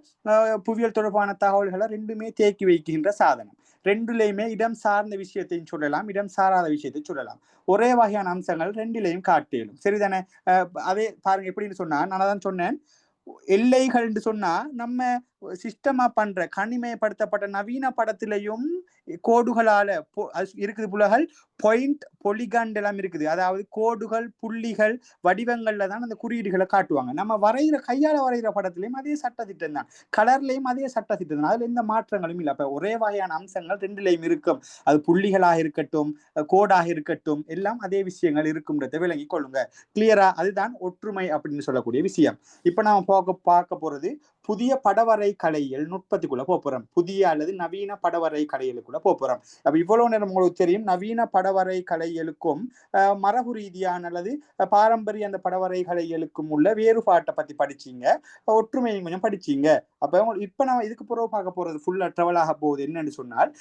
புவியியல் தொடர்பான தகவல்களை ரெண்டுமே தேக்கி வைக்கின்ற சாதனம். ரெண்டுலையுமே இடம் சார்ந்த விஷயத்தையும் சொல்லலாம், இடம் சாராத விஷயத்தை சொல்லலாம். ஒரே வகையான அம்சங்கள் ரெண்டிலையும் காட்டிலும், சரிதானே? அதே பாருங்க, எப்படின்னு சொன்னா, நான் தான் சொன்னேன், எல்லைகள் சொன்னா நம்ம சிஸ்டமா பண்ற கணிமைப்படுத்தப்பட்ட நவீன படத்திலையும் கோடுகளால இருக்குது புலகள் பாயிண்ட் பொலிகண்ட் எல்லாம் இருக்குது. அதாவது கோடுகள் புள்ளிகள் வடிவங்கள்ல தான் அந்த குறியீடுகளை காட்டுவாங்க. நம்ம வரைகிற கையால வரைகிற படத்திலையும் அதே சட்டத்திட்டம் தான், கலர்லயும் அதே சட்டத்திட்டம் தான். அதுல எந்த மாற்றங்களும் இல்லை. அப்ப ஒரே வகையான அம்சங்கள் ரெண்டுலையும் இருக்கும். அது புள்ளிகளாக இருக்கட்டும் கோடாக இருக்கட்டும் எல்லாம் அதே விஷயங்கள் இருக்கும்ன்றதை விளங்கி கொள்ளுங்க. கிளியரா? அதுதான் ஒற்றுமை அப்படின்னு சொல்லக்கூடிய விஷயம். இப்ப நாம பார்க்க போறது புதிய படவரை கலையியல் நுட்பத்துக்குள்ள போறோம். புதிய அல்லது நவீன படவரை கலையியலுக்குள்ள போறோம். அப்ப இவ்வளவு நேரம் உங்களுக்கு தெரியும் நவீன படவரை கலையியலுக்கும் மரபு ரீதியான அல்லது பாரம்பரிய அந்த படவரை கலையியலுக்கும் உள்ள வேறுபாட்டை பத்தி படிச்சீங்க, ஒற்றுமையும் கொஞ்சம் படிச்சீங்க. அப்ப இப்ப நம்ம இதுக்கு பிறகு பார்க்க போறது ஃபுல்லா ட்ராவல் ஆக போகுது என்னன்னு சொன்னால்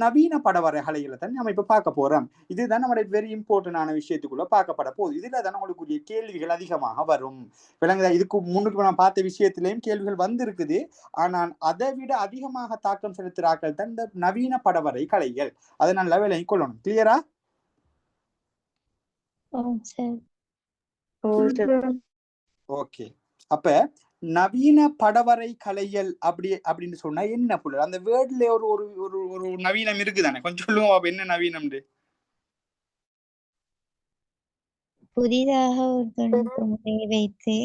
நவீன படவரை கலைகளை தான் நம்ம இப்ப பார்க்க போறோம். இதுதான் நம்மளுடைய வெரி இம்பார்ட்டன்டான விஷயத்துக்குள்ள பார்க்கப்பட போகுது. இதுல தான் உங்களுக்கு கேள்விகள் அதிகமாக வரும். விளங்குதா? இதுக்கு முன்னுக்கு நான் பார்த்த விஷயத்திலையும் கேள்விகள் வந்திருக்குது. ஆனால் அதை விட அதிகமாக தாக்கம் செலுத்துறாக்கள் தான் இந்த நவீன படவரை கலைகள். அதை நல்லா விளங்கி கொள்ளணும். கிளியரா? ஓகே. அப்ப நவீன படவரை கலைகள் அப்படின்னு சொன்னா என்ன புள்ள? அந்த வேர்ட்ல ஒரு ஒரு ஒரு நவீனம் இருக்குதானே? கொஞ்சம் சொல்லுவோம் என்ன நவீனம்? புதிதாக ஒரு தொழில்நுட்பத்தை வைத்து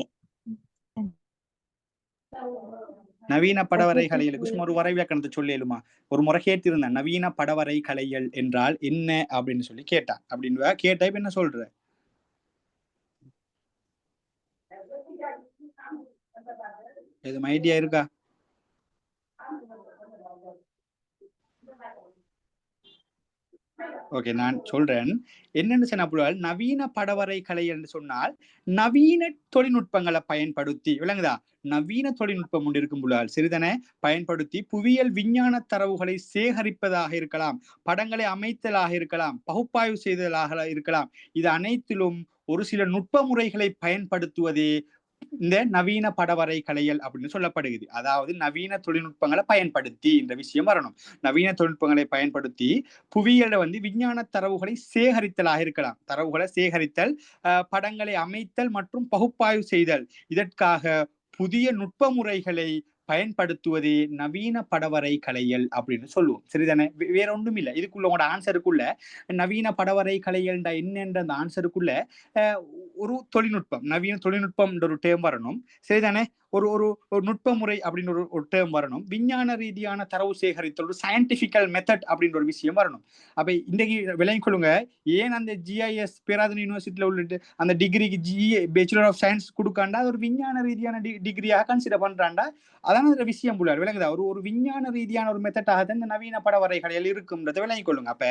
நவீன படவரை கலைகளுக்கு சும்மா ஒரு வரைவிலக்கணத்தை சொல்லிடுமா? ஒரு முறை கேட்டிருந்தேன், நவீன படவரை கலைகள் என்றால் என்ன அப்படின்னு சொல்லி கேட்டான். அப்படின்னு கேட்டா இப்ப என்ன சொல்ற? எதுவும் ஐடியா இருக்கா? ஓகே, நான் சொல்றேன் என்னன்னு சொன்னால் நவீன படவரை கலை என்று சொன்னால் நவீன தொழில்நுட்பங்களை பயன்படுத்தி, விளங்குதா? நவீன தொழில்நுட்பம் ஒன்று இருக்கும் புள்ளால் சிறிதனை பயன்படுத்தி புவியியல் விஞ்ஞான தரவுகளை சேகரிப்பதாக இருக்கலாம், படங்களை அமைத்தலாக இருக்கலாம், பகுப்பாய்வு செய்தலாக இருக்கலாம். இது அனைத்திலும் ஒரு சில நுட்ப முறைகளை பயன்படுத்துவதே இந்த நவீன படவரை கலைகள் அப்படின்னு சொல்லப்படுகிறது. அதாவது நவீன தொழில்நுட்பங்களை பயன்படுத்தி இந்த விஷயம் வரணும். நவீன தொழில்நுட்பங்களை பயன்படுத்தி புவியியல விஞ்ஞான தரவுகளை சேகரித்தலாக இருக்கலாம். தரவுகளை சேகரித்தல், படங்களை அமைத்தல் மற்றும் பகுப்பாய்வு செய்தல். இதற்காக புதிய நுட்ப முறைகளை பயன்படுத்துவதே நவீன படவரை கலைகள் அப்படின்னு சொல்லுவோம். சரிதானே? வேற ஒன்றும் இல்லை. இதுக்குள்ள உங்களோட ஆன்சருக்குள்ள நவீன படவரை கலைகள் என்னென்ற அந்த ஆன்சருக்குள்ள ஒரு தொழில்நுட்பம், நவீன தொழில்நுட்பம் ஒரு டேம் வரணும். சரிதானே? ஒரு ஒரு ஒரு நுட்ப முறை அப்படின்னு ஒரு டேம் வரணும். விஞ்ஞான ரீதியான தரவு சேகரித்தல், ஒரு சயின்டிபிக்கல் மெத்தட் அப்படின்ற ஒரு விஷயம் வரணும். அப்ப இன்றைக்கு விளங்கி கொள்ளுங்க, ஏன் அந்த GIS பேராதனை யூனிவர்சிட்டியில உள்ளிட்டு அந்த டிகிரிக்கு பேச்சுலர் ஆஃப் சயின்ஸ் கொடுக்காண்டா ஒரு விஞ்ஞான ரீதியான டிகிரியாக கன்சிடர் பண்றாண்டா. அதான ஒரு விஷயம் புள்ளார். விளங்குதா? ஒரு விஞ்ஞான ரீதியான ஒரு மெத்தடாக தான் இந்த நவீன படவரை கலைகள் இருக்கும்ன்றதை விளங்கி கொள்ளுங்க. அப்ப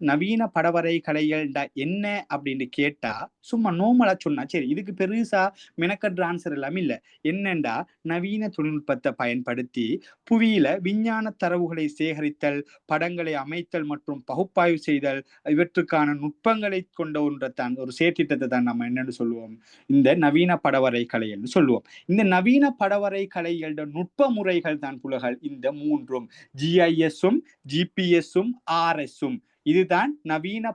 நவீன படவரை கலைகள் என்ன அப்படின்னு கேட்டா சும்மா நோமலா சொன்னா சரி, இதுக்கு பெருசா மெனக்கட்ற ஆன்சர் எல்லாம் இல்ல. என்னண்டா நவீன தொழில்நுட்பத்தை பயன்படுத்தி புவியில விஞ்ஞான தரவுகளை சேகரித்தல், படங்களை அமைத்தல் மற்றும் பகுப்பாய்வு செய்தல், இவற்றுக்கான நுட்பங்களை கொண்ட ஒன்றைத்தான், ஒரு செயற்திட்டத்தை தான் நம்ம என்னன்னு சொல்லுவோம், இந்த நவீன படவரை கலைகள் சொல்லுவோம். இந்த நவீன படவரை கலைகளோட நுட்ப முறைகள் தான் புலகள் இந்த மூன்றும், GIS-உம் GPS-உம் RS-உம். இதுதான் நவீன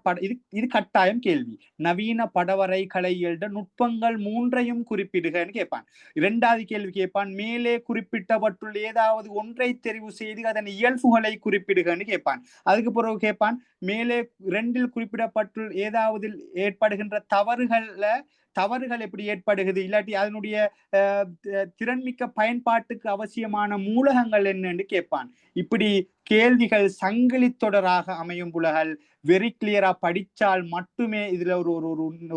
இது கட்டாயம் கேள்வி. நவீன படவரை கலைகளோட நுட்பங்கள் மூன்றையும் குறிப்பிடுகன்னு கேட்பான். இரண்டாவது கேள்வி கேட்பான், மேலே குறிப்பிட்டவற்றுள் ஏதாவது ஒன்றை தெரிவு செய்து அதன் இயல்புகளை குறிப்பிடுகன்னு கேட்பான். அதுக்கு பிறகு கேட்பான், மேலே இரண்டில் குறிப்பிடப்பட்டுள்ள ஏதாவது ஏற்படுகின்ற தவறுகள் எப்படி ஏற்படுகிறது, இல்லாட்டி அதனுடைய திறன்மிக்க பயன்பாட்டுக்கு அவசியமான மூலகங்கள் என்னன்னு கேட்பான். இப்படி கேள்விகள் சங்கிலி தொடராக அமையும் புலகள். வெரி கிளியரா படிச்சால் மட்டுமே இதுல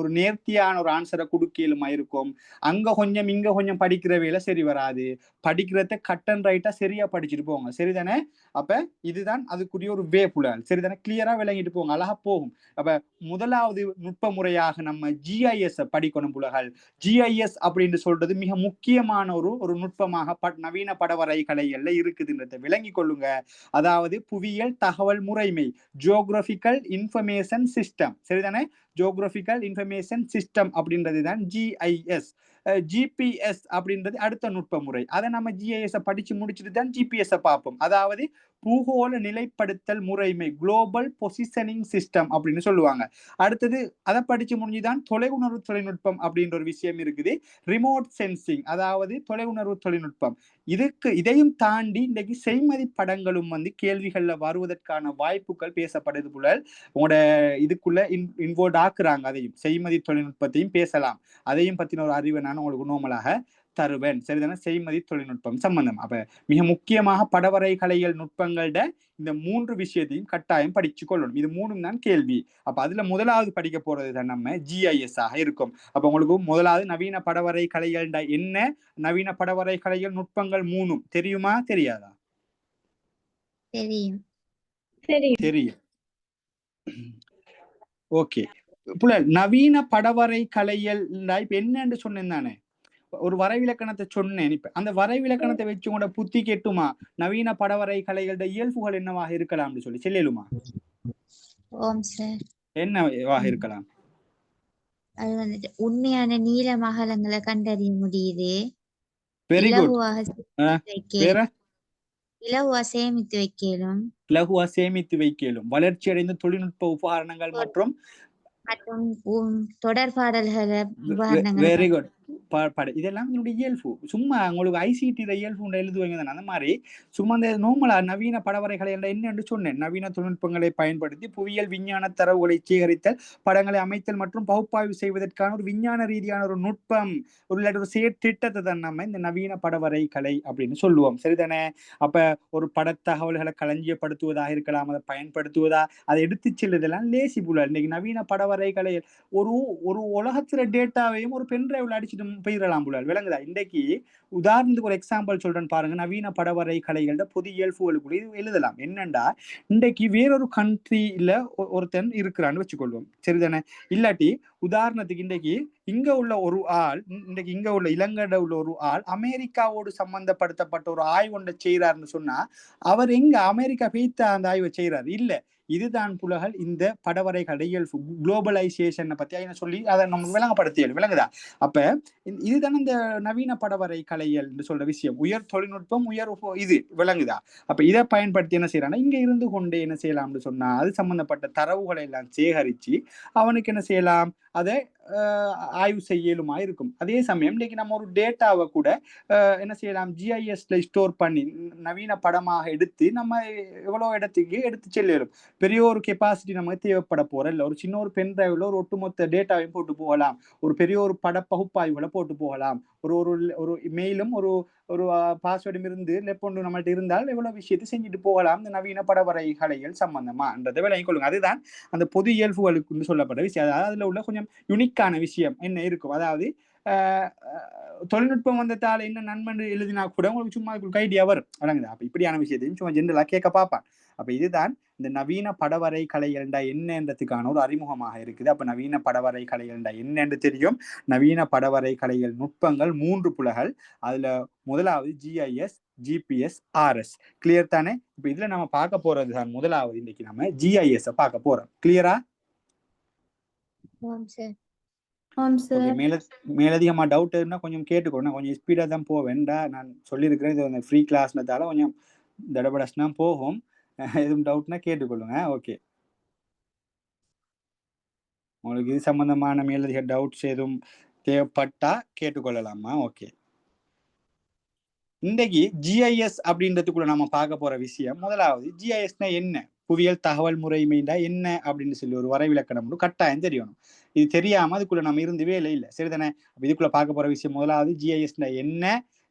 ஒரு நேர்த்தியான ஒரு ஆன்சரை கொடுக்கலுமா இருக்கும். அங்க கொஞ்சம் இங்க கொஞ்சம் படிக்கிற வேலை சரி வராது. படிக்கிறத கட் அண்ட் ரைட்டா சரியா படிச்சுட்டு போங்க. சரிதானே? அப்ப இதுதான் அதுக்குரிய ஒரு வே புலகள். சரிதானே? கிளியரா விளங்கிட்டு போங்க, அழகா போகும். அப்ப முதலாவது நுட்ப முறையாக நம்ம GIS படிக்கணும் புலகள். GIS அப்படின்னு சொல்றது மிக முக்கியமான ஒரு நுட்பமாக நவீன படவரை கலைகள்ல இருக்குதுன்றதை விளங்கி கொள்ளுங்க. அதாவது புவியியல் தகவல் முறைமை, ஜியோகிராபிக்கல் இன்ஃபர்மேஷன் சிஸ்டம். சரிதானே? ஜியோகிராபிக்கல் இன்ஃபர்மேஷன் சிஸ்டம் அப்படின்றது தான் ஜிஐஎஸ். ஜிபிஎஸ் அப்படின்றது அடுத்த நுட்ப முறை. அதை நம்ம ஜிஐஎஸ் படிச்சு முடிச்சுட்டு தான் ஜிபிஎஸ் பார்ப்போம். அதாவது பூகோள நிலைப்படுத்தல் முறைமை, குளோபல் பொசிஷனிங் சிஸ்டம் அப்படின்னு சொல்லுவாங்க. அடுத்தது அதை படிச்சு முடிஞ்சுதான் தொலைவுணர்வு தொழில்நுட்பம் அப்படின்ற ஒரு விஷயம் இருக்குது, ரிமோட் சென்சிங், அதாவது தொலைவுணர்வு தொழில்நுட்பம். இதையும் தாண்டி இன்றைக்கு செய்மதி படங்களும் வந்து கேள்விகள்ல வருவதற்கான வாய்ப்புகள் பேசப்படுது போல. உங்களோட இதுக்குள்ள இன்வால்வ் ஆக்குறாங்க. அதையும் செய்மதி தொழில்நுட்பத்தையும் பேசலாம். அதையும் பத்தின ஒரு அறிவை நான் உங்களுக்கு நோமலாக தருவேன். சரிதானே? செய்மதி தொழில்நுட்பம் சம்பந்தம். அப்ப மிக முக்கியமாக படவரை கலைகள் நுட்பங்களோட இந்த 3 விஷயத்தையும் கட்டாயம் படிச்சு கொள்ளணும். இது 3 தான் கேள்வி. அப்ப அதுல முதலாவது படிக்க போறது தான் நம்ம ஜிஐஎஸ் ஆக இருக்கும். அப்ப உங்களுக்கு முதலாவது நவீன படவரை கலைகள் என்ன, நவீன படவரை கலைகள் நுட்பங்கள் 3 தெரியுமா தெரியாதா? தெரியும். தெரியும். ஓகே. நவீன படவரை கலைகள் இப்ப என்னன்னு சொன்னேன் தானே, ஒரு வரைவிலக்கணத்தை சொன்னேன். இப்ப அந்த வரைவிலக்கணத்தை வச்சு உங்களோட புத்தி கேட்டுமா நவீன படவரை கலைகளோட இயல்புகள் என்னவாக இருக்கலாம்னு சொல்லி சொல்லுமா? என்னவாக இருக்கலாம்? அது வந்துட்டு உண்மையான நீல மகளங்களை கண்டறிய முடியுது. Very good. இலகுவா சேமித்து வைக்கலும், இலகுவா சேமித்து வைக்கலும், வளர்ச்சி அடைந்த தொழில்நுட்ப உபகரணங்கள் மற்றும் தொடர்பாடல்களை வெரி குட் இதெல்லாம் என்னுடைய இயல்பு. சும்மா உங்களுக்கு ஐசிடி இயல்பு எழுதுவீங்க தானே, அந்த மாதிரி சும்மா இந்த நோமலா நவீன படவரைகளை என்னென்று சொன்னேன். நவீன தொழில்நுட்பங்களை பயன்படுத்தி புவியியல் விஞ்ஞான தரவுகளை சேகரித்தல், படங்களை அமைத்தல் மற்றும் பகுப்பாய்வு செய்வதற்கான ஒரு விஞ்ஞான ரீதியான ஒரு நுட்பம், ஒரு திட்டத்தை தான் நம்ம இந்த நவீன படவரை கலை அப்படின்னு சொல்லுவோம். சரிதானே? அப்ப ஒரு படத்தகவல்களை களஞ்சியப்படுத்துவதாக இருக்கலாம், அதை பயன்படுத்துவதா, அதை எடுத்து செல்லுதெல்லாம் லேசி புல. இன்னைக்கு நவீன படவரை கலை ஒரு உலகத்துல டேட்டாவையும் ஒரு பென்டிரைவ்ல அடிச்சுட்டு போயிடலாம் போல. விளங்குதா? இன்றைக்கு உதாரணத்துக்கு ஒரு எக்ஸாம்பிள் சொல்றேன் பாருங்க. நவீன படவரை கலைகளோட பொது இயல்புகளுக்குள்ள எழுதலாம். என்னண்டா, இன்றைக்கு வேறொரு கண்ட்ரியில ஒருத்தன் இருக்கிறான்னு வச்சுக்கொள்வோம். சரிதானே? இல்லாட்டி உதாரணத்துக்கு இன்றைக்கு இங்க உள்ள ஒரு ஆள், இன்றைக்கு இங்க உள்ள இலங்கையில உள்ள ஒரு ஆள் அமெரிக்காவோடு சம்பந்தப்படுத்தப்பட்ட ஒரு ஆய்வு ஒன்றை செய்யறாருன்னு சொன்னா, அவர் எங்க அமெரிக்கா பேய்த்த அந்த ஆய்வை செய்யறாரு? இல்ல, இதுதான் புலகள் இந்த படவரைகள் இயல்பு, குளோபலைசேஷனை பத்தி என்ன சொல்லி அதை நம்ம விளங்கப்படுத்தியல். விளங்குதா? அப்ப இதுதானே இந்த நவீன படவரை கலைகள் என்று சொல்ற விஷயம். உயர் தொழில்நுட்பம், உயர் இது விளங்குதா? அப்ப இதை பயன்படுத்தி என்ன செய்யறாங்கன்னா, இங்க இருந்து கொண்டே என்ன செய்யலாம்னு சொன்னா, அது சம்பந்தப்பட்ட தரவுகளை எல்லாம் சேகரிச்சு அவனுக்கு என்ன செய்யலாம், அதை ஆய்வு செய்யலுமா இருக்கும். அதே சமயம் இன்னைக்கு நம்ம ஒரு டேட்டாவை கூட என்ன செய்யலாம், ஜிஐஎஸ்ல ஸ்டோர் பண்ணி நவீன படமாக எடுத்து நம்ம எவ்வளவு இடத்துக்கு எடுத்து செல்லும். பெரிய ஒரு கெப்பாசிட்டி நமக்கு தேவைப்பட போற இல்ல, ஒரு சின்ன ஒரு பென் டிரைவ்ல ஒரு ஒட்டுமொத்த டேட்டாவையும் போட்டு போகலாம், ஒரு பெரிய ஒரு பட பகுப்பாய்வுகளை போட்டு போகலாம், ஒரு மெயிலும் ஒரு பாஸ்வேர்டும் இருந்து லெப்பொண்டு நம்மள்ட்ட இருந்தால் எவ்வளவு விஷயத்தை செஞ்சுட்டு போகலாம் இந்த நவீன படவரை கலைகள் சம்பந்தமான்றதை விளங்கிக் கொள்ளுங்க. அதுதான் அந்த பொது இயல்புகளுக்கு சொல்லப்பட்ட விஷயம். அதாவது அதுல உள்ள கொஞ்சம் யுனிக்கான விஷயம் என்ன இருக்கும். அதாவது தொழில்நுட்பம் வந்ததால என்ன நன்மை எழுதினா கூட உங்களுக்கு சும்மா ஐடியா வரும். வழங்குது. அப்ப இப்படியான விஷயத்தையும் சும்மா ஜென்ரலா கேட்க பார்ப்பான். அப்ப இதுதான் இந்த நவீன படவரை கலைகள்டா என்னன்றதுக்கான ஒரு அறிமுகமாக இருக்குது. அப்ப நவீன படவரை கலைகள்டா என்னன்னு தெரியும். நவீன படவரை கலைகள் நுட்பங்கள் 3 புலகள். அதுல முதலாவது ஜிஐஎஸ், ஜிபிஎஸ், ஆர்எஸ். கிளியர் தானே? இப்ப இதுல நம்ம பார்க்க போறது தான் முதலாவது. இன்னைக்கு நம்ம ஜிஐஎஸ் பார்க்க போறோம். கிளியரா? மேலதிகமா டவுட் இருந்தா கொஞ்சம் கேட்டுக்கோங்க. கொஞ்சம் ஸ்பீடா தான் போவேன்டா, நான் சொல்லியிருக்கிறேன். இது ஃப்ரீ கிளாஸ்னதால கொஞ்சம் தடபடஸ்னா போகும். எதுவும் டவுட்னா கேட்டுக்கொள்ளுங்க. ஓகே, உங்களுக்கு இது சம்பந்தமான மேலதிக டவுட்ஸ் எதுவும் தேவைப்பட்டா கேட்டுக்கொள்ளலாமா? ஓகே, இன்றைக்கு ஜிஐஎஸ் அப்படின்றதுக்குள்ள நம்ம பார்க்க போற விஷயம், முதலாவது ஜிஐஎஸ்னா என்ன, புவியியல் தகவல் முறைமைண்டா என்ன அப்படின்னு சொல்லி ஒரு வரைவிலக்கணம் கட்டாயம் தெரியணும். இது தெரியாம அதுக்குள்ள நம்ம இருந்து வேலை இல்லை. சரிதானே? இதுக்குள்ள பார்க்க போற விஷயம் முதலாவது ஜிஐஎஸ்னா என்ன,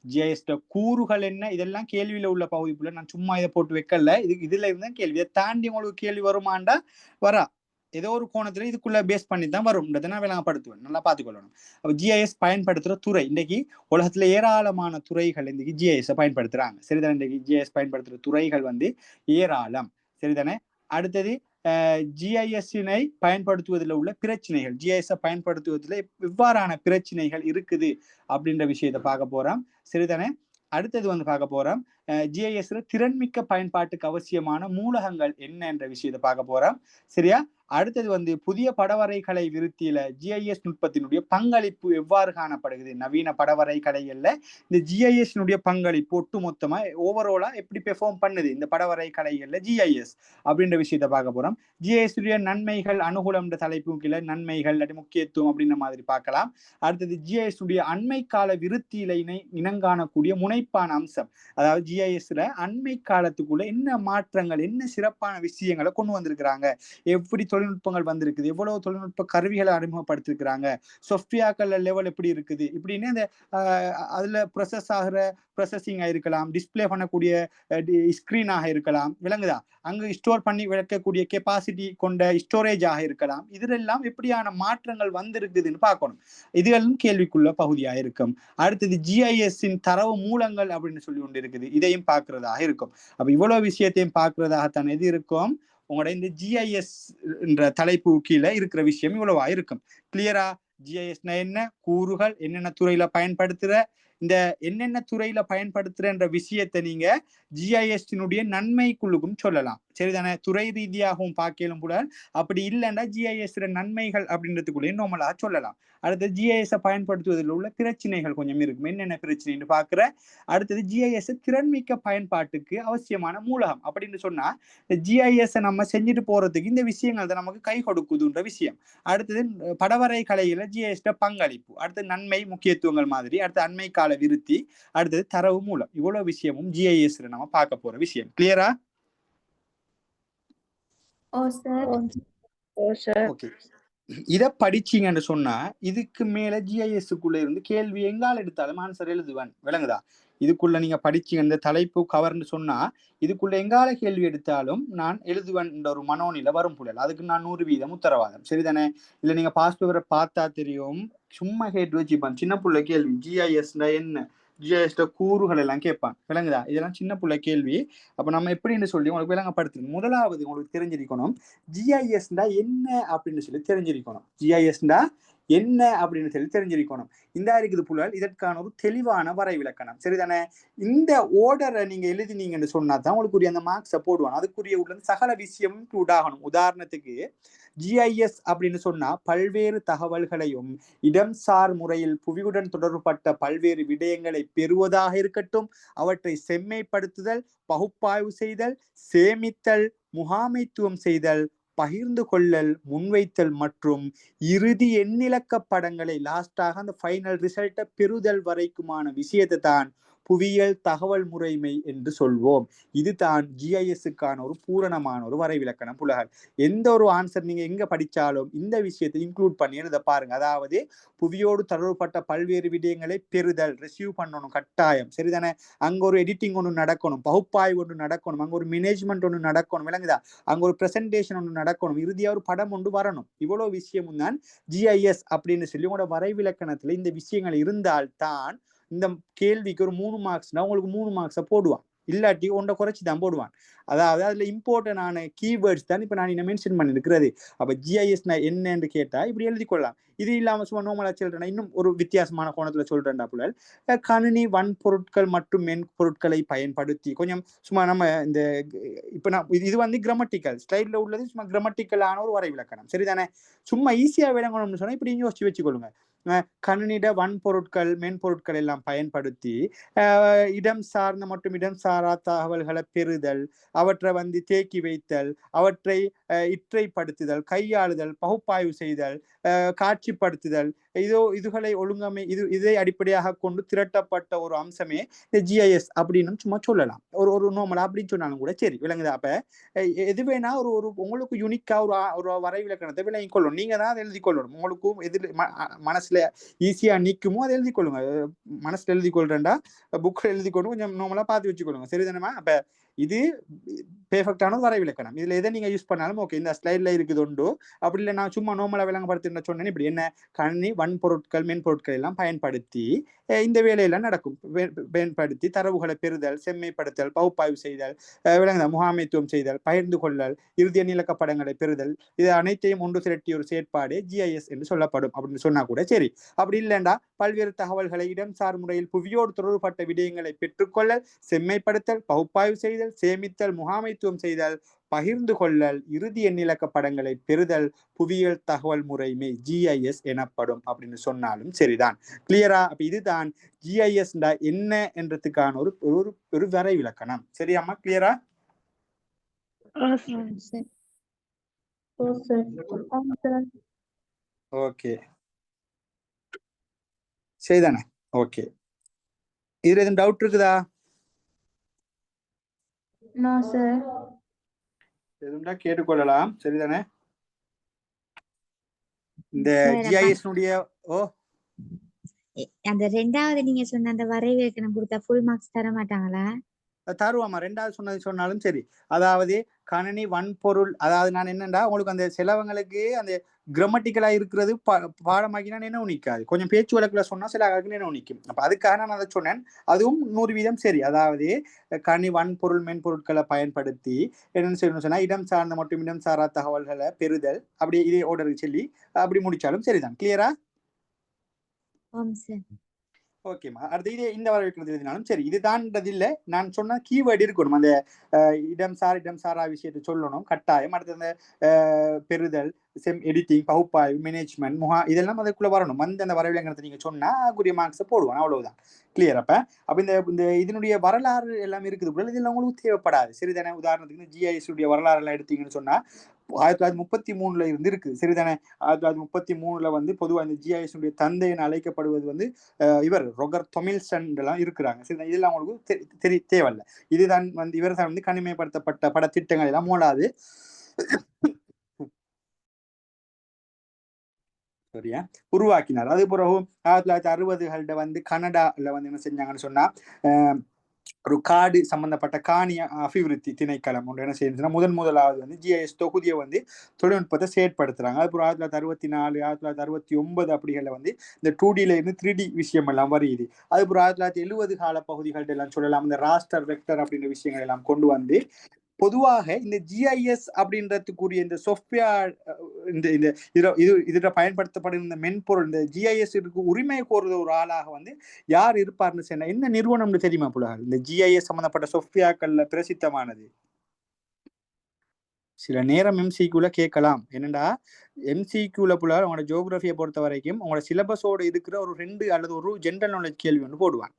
ஜிஐஎஸ் கூறுகள் என்ன, இதெல்லாம் கேள்வியில உள்ள பகுதிக்குள்ள நான் சும்மா இதை போட்டு வைக்கல. இதுல இருந்தா கேள்வி. இதை தாண்டி உங்களுக்கு கேள்வி வருமாண்டா வரா, ஏதோ ஒரு கோணத்துல இதுக்குள்ள பேஸ் பண்ணி தான் வரும்ன்றதை நான் விளங்கப்படுத்துவேன். நல்லா பார்த்துக்கொள்ளணும். அப்ப ஜிஐஎஸ் பயன்படுத்துற துறை, இன்னைக்கு உலகத்துல ஏராளமான துறைகள் இன்னைக்கு ஜிஐஎஸ் பயன்படுத்துறாங்க. சரிதானே? இன்னைக்கு ஜிஐஎஸ் பயன்படுத்துற துறைகள் ஏராளம். சரிதானே? அடுத்தது ஜிஐஎஸ்னை பயன்படுத்துவதில் உள்ள பிரச்சனைகள், ஜிஐஎஸ் பயன்படுத்துவதில் எவ்வாறான பிரச்சனைகள் இருக்குது அப்படின்ற விஷயத்தை பார்க்க போறோம். சரிதானே? அடுத்தது பார்க்க போறோம் ஜிஐஎஸ்ல திறன்மிக்க பயன்பாட்டுக்கு அவசியமான மூலகங்கள் என்ன என்ற விஷயத்தை பார்க்க போறோம். சரியா? அடுத்தது வந்து புதிய படவரை கலை விருத்தியில ஜிஐஎஸ் நுட்பத்தினுடைய பங்களிப்பு எவ்வாறு காணப்படுகிறது? நவீன படவரை கலைகள்ல இந்த ஜிஐஎஸ் பங்களிப்பு ஒட்டுமொத்தமா ஓவராலா எப்படி பெர்ஃபார்ம் பண்ணுது இந்த படவரை கலைகள்ல ஜிஐஎஸ் அப்படின்ற விஷயத்த பார்க்க போறோம். ஜிஐஎஸ் நன்மைகள் அனுகூலம் தலைப்பு கீழே நன்மைகள் முக்கியத்துவம் அப்படின்ற மாதிரி பார்க்கலாம். அடுத்தது ஜிஐஎஸ் அண்மை கால விருத்தியில இனங்காணக்கூடிய முனைப்பான அம்சம், அதாவது ஜிஐஎஸ்ல அண்மை காலத்துக்குள்ள என்ன மாற்றங்கள் என்ன சிறப்பான விஷயங்களை கொண்டு வந்திருக்கிறாங்க, எப்படி தொழில்நுட்பங்கள் வந்திருக்குது, எவ்வளவு தொழில்நுட்ப கருவிகளை அறிமுகப்படுத்திருக்கிறாங்க, சாஃப்ட்வேர்கள் லெவல் எப்படி இருக்குது இப்படின்னு இந்த அதுல ப்ரொசஸிங் இருக்கலாம், டிஸ்பிளே பண்ணக்கூடிய ஸ்கிரீனாக இருக்கலாம், விளங்குதா, அங்க ஸ்டோர் பண்ணி வைக்கக்கூடிய கெப்பாசிட்டி கொண்ட ஸ்டோரேஜ் ஆக இருக்கலாம். இதெல்லாம் எப்படியான மாற்றங்கள் வந்திருக்குதுன்னு பார்க்கணும். இதுகளும் கேள்விக்குள்ள பகுதியாக இருக்கும். அடுத்தது ஜிஐஎஸ் தரவு மூலங்கள் அப்படின்னு சொல்லி கொண்டு இருக்குது, இதையும் பார்க்கிறதாக இருக்கும். அப்ப இவ்வளவு விஷயத்தையும் பார்க்கிறதாகத்தான் எது இருக்கும், உங்களோட இந்த ஜிஐஎஸ் என்ற தலைப்பு கீழே இருக்கிற விஷயம் இவ்வளவா இருக்கும். கிளியரா? ஜிஐஎஸ்னா என்ன, கூறுகள் என்னென்ன துறையில பயன்படுத்துற, இந்த என்னென்ன துறையில பயன்படுத்துறன்ற விஷயத்தை நீங்க ஜிஐஎஸ்டினுடைய நன்மைக்குள்ளுக்கும் சொல்லலாம். சரிதானே? துறை ரீதியாகவும் பார்க்கலும் கூட. அப்படி இல்லைன்னா ஜிஐஎஸ் நன்மைகள் அப்படின்றதுக்குள்ளேயே நார்மலா சொல்லலாம். அடுத்து ஜிஐஎஸ் பயன்படுத்துவதில் உள்ள பிரச்சனைகள் கொஞ்சம் இருக்கும், என்னென்ன பிரச்சனைன்னு பாக்குற. அடுத்தது ஜிஐஎஸ் திறன்மிக்க பயன்பாட்டுக்கு அவசியமான மூலகம் அப்படின்னு சொன்னா ஜிஐஎஸ் நம்ம செஞ்சுட்டு போறதுக்கு இந்த விஷயங்கள் தான் நமக்கு கை கொடுக்குதுன்ற விஷயம். அடுத்தது படவரை கலையில ஜிஐஎஸ் பங்களிப்பு, அடுத்து நன்மை முக்கியத்துவங்கள் மாதிரி, அடுத்து அண்மை கால விருத்தி, அடுத்தது தரவு மூலம். இவ்வளவு விஷயமும் ஜிஐஎஸ் நம்ம பார்க்க போற விஷயம். கிளியரா? ஓகே. இத படிச்சீங்கன்னு சொன்னா இதுக்கு மேல ஜிஐஎஸ்க்குள்ள இருந்து கேள்வி எங்கால எடுத்தாலும் ஆன்சர் எழுதுவேன். விளங்குதா? இதுக்குள்ள நீங்க படிச்சீங்க இந்த தலைப்பு கவர்ன்னு சொன்னா இதுக்குள்ள எங்கால கேள்வி எடுத்தாலும் நான் எழுதுவேன் என்ற ஒரு மனோநிலை வரும் புள்ளல். அதுக்கு நான் 100% உத்தரவாதம். சரிதானே? இல்ல நீங்க பாஸ் பேப்பரை பார்த்தா தெரியும், சும்மா கேட்டு வச்சுப்பான் சின்ன புள்ள கேள்வி, ஜிஐஎஸ்னா என்ன, ஜிஐஎஸ் கூறுகள் எல்லாம் கேட்பான். விளங்குதா? இதெல்லாம் சின்ன புள்ள கேள்வி. அப்ப நம்ம எப்படின்னு சொல்லி உங்களுக்கு விளங்கப்படுத்தணும். முதலாவது உங்களுக்கு தெரிஞ்சிருக்கணும் ஜிஐஎஸ்டா என்ன அப்படின்னு சொல்லி தெரிஞ்சிருக்கணும். ஜிஐஎஸ்டா என்ன அப்படின்னு சொல்லி தெரிஞ்சிருக்கணும். இந்த இருக்குது புலல், இதற்கான ஒரு தெளிவான வரைவிலக்கணம். சரிதானே? இந்த ஓர்டரை நீங்க எழுதினீங்கன்னு சொன்னா தான் உங்களுக்குரிய அந்த மார்க்ஸை போடுவாங்க. அதுக்குரிய உள்ள சகல விஷயம் இன்க்ளூட் ஆகணும். உதாரணத்துக்கு ஜிஐஎஸ் அப்படின்னு சொன்னா பல்வேறு தகவல்களையும் இடம்சார் முறையில் புவியுடன் தொடர்பட்ட பல்வேறு விடயங்களை பெறுவதாக இருக்கட்டும், அவற்றை செம்மைப்படுத்துதல், பகுப்பாய்வு செய்தல், சேமித்தல், முகாமைத்துவம் செய்தல், பகிர்ந்து கொள்ளல், முன்வைத்தல் மற்றும் இறுதி எண்ணிலக்க படங்களை லாஸ்டாக அந்த ஃபைனல் ரிசல்ட்டை பெறுதல் வரைக்குமான விஷயத்தை தான் புவியியல் தகவல் முறைமை என்று சொல்வோம். இதுதான் ஜிஐஎஸ்க்கான ஒரு பூரணமான ஒரு வரைவிலக்கணம் புலகல். எந்த ஒரு ஆன்சர் நீங்க எங்க படிச்சாலும் இந்த விஷயத்தை இன்க்ளூட் பண்ணி எழுத பாருங்க. அதாவது புவியோடு தொடர்புபட்ட பல்வேறு விடயங்களை பெறுதல், ரிசீவ் பண்ணணும் கட்டாயம். சரிதானே? அங்க ஒரு எடிட்டிங் ஒன்று நடக்கணும், பகுப்பாய்வு ஒன்று நடக்கணும், அங்க ஒரு மேனேஜ்மெண்ட் ஒன்று நடக்கணும். விளங்குதா? அங்க ஒரு பிரசன்டேஷன் ஒன்று நடக்கணும், இறுதியா ஒரு படம் ஒன்று வரணும். இவ்வளவு விஷயமும் தான் ஜிஐஎஸ் அப்படின்னு சொல்லி உங்களோட வரைவிலக்கணத்துல இந்த விஷயங்கள் இருந்தால் தான் இந்த கேள்விக்கு ஒரு 3 மார்க்ஸ்னா உங்களுக்கு 3 மார்க்ஸை போடுவான். இல்லாட்டி ஒன்றை குறைச்சி தான் போடுவான். அதாவது அதுல இம்பார்ட்டன்டான கீவேர்ட்ஸ் தான் இப்ப நான் மென்ஷன் பண்ணிருக்கிறது. அப்ப ஜிஐஎஸ்னா என்னன்னு கேட்டா இப்படி எழுதி கொள்ளலாம். இது இல்லாம சும்மா நோமலா சொல்றேன்னா இன்னும் ஒரு வித்தியாசமான கோணத்துல சொல்றேன்டா புலல், கணினி வன்பொருட்கள் மற்றும் மென்பொருட்களை பயன்படுத்தி கொஞ்சம் சும்மா நம்ம இந்த இப்ப நான் இது வந்து கிராமட்டிக்கல் ஸ்லைட்ல உள்ளது, சும்மா கிராமட்டிக்கலான ஒரு வரைவிலக்கணம். சரிதானே? சும்மா ஈஸியா விளங்கணும்னு சொன்னா இப்படி யோசிச்சு வச்சுக்கொள்ளுங்க. கணினிட வன்பொருட்கள் மென்பொருட்கள் எல்லாம் பயன்படுத்தி இடம் சார்ந்த மற்றும் இடம் சாரா தகவல்களை பெறுதல், அவற்றை வந்து தேக்கி வைத்தல், அவற்றை இற்றைப்படுத்துதல், கையாளுதல், பகுப்பாய்வு செய்தல், காட்சிப்படுத்துதல், இதுகளை ஒழுங்கமை இதை அடிப்படையாக கொண்டு திரட்டப்பட்ட ஒரு அம்சமே இந்த ஜிஐஎஸ் அப்படின்னு சும்மா சொல்லலாம். ஒரு நோமலா அப்படின்னு சொன்னாலும் கூட சரி. விளங்குதா? அப்ப எது வேணா ஒரு உங்களுக்கு யூனிக்கா ஒரு வரைவிலக்கணத்தை விளங்கி கொள்ளணும். நீங்க தான் அதை எழுதி கொள்ளணும். உங்களுக்கும் எது மனசுல ஈஸியா நிக்குமோ அதை எழுதி கொள்ளுங்க. மனசுல எழுதி கொள்றேன்டா, புக்ல எழுதி கொண்டு கொஞ்சம் நோமலா பார்த்து வச்சுக்கொள்ளுங்க. சரிதானமா? அப்ப இது பெர்ஃபெக்டான வரைவிலக்கணம். இதுல எதை நீங்க யூஸ் பண்ணாலும் ஓகே. இந்த ஸ்லைட்ல இருக்குது உண்டு. அப்படி இல்லை நான் சும்மா நோமலா விளங்கப்படுத்த சொன்னேன். இப்படி என்ன கணினி வன்பொருட்கள் மென்பொருட்கள் எல்லாம் பயன்படுத்தி இந்த வேலையெல்லாம் நடக்கும். பயன்படுத்தி தரவுகளை பெறுதல், செம்மைப்படுத்தல், பகுப்பாய்வு செய்தல், முகாமைத்துவம் செய்தல், பகிர்ந்து கொள்ளல், இறுதிய நிலக்க படங்களை பெறுதல், இது அனைத்தையும் ஒன்று திரட்டிய ஒரு செயற்பாடு ஜிஐஎஸ் என்று சொல்லப்படும் அப்படின்னு சொன்னா கூட சரி. அப்படி இல்லைண்டா பல்வேறு தகவல்களை இடம்சார் முறையில் புவியோடு தொடர்புபட்ட விடயங்களை பெற்றுக்கொள்ளல், செம்மைப்படுத்தல், பகுப்பாய்வு செய்தல், சேமித்தல், முகாமைத்துவம் செய்தல், பகிர்ந்து கொள்ளல், இறுதி எண்ணிலக்க படங்களை பெறுதல் புவியியல் தகவல் முறைமை GIS எனப்படும் அப்படின்னு சொன்னாலும் சரிதான். கிளியரா? அப்ப இதுதான் GIS என்ன என்றதுக்கான ஒரு ஒரு ஒரு வரைவிலக்கணம். சரியாமா? கிளியரா? ஓகே, சரிதானே? ஓகே, இதுல எதுவும் டவுட் இருக்குதா? No sir. எதுவும்டா கேட்டுக்கொள்ளலாம். சரிதானே? இந்த Sir, GIS னுடைய அந்த ரெண்டாவது நீங்க சொன்ன அந்த வரைவிலக்கணம் கொடுத்தா ஃபுல் மார்க்ஸ் தர மாட்டாங்களா? தருவாமா. ரெண்டாவது சொன்னாலும் சரி. அதாவது கணினி வன்பொருள், அதாவது நான் என்னண்டா உங்களுக்கு அந்த சிலவங்களுக்கு அந்த கிராமட்டிக்கலா இருக்கிறது பாடமாக்கினா நினைவு நிற்காது. கொஞ்சம் பேச்சு வழக்குல சொன்னா சில ஆளுக்கு நினைவு நிற்கும். அப்ப அதுக்காக நான் அதை சொன்னேன். அதுவும் 100% சரி. அதாவது கணினி வன்பொருள் மென்பொருட்களை பயன்படுத்தி என்னன்னு சொல்லணும்னு சொன்னா இடம் சார்ந்த மற்றும் இடம் சாரா தகவல்களை பெறுதல், அப்படி இதே ஓர்டருக்கு சொல்லி அப்படி முடிச்சாலும் சரிதான். கிளியரா? ஆம் சார். ஓகேம்மா. அடுத்து இதே இந்த வரவேற்கிறது எழுதினாலும் சரி. இதுதான்ன்றது இல்லை, நான் சொன்ன கீவேர்டு இருக்கணும். அந்த இடம் சாரா விஷயத்தை சொல்லணும் கட்டாயம். அடுத்து அந்த பெறுதல், எடிட்டிங், பகுப்பாய்வு, மேனேஜ்மெண்ட், இதெல்லாம் அதுக்குள்ள வரணும். அந்த வரவிலக்கணத்தை நீங்க சொன்னா குறிய மார்க்ஸ் போடுவோம். அவ்வளவுதான். கிளியர்? அப்ப இந்த இதனுடைய வரலாறு எல்லாம் இருக்குது போல, இதெல்லாம் உங்களுக்கு தேவைப்படாது. சரிதானே? உதாரணத்துக்கு இந்த GIS உடைய வரலாறு எல்லாம் எடுத்தீங்கன்னு சொன்னா 1933 இருந்து இருக்கு. சரிதானே? 1933 வந்து பொதுவாக இந்த GIS உடைய தந்தை என அழைக்கப்படுவது வந்து இவர் ரொகர் தொமில்சன் எல்லாம் இருக்கிறாங்க. சரிதான்? இதெல்லாம் உங்களுக்கு தேவையில்லை. இதுதான் வந்து இவர் தான் வந்து கனிமைப்படுத்தப்பட்ட படத்திட்டங்கள் எல்லாம் மூலாது சரியா உருவாக்கினார். அது பிறகு 1960 வந்து கனடால வந்து என்ன செஞ்சாங்கன்னு சொன்னா ஒரு காடு சம்பந்தப்பட்ட காணி அபிவிருத்தி திணைக்களம் ஒன்று என்ன செய்யுதுன்னா முதலாவது வந்து GIS தொகுதியை வந்து தொழில்நுட்பத்தை செயற்படுத்துறாங்க. அதுக்கப்புறம் 1964 1969 அப்படிகளில் வந்து இந்த 2Dல இருந்து 3D விஷயம் எல்லாம் வருது. அதுக்கப்புறம் 1970 கால பகுதிகள் எல்லாம் சொல்லலாம் இந்த ராஸ்டர் வெக்டர் அப்படின்ற விஷயங்கள் எல்லாம் கொண்டு வந்து பொதுவாக இந்த GIS அப்படின்றதுக்குரிய இந்த சாஃப்ட்வேர் இதுல பயன்படுத்தப்படும் இந்த மென்பொருள் இந்த GIS உரிமை கோருத ஒரு ஆளாக வந்து யார் இருப்பார்னு சொன்னா என்ன நிறுவனம்னு தெரியுமா புலகள்? இந்த GIS சம்பந்தப்பட்ட சாஃப்ட்வேர்கள்ல பிரசித்தமானது. சில நேரம் MCQல கேட்கலாம். என்னண்டா MCQல புலகள் உங்களோட ஜியோகிராஃபியை பொறுத்த வரைக்கும் உங்களோட சிலபஸோட இருக்கிற ஒரு 2 அல்லது ஒரு ஜென்ரல் நாலேஜ் கேள்வி ஒன்று போடுவான்.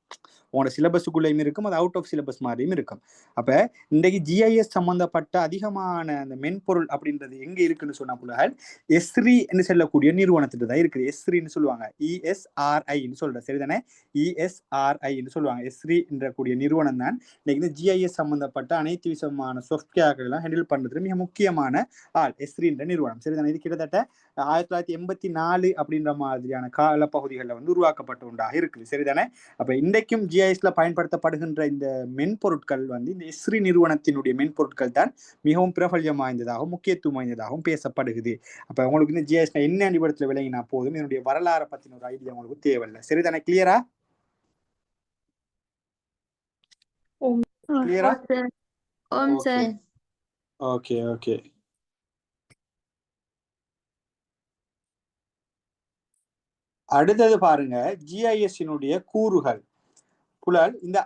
உங்களோட சிலபஸுக்குள்ளேயும் இருக்கும், அது அவுட் ஆஃப் சிலபஸ் மாதிரியும் இருக்கும். அப்ப இன்றைக்கு GIS சம்பந்தப்பட்ட அதிகமான அந்த மென்பொருள் அப்படின்றது எங்க இருக்குன்னு சொன்னா புலகள் ESRI என்று சொல்லக்கூடிய நிறுவனத்திட்டு தான் இருக்குது. ESRIன்னு சொல்லுவாங்க. ESRIன்னு சொல்ற. சரிதானே? ESRIன்னு சொல்லுவாங்க. ESRI என்ற கூடிய நிறுவனம் தான் இன்னைக்கு இந்த GIS சம்பந்தப்பட்ட அனைத்து விதமான சாஃப்ட்வேர்கள் எல்லாம் ஹேண்டில் பண்றது மிக முக்கியமான ஆள் ESRI என்ற நிறுவனம். சரிதானே? இது கிட்டத்தட்ட 1984 அப்படின்ற மாதிரியான கால பகுதிகளில் வந்து உருவாக்கப்பட்ட ஒன்றாக இருக்குது. சரிதானே? அப்ப இன்றைக்கும் GISல பயன்படுத்தப்படுகின்ற இந்த மென்பொருட்கள் வந்து இந்த ESRI நிறுவனத்தினுடைய மென்பொருட்கள் தான் மிகவும் பிரபல்யம் வாய்ந்ததாகவும் முக்கியத்துவம் வாய்ந்ததாகவும் பேசப்படுகிறது. அப்ப உங்களுக்கு இந்த GIS என்ன அடிப்படத்தில் விளங்கினா போதும், இதனுடைய வரலாறை பத்தின ஒரு ஐடியா உங்களுக்கு தேவையில்லை. சரிதானே? கிளியரா? கிளியரா? Okay okay. அடுத்தது பாருங்க GIS-னுடைய கூறுகள். புலல் இந்த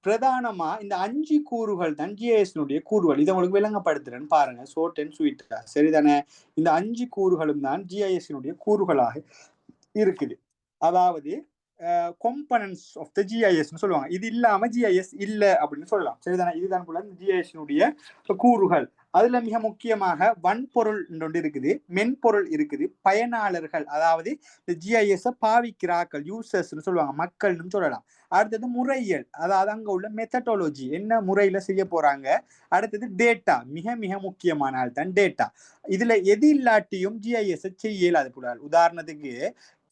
பிரதானமா இந்த 5 கூறுகள் தான் GIS-னுடைய கூறுகள். இதை உங்களுக்கு விளங்கப்படுத்துறேன்னு பாருங்க, ஷார்ட் அண்ட் ஸ்வீட்டா. சரிதானே? இந்த 5 கூறுகளும் தான் GIS-னுடைய கூறுகளாக இருக்குது. அதாவது components of the GIS-னு சொல்லுவாங்க. இது இல்லாம GIS இல்ல அப்படின்னு சொல்லலாம். சரிதானே? இதுதான் போல GIS-னுடைய கூறுகள். அதுல மிக முக்கியமாக வன்பொருள் ஒன்று இருக்குது, மென்பொருள் இருக்குது, பயனாளர்கள் அதாவது இந்த GIS-ஐ பாவிக்கிறார்கள், யூசர்ஸ்னு சொல்லுவாங்க, மக்கள்னு சொல்லலாம். அடுத்தது முறையியல், அதாவது அங்க உள்ள மெத்தடாலஜி என்ன முறையில செய்ய போறாங்க. அடுத்தது டேட்டா, மிக மிக முக்கியமான ஆள் தான் டேட்டா. இதுல எது இல்லாட்டியும் GIS-ஐ செய்ய இயலாது போல. உதாரணத்துக்கு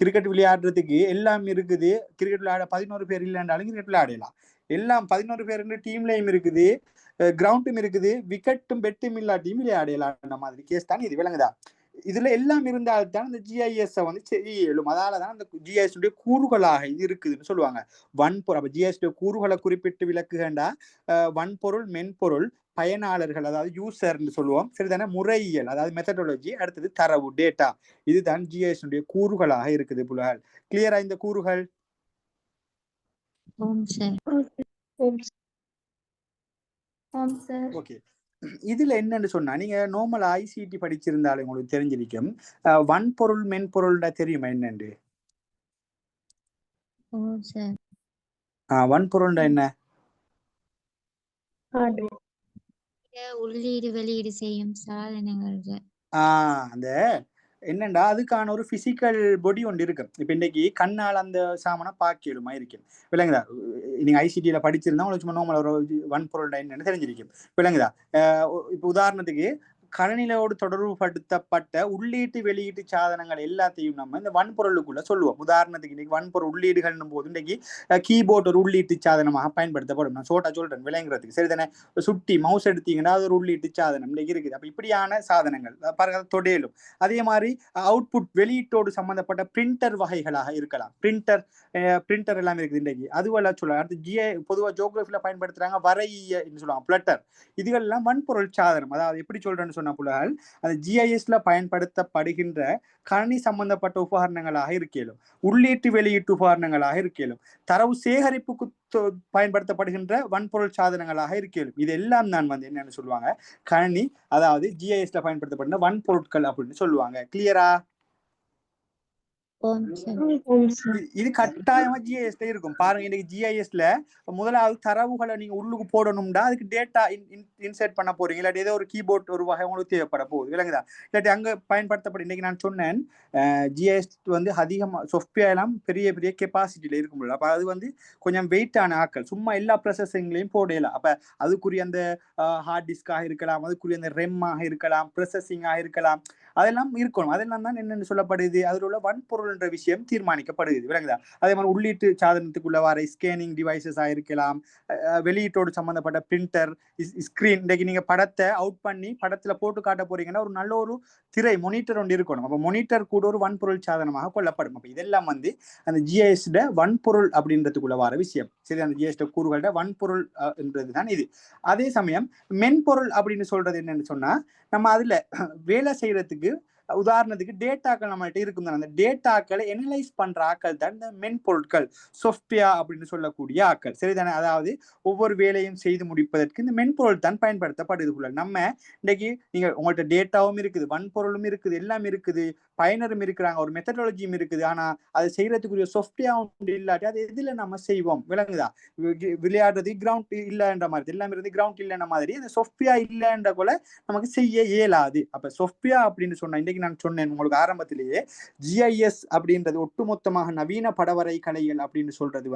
கிரிக்கெட் விளையாடுறதுக்கு எல்லாம் இருக்குது. கிரிக்கெட் விளையாட 11 பேர் இல்லைன்றாலும் கிரிக்கெட் விளையாடலாம். எல்லாம் 11 பேர் டீம்லயும் இருக்குது, கிரவுண்டும் இருக்குது, விக்கெட்டும் பெட்டும் இல்லாட்டியும் விளையாடலாம் மாதிரி கேஸ் தான் இது. விளங்குதா? இதுல எல்லாம் இருந்தால்தான் இந்த GIS-ஐ வந்து செய்யலும். அதாலதான் அந்த GIS-உடைய கூறுகளாக இது இருக்குதுன்னு சொல்லுவாங்க. வன்பொருள். அப்ப GIS-உடைய கூறுகளை குறிப்பிட்டு விளக்குகண்டா வன்பொருள், மென்பொருள், பயனாளர்கள் அதாவது யூசர்ன்னு சொல்லுவோம். சரிதானே? முறையியல் அதாவது மெத்தடாலஜி, அடுத்தது தரவு டேட்டா. இதுதான் GIS-னுடைய கூறுகளாக இருக்குது புலகள். கிளியரா இந்த கூறுகள்? ஆம் சார். ஓகே. இதுல என்னன்னு சொன்னா நீங்க நார்மல் ஐசிடி படிச்சிருந்தாலும் உங்களுக்கு தெரிஞ்சிருக்கும். வன்பொருள் மென்பொருள்டா தெரியுமா என்னன்னு? ஓ சார். வன்பொருள்டா என்ன? உள்ளீடு வெளியீடு செய்யும் சாதனங்கள். அந்த என்னண்டா அதுக்கான ஒரு பிசிக்கல் பொடி ஒன்று இருக்கு. இப்ப இன்னைக்கு கண்ணால் அந்த சாமனை பாக்கியலுமா இருக்கு, விளங்குதா? நீங்க ஐசிடியில படிச்சிருந்தா உங்களுக்கு சும்மா நார்மல் ஒரு வன்பொருள் என்னன்னு தெரிஞ்சிருக்கும், விளங்குதா? இப்ப உதாரணத்துக்கு கணினியோடு தொடர்பு படுத்தப்பட்ட உள்ளீட்டு வெளியீட்டு சாதனங்கள் எல்லாத்தையும் நம்ம இந்த வன்பொருளுக்குள்ள சொல்லுவோம். உதாரணத்துக்கு இன்னைக்கு வன்பொருள் உள்ளீடுகள் போது இன்னைக்கு கீபோர்ட் ஒரு உள்ளீட்டு சாதனமாக பயன்படுத்தப்படும். நான் சோட்டா சொல்றேன் விளங்குறதுக்கு, சரிதானே? சுட்டி மவுஸ் எடுத்தீங்கன்னா அது ஒரு உள்ளீட்டு சாதனம் இன்னைக்கு இருக்குது. அப்ப இப்படியான சாதனங்கள் பாருங்க தொடையிலும். அதே மாதிரி அவுட்புட் வெளியீட்டோடு சம்பந்தப்பட்ட பிரிண்டர் வகைகளாக இருக்கலாம். பிரிண்டர் எல்லாம் இருக்குது இன்னைக்கு, அதுவெல்லாம் சொல்லலாம். அடுத்து பொதுவாக ஜியோகிராஃபில பயன்படுத்துறாங்க வரைய சொல்லுவாங்க பிளட்டர். இதுகள் எல்லாம் வன்பொருள் சாதனம். அதாவது எப்படி சொல்றேன்னு சொன்ன புலகள் அந்த ஜிஐஎஸ்ல பயன்படுத்தப்படுகின்ற கணினி சம்பந்தப்பட்ட உபகரணங்களாக இருக்கலும், உள்ளீட்டு வெளியீட்டு உபகரணங்களாக இருக்கலும், தரவு சேகரிப்புக்கு பயன்படுத்தப்படுகின்ற வன்பொருள் சாதனங்களாக இருக்கலும். இது எல்லாம் தான் என்னன்னு சொல்லுவாங்க கணினி, அதாவது ஜிஐஎஸ்ல பயன்படுத்தப்படுகின்ற வன்பொருட்கள் அப்படின்னு சொல்லுவாங்க. கிளியரா? இது கட்டாயமா ஜிஐஎஸ்ல இருக்கும். பாருங்க இன்னைக்கு ஜிஐஎஸ்ல முதலாவது தரவுகளை நீங்க உள்ளுக்கு போடணும்னா அதுக்கு டேட்டா இன்சர்ட் பண்ண போறீங்க, இல்லாட்டி ஏதோ ஒரு கீபோர்ட் ஒரு வகை உங்களுக்கு தேவைப்பட போகுது, விளங்குதா? இல்லாட்டி அங்க பயன்படுத்தப்படும். இன்னைக்கு நான் சொன்னேன் ஜிஐஎஸ் அதிகமா சாஃப்ட்வேர் எல்லாம் பெரிய பெரிய கெப்பாசிட்டியில இருக்கும். அப்ப அது கொஞ்சம் வெயிட்டான ஆக்கள் சும்மா எல்லா ப்ராசஸிங்லையும் போடலாம். அப்ப அதுக்குரிய அந்த ஹார்ட் டிஸ்காக இருக்கலாம், அதுக்குரிய அந்த ரெம்மாக இருக்கலாம், ப்ராசஸிங்காக இருக்கலாம், அதெல்லாம் இருக்கணும். அதெல்லாம் தான் என்னென்னு சொல்லப்படுது, அதில் உள்ள வன்பொருள் என்ற விஷயம் தீர்மானிக்கப்படுது, விளங்குதா? அதே மாதிரி உள்ளீட்டு சாதனத்துக்குள்ள வர ஸ்கேனிங் டிவைசஸ் ஆயிருக்கலாம், வெளியீட்டோடு சம்பந்தப்பட்ட பிரிண்டர், ஸ்கிரீன். இன்றைக்கு நீங்க படத்தை அவுட் பண்ணி படத்துல போட்டு காட்ட போறீங்கன்னா ஒரு நல்ல ஒரு திரை மொனிட்டர் ஒன்று இருக்கணும். அப்போ மொனிட்டர் கூட ஒரு வன்பொருள் சாதனமாக கொள்ளப்படும். அப்போ இதெல்லாம் அந்த ஜிஐஎஸ்ட வன்பொருள் அப்படின்றதுக்குள்ள வர விஷயம். சரி, அந்த ஜிஐஎஸ்ட கூறுகளோட வன்பொருள் என்றதுதான் இது. அதே சமயம் மென்பொருள் அப்படின்னு சொல்றது என்னன்னு சொன்னா நம்ம அதுல வேலை செய்யறதுக்கு உதாரணத்துக்கு டேட்டாக்கள் நம்மகிட்ட இருக்கும். அந்த டேட்டாக்களை எனலைஸ் பண்ற ஆக்கள் தான் இந்த மென்பொருட்கள், சாஃப்ட்வேர் அப்படின்னு சொல்லக்கூடிய ஆக்கள், சரிதானே? அதாவது ஒவ்வொரு வேலையும் செய்து முடிப்பதற்கு இந்த மென்பொருள் தான் பயன்படுத்தப்படுது. நம்ம இன்னைக்கு நீங்க உங்கள்கிட்ட டேட்டாவும் இருக்குது, வன்பொருளும் இருக்குது, எல்லாம் இருக்குது, பயனரும் இருக்கிறாங்க, ஒரு மெத்தடாலஜியும் இருக்குது. ஆனா அதை செய்யறதுக்குரிய சாஃப்ட்வேர் இல்லாட்டி அது எதுல நம்ம செய்வோம், விளங்குதா? விளையாடுறது கிரவுண்ட் இல்லைன்ற மாதிரி, எல்லாம் இருந்து கிரவுண்ட் இல்லைன்ற மாதிரி அந்த சாஃப்ட்வேர் இல்லைன்ற போல நமக்கு செய்ய இயலாது. அப்ப சாஃப்ட்வேர் அப்படின்னு சொன்னா இன்னைக்கு நான் சொன்னேன் உங்களுக்கு ஆரம்பத்திலேயே, ஜிஐஎஸ் அப்படின்றது ஒட்டுமொத்தமாக நவீன படவரை கலைகள் அப்படின்னு சொல்றது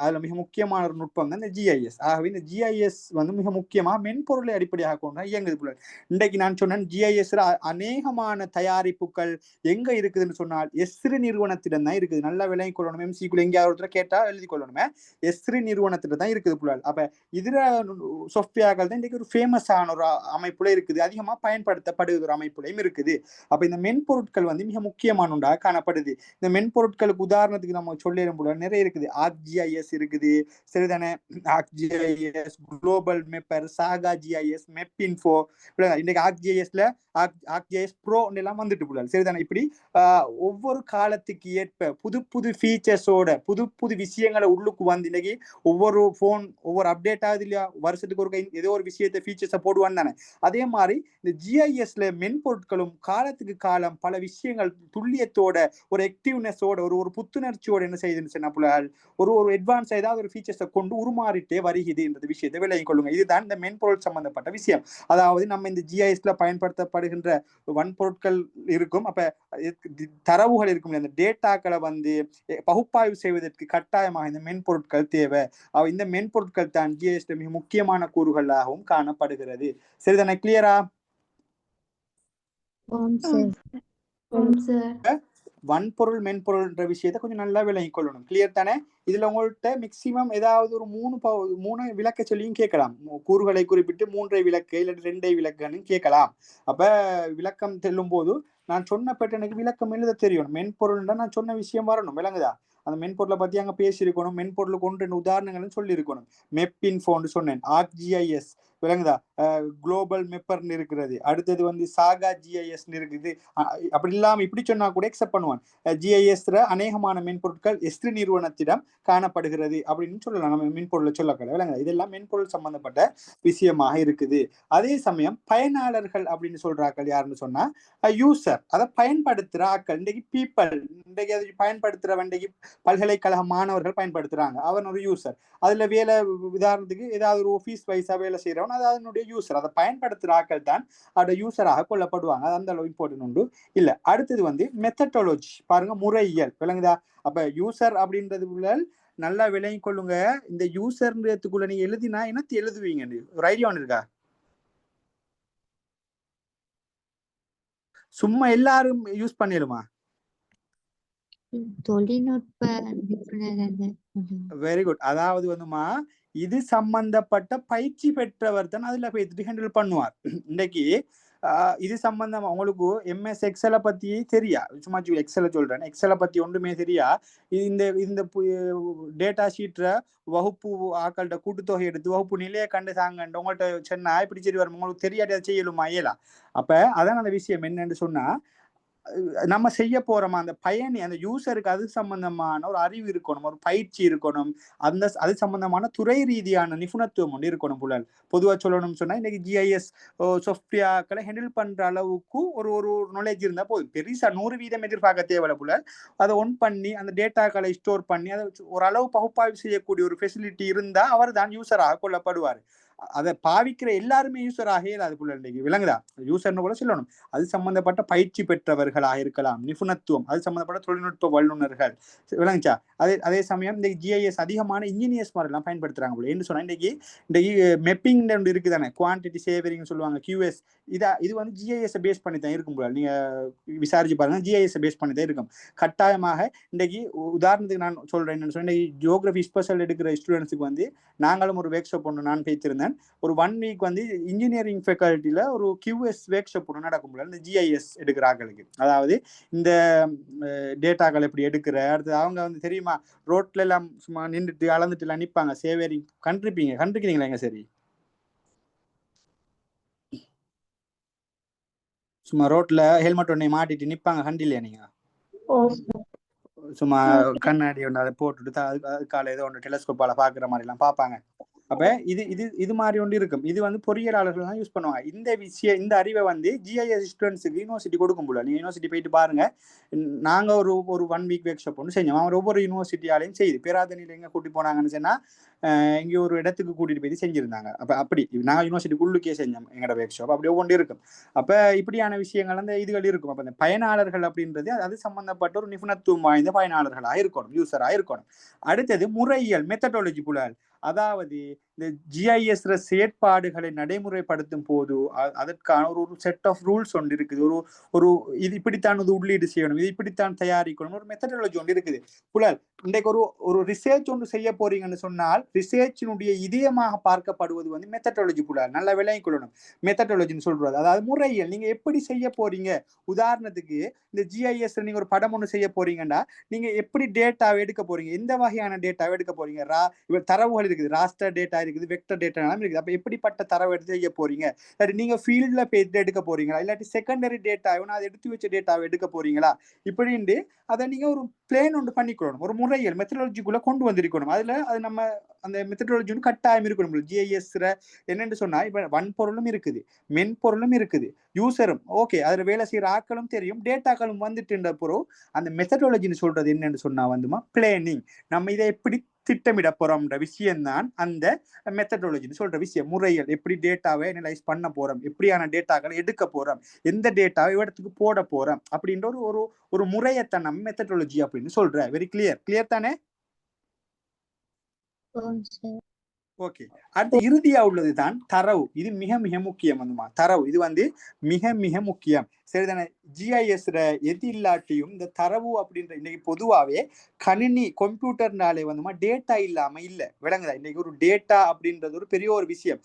அதுல மிக முக்கியமான ஒரு நுட்பம் தான் இந்த ஜிஐஎஸ். ஆகவே இந்த ஜிஐஎஸ் மிக முக்கியமாக மென்பொருளை அடிப்படையாக கொண்டு இயங்குது. இன்றைக்கு நான் சொன்னேன் ஜிஐஎஸ் அநேகமான தயாரிப்புகள் எங்க இருக்குதுன்னு சொன்னால் எஸ்ரி நிறுவனத்திடம் தான் இருக்குது. நல்லா விளங்கி கொள்ளணும். எம்சிக்குள்ள எங்கேயாவது ஒருத்தர் கேட்டா எழுதி கொள்ளணுமே, எஸ்ரி நிறுவனத்தில தான் இருக்குது புள்ளல். அப்ப இதுல சாஃப்ட்வேர்கள் தான் இன்றைக்கு ஒரு ஃபேமஸான ஒரு அமைப்புல இருக்குது, அதிகமா பயன்படுத்தப்படுகிற ஒரு அமைப்புலையும் இருக்குது. அப்ப இந்த மென்பொருட்கள் மிக முக்கியமானதாக காணப்படுது. இந்த மென்பொருட்களுக்கு உதாரணத்துக்கு நம்ம சொல்லிடும் போல நிறைய இருக்குது. ArcGIS இருக்குது, சரிதானே? ArcGIS, குளோபல் மெப்பர், சாகா ஜிஐஎஸ், மெப்பின்ஃபோ. இன்னைக்கு ArcGIS ப்ரோ எல்லாம் வந்துட்டு போல, சரிதானே? இப்படி ஒவ்வொரு காலத்துக்கு ஏற்ப புது புது ஃபீச்சர்ஸோட புது புது விஷயங்களை உள்ளுக்கு இன்னைக்கு ஒவ்வொரு போன் ஒவ்வொரு அப்டேட் ஆகுது இல்லையா, வருஷத்துக்கு ஒரு ஏதோ ஒரு விஷயத்தை ஃபீச்சர்ஸை போடுவான்னு தானே. அதே மாதிரி இந்த ஜிஐஎஸ்ல மென்பொருட்களும் காலத்துக்கு காலம் பல விஷயங்கள் துல்லியத்தோட ஒரு ஆக்டிவ்னஸோட ஒரு புத்துணர்ச்சியோட என்ன செய்யுதுன்னு சொன்னா புள்ளால் ஒரு அட்வான்ஸ் ஏதாவது ஒரு ஃபீச்சர்ஸை கொண்டு உருமாறிட்டே வருகிறது என்ற விஷயத்தை விளங்கிக் கொள்ளுங்க. இதுதான் இந்த மென்பொருள் சம்பந்தப்பட்ட விஷயம். அதாவது நம்ம இந்த ஜிஐஎஸ்ல பயன்படுத்தப்படுகின்ற வன்பொருட்கள் இருக்கும். அப்ப தரவுகள் இருக்கும், அந்த டேட்டாக்களை பகுப்பாய்வு செய்வதற்கு கட்டாயமாக இந்த மென்பொருட்கள் தேவை. இந்த மென்பொருட்கள் தான் ஜிஐஎஸ்ல மிக முக்கியமான கூறுகளாகவும் காணப்படுகிறது. சரிதானே? கிளியரா? வன்பொருள் மென்பொருள் என்ற விஷயத்தை கொஞ்சம் நல்லா விளங்கிக் கொள்ளணும். கிளியர் தானே? இதுல உங்கள்கிட்ட மேக்சிமம் ஏதாவது ஒரு மூணு விளக்க சொல்லியும் கேட்கலாம். கூறுகளை குறிப்பிட்டு 3 விளக்கு இல்லாட்டி 2 விளக்குன்னு கேட்கலாம். அப்ப விளக்கம் செல்லும் போது நான் சொன்ன எனக்கு விளக்கம் எழுத தெரியும். மென்பொருள்னா நான் சொன்ன விஷயம் வரணும், விளங்குதா? அந்த மென்பொருளை பத்தி அங்க பேசியிருக்கணும். மென்பொருளுக்கு 1-2 உதாரணங்களும் சொல்லி இருக்கணும். மெப்பின்ஃபோன்னு சொன்னேன், ArcGIS விளங்குதா? குளோபல் மெப்பர்னு இருக்கிறது, அடுத்தது வந்து சாகா ஜிஐஎஸ்ன்னு இருக்குது. அப்படி இல்லாம இப்படி சொன்னா கூட எக்ஸெப்ட் பண்ணுவான். ஜிஐஎஸ் அநேகமான மென்பொருட்கள் எஸ்ட்ரி நிறுவனத்திடம் காணப்படுகிறது அப்படின்னு சொல்லலாம். நம்ம மென்பொருளை சொல்லக்கூட விளங்குதா? இதெல்லாம் மென்பொருள் சம்பந்தப்பட்ட விஷயமாக இருக்குது. அதே சமயம் பயனாளர்கள் அப்படின்னு சொல்றாக்கள் யாருன்னு சொன்னா யூசர், அதை பயன்படுத்துற ஆக்கள். இன்றைக்கு பீப்பிள், இன்றைக்கு அதை பயன்படுத்துற வண்டிக்கு பல்கலைக்கழக மாணவர்கள் பயன்படுத்துறாங்க, அவன் ஒரு யூசர். அதுல வேலை, உதாரணத்துக்கு ஏதாவது ஒரு ஆஃபீஸ் வைஸா வேலை செய்யறவன் அது அதனுடைய யூசர். அதை பயன்படுத்துற ஆக்கள் தான் அதோட யூசராக கொள்ளப்படுவாங்க. அது அந்த அளவு இம்பார்ட்டன்ட் உண்டு இல்ல. அடுத்தது வந்து மெத்தடாலஜி பாருங்க, முறையியல். விளங்குதா? அப்ப யூசர் அப்படின்றது நல்லா விளங்கி கொள்ளுங்க. இந்த யூசர்ன்றதுக்குள்ள நீங்க எழுதினா என்னத்து எழுதுவீங்க? ஒரு ஐடியா ஒன்று இருக்கா? சும்மா எல்லாரும் யூஸ் பண்ணிடுமா? தொழில்நுட்ப நிபுணர். Very good. அதாவது வந்துமா, இது சம்பந்தப்பட்ட பயிற்சி பெற்றவர் தான் அதுல போய் ஹேண்டில் பண்ணுவார். இன்னைக்கு இது சம்பந்தமா உங்களுக்கு எம்எஸ் எக்ஸலை பத்தி தெரியா? சும்மா எக்ஸலை சொல்றேன், எக்ஸலை பத்தி ஒன்றுமே தெரியா? இந்த இந்த டேட்டா ஷீட்ல வகுப்பு ஆக்கள்கிட்ட கூட்டுத்தொகை எடுத்து வகுப்பு நிலையை கண்டு தாங்கண்டு உங்கள்கிட்ட சொன்னா இப்படி சரி வரும், உங்களுக்கு தெரியாத செய்யலுமா? இயலா? அப்ப அதான் அந்த விஷயம் என்னன்னு சொன்னா, நம்ம செய்ய போறோமா அந்த பயணி, அந்த யூசருக்கு அது சம்பந்தமான ஒரு அறிவு இருக்கணும், ஒரு பயிற்சி இருக்கணும், அந்த அது சம்பந்தமான துறை ரீதியான நிபுணத்துவம் ஒன்று இருக்கணும். புலல் பொதுவா சொல்லணும்னு சொன்னா இன்னைக்கு ஜிஐஎஸ் சாஃப்ட்வேர்களை ஹேண்டில் பண்ற அளவுக்கு ஒரு ஒரு நாலேஜ் இருந்தா போதும். பெருசா 100% எதிர்பார்க்க தேவையில்ல. புலல் அதை ஒன் பண்ணி அந்த டேட்டாக்களை ஸ்டோர் பண்ணி அதை ஓரளவு பகுப்பாய்வு செய்யக்கூடிய ஒரு ஃபெசிலிட்டி இருந்தா அவர் தான் யூசராக கொள்ளப்படுவார். அதை பாவிக்கிற எல்லாருமே யூசர் ஆகையில் அது புள்ள இன்னைக்கு விளங்குதா? யூசர்னு கூட சொல்லணும். அது சம்பந்தப்பட்ட பயிற்சி பெற்றவர்களாக இருக்கலாம், நிபுணத்துவம், அது சம்பந்தப்பட்ட தொழில்நுட்ப வல்லுநர்கள். விளங்குச்சா? அதே சமயம் இந்த ஜிஐஎஸ் அதிகமான இன்ஜினியர்ஸ் மாதிரி எல்லாம் பயன்படுத்துறாங்க போல. என்ன சொன்னா இன்னைக்கு இந்த மெப்பிங் இருக்குதானே, குவான்டிட்டி சேவரிங் சொல்லுவாங்க, QS. இது வந்து ஜிஐஎஸ் பேஸ் பண்ணி தான் இருக்கும் போல. நீங்க விசாரிச்சு பாருங்க, ஜிஐஎஸ் பேஸ் பண்ணி தான் இருக்கும் கட்டாயமாக. இன்னைக்கு உதாரணத்துக்கு நான் சொல்றேன் என்னன்னு சொன்னா, ஜியோகிராஃபி ஸ்பெஷல் எடுக்கிற ஸ்டூடெண்ட்ஸுக்கு வந்து நாங்களும் ஒரு ஒர்க் ஷாப் ஒன்று நான் பேசியிருந்தேன். ஒரு 1 வீக் வந்து இன்ஜினியரிங் ஃபேக்கல்ட்டில ஒரு QS ஒர்க் ஷாப் ஒன்று நடக்கும் போல இந்த ஜிஐஎஸ் எடுக்கிற ஆக்களுக்கு. அதாவது இந்த டேட்டாக்கள் எப்படி எடுக்கிற, அடுத்து அவங்க வந்து தெரியுமா ரோட்ல எல்லாம் சும்மா நின்றுட்டு அளந்துட்டு எல்லாம் நிற்பாங்க, சேவரிங் கண்டிருக்கிறீங்களா? எங்க சரி சும்மா ரோட்ல ஹெல்மெட் ஒன்றை மாட்டிட்டு நிற்பாங்க, கண்டில்லையா நீங்க? சும்மா கண்ணாடி ஒன்று அதை போட்டுட்டு அதுக்கால ஏதோ ஒன்று டெலஸ்கோப்பால பாக்குற மாதிரி எல்லாம் பார்ப்பாங்க. அப்ப இது மாதிரி ஒன்று இருக்கும். இது வந்து பொறியியலாளர்கள் தான் யூஸ் பண்ணுவாங்க. இந்த அறிவை வந்து ஜிஐஎஸ் ஸ்டூடெண்ட்ஸுக்கு யூனிவர்சிட்டி கொடுக்கும் போல. நீங்க யூனிவர்சிட்டி போயிட்டு பாருங்க. நாங்க ஒரு 1 வீக் ஒர்க் ஷாப் ஒன்று செஞ்சோம். அவங்க ஒவ்வொரு யூனிவர்சிட்டியாலையும் செய்து பேராதனியில் எங்க கூட்டி போனாங்கன்னு சொன்னா இங்கே ஒரு இடத்துக்கு கூட்டிட்டு போய் செஞ்சிருந்தாங்க. அப்படி நாங்கள் யூனிவர்சிட்டிக்குள்ளுக்கே செஞ்சோம் எங்களோட ஒர்க் ஷாப். அப்படி ஒவ்வொன்று இருக்கும். அப்ப இப்படியான விஷயங்கள் அந்த இதுகள் இருக்கும். அப்ப இந்த பயனாளர்கள் அப்படின்றது அது சம்பந்தப்பட்ட ஒரு நிபுணத்துவம் வாய்ந்த பயனாளர்களாக இருக்கணும், யூசராக இருக்கணும். அடுத்தது முறையியல், மெத்தடாலஜி புலல். அதாவது இந்த ஜிஐஎஸ் செயற்பாடுகளை நடைமுறைப்படுத்தும் போது அதற்கான ஒரு செட் ஆஃப் ரூல்ஸ் ஒன்று இருக்குது. ஒரு இது இப்படித்தான் உள்ளீடு செய்யணும், இது இப்படித்தான் தயாரிக்கணும், ஒரு மெத்தடாலஜி ஒன்று இருக்குது. புலல் இன்றைக்கு ஒரு ரிசர்ச் ஒன்று செய்ய போறீங்கன்னு சொன்னால் ரிசர்ச்சினுடைய இதயமாக பார்க்கப்படுவது வந்து மெத்தடாலஜி. புலல் நல்லா விளங்கிக் கொள்ளணும். மெத்தடாலஜின்னு சொல்றது அதாவது முறையியல். நீங்க எப்படி செய்ய போறீங்க? உதாரணத்துக்கு இந்த ஜிஐஎஸ் நீங்க ஒரு படம் ஒன்று செய்ய போறீங்கன்னா நீங்க எப்படி டேட்டாவை எடுக்க போறீங்க, எந்த வகையான டேட்டாவை எடுக்க போறீங்க? தரவுகள் இருக்குது, ராஸ்டர் டேட்டா இருக்குது, வெக்டர் டேட்டா இருக்குது. அப்ப எப்படிப்பட்ட தரவு எடுத்து செய்ய போறீங்க? நீங்க ஃபீல்ட்ல போய் எடுக்க போறீங்களா, இல்லாட்டி செகண்டரி டேட்டா அதை எடுத்து வச்ச டேட்டாவை எடுக்க போறீங்களா? இப்படின்னு அதை நீங்க ஒரு பிளேன் ஒன்று பண்ணிக்கணும். ஒரு முறையில் மெத்தடாலஜிக்குள்ள கொண்டு வந்திருக்கணும். அதுல அது நம்ம அந்த மெத்தடாலஜி கட்டாயம் இருக்கணும். ஜிஐஎஸ் என்னன்னு சொன்னா இப்ப வன்பொருளும் இருக்குது, மென்பொருளும் இருக்குது, யூசரும் ஓகே, அதுல வேலை செய்யற ஆக்களும் தெரியும், டேட்டாக்களும் வந்துட்டு பிறகு அந்த மெத்தடாலஜின்னு சொல்றது என்னன்னு சொன்னா வந்துமா பிளானிங். நம்ம இதை எப்படி திட்டமிட போறோம்ன்ற விஷயம்தான் அந்த மெத்தடாலஜின்னு சொல்ற விஷயம். முறைகள் எப்படி டேட்டாவை அனலைஸ் பண்ண போறோம், எப்படியான டேட்டாக்களை எடுக்க போறோம், எந்த டேட்டாவை இடத்துக்கு போட போறோம் அப்படின்ற ஒரு முறையத்தான் நம்ம மெத்தடாலஜி அப்படின்னு சொல்ற. வெரி கிளியர் தானே? ஓகே. அடுத்து இறுதியா உள்ளதுதான் தரவு. இது மிக மிக முக்கியம். வந்துமா தரவு இது வந்து மிக மிக முக்கியம். சரிதானே? ஜிஐஎஸ் எது இல்லாட்டியும் இந்த தரவு அப்படின்ற இன்னைக்கு பொதுவாகவே கணினி கம்ப்யூட்டர்னாலே வந்துமா டேட்டா இல்லாம இல்லை. விளங்குதா? இன்னைக்கு ஒரு டேட்டா அப்படின்றது ஒரு பெரிய ஒரு விஷயம்.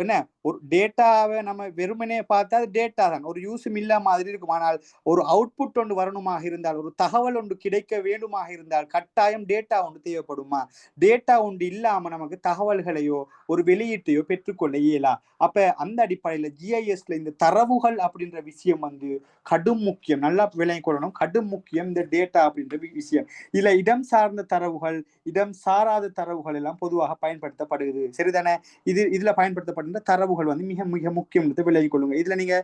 என்ன ஒரு டேட்டாவை நம்ம வெறுமனே பார்த்தா அது டேட்டா தான், ஒரு யூஸும் இல்ல மாதிரி இருக்கும். ஆனால் ஒரு அவுட்புட் ஒன்று வரணுமாக இருந்தால், ஒரு தகவல் ஒன்று கிடைக்க வேண்டுமாக இருந்தால் கட்டாயம் டேட்டா ஒன்று தேவைப்படுமா? டேட்டா ஒன்று இல்லாம நமக்கு தகவல்களையோ ஒரு வெளியீட்டையோ பெற்றுக்கொள்ள இயலா. அப்ப அந்த அடிப்படையில ஜிஐஎஸ்ல இந்த தரவுகள் அப்படின்ற விஷயம் வந்து கடும் முக்கியம். நல்லா விளங்கி கொள்ளணும், கடும் முக்கியம் இந்த டேட்டா அப்படின்ற விஷயம். இதுல இடம் சார்ந்த தரவுகள், இடம் சாராத தரவுகள் எல்லாம் பொதுவாக பயன்படுத்தப்படுகிறது. சரிதானே? இதுல பயன்படுத்தப்படுகின்ற தரவுகள் வந்து மிக மிக முக்கியம் விலகி கொள்ளுங்க. இதுல நீங்க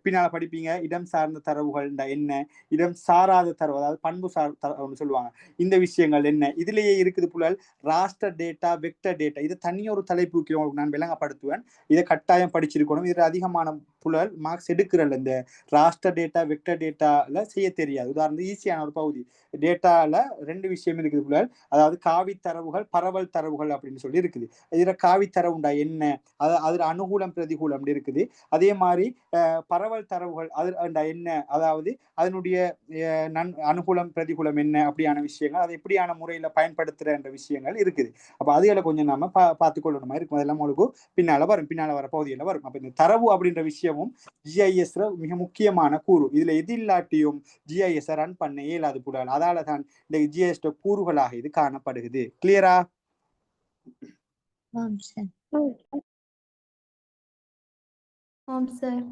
பின்னால படிப்பீங்க, இடம் சார்ந்த தரவுகள் என்ன, இடம் சாராத தரவு, அதாவது பண்பு சார் தரவுன்னு சொல்லுவாங்க. இந்த விஷயங்கள் என்ன இதுலயே இருக்குது புலல். ராஸ்டர் டேட்டா, வெக்டர் டேட்டா, இது தனியொரு தலைப்பு உங்களுக்கு நான் விளங்கப்படுத்துவேன். இதை கட்டாயம் படிச்சிருக்கணும். இதுல அதிகமான புலல் மார்க்ஸ் எடுக்கிறல்ல இந்த ராஸ்டர் டேட்டா, வெக்டர் டேட்டால செய்ய தெரியாது. உதாரணத்துக்கு ஈஸியான ஒரு பகுதி டேட்டால 2 விஷயம் இருக்குது புலல். அதாவது காவி தரவுகள், பரவல் தரவுகள் அப்படின்னு சொல்லி இருக்குது. இதுல காவி தரவுண்டா என்ன, அதுல அனுகூலம் பிரதிகூலம் இருக்குது. அதே மாதிரி பரவல் தரவுகள் அது என்ன, அதாவது அதனுடைய அனுகூலம் பிரதிகூலம் என்ன அப்படியான விஷயங்கள், அது எப்படியான முறையில பயன்படுத்துற விஷயங்கள் இருக்குது. அப்ப அதுகளை கொஞ்சம் நாம பார்த்துக்கொள்ளணுமா இருக்கும். அதெல்லாம் உங்களுக்கு பின்னால வர பகுதியில வரும். அப்ப இந்த தரவு அப்படின்ற விஷயமும் ஜிஐஎஸ்ல மிக முக்கியமான கூறு. இதுல எது இல்லாட்டியும் ஜிஐஎஸ் ரன் பண்ண இயலாது புலல். அதால தான் இந்த ஜிஐஎஸ் கூறுகளாக இது காணப்படுகிறது. கிளியரா? ஆம் சார். ஆம் சார்.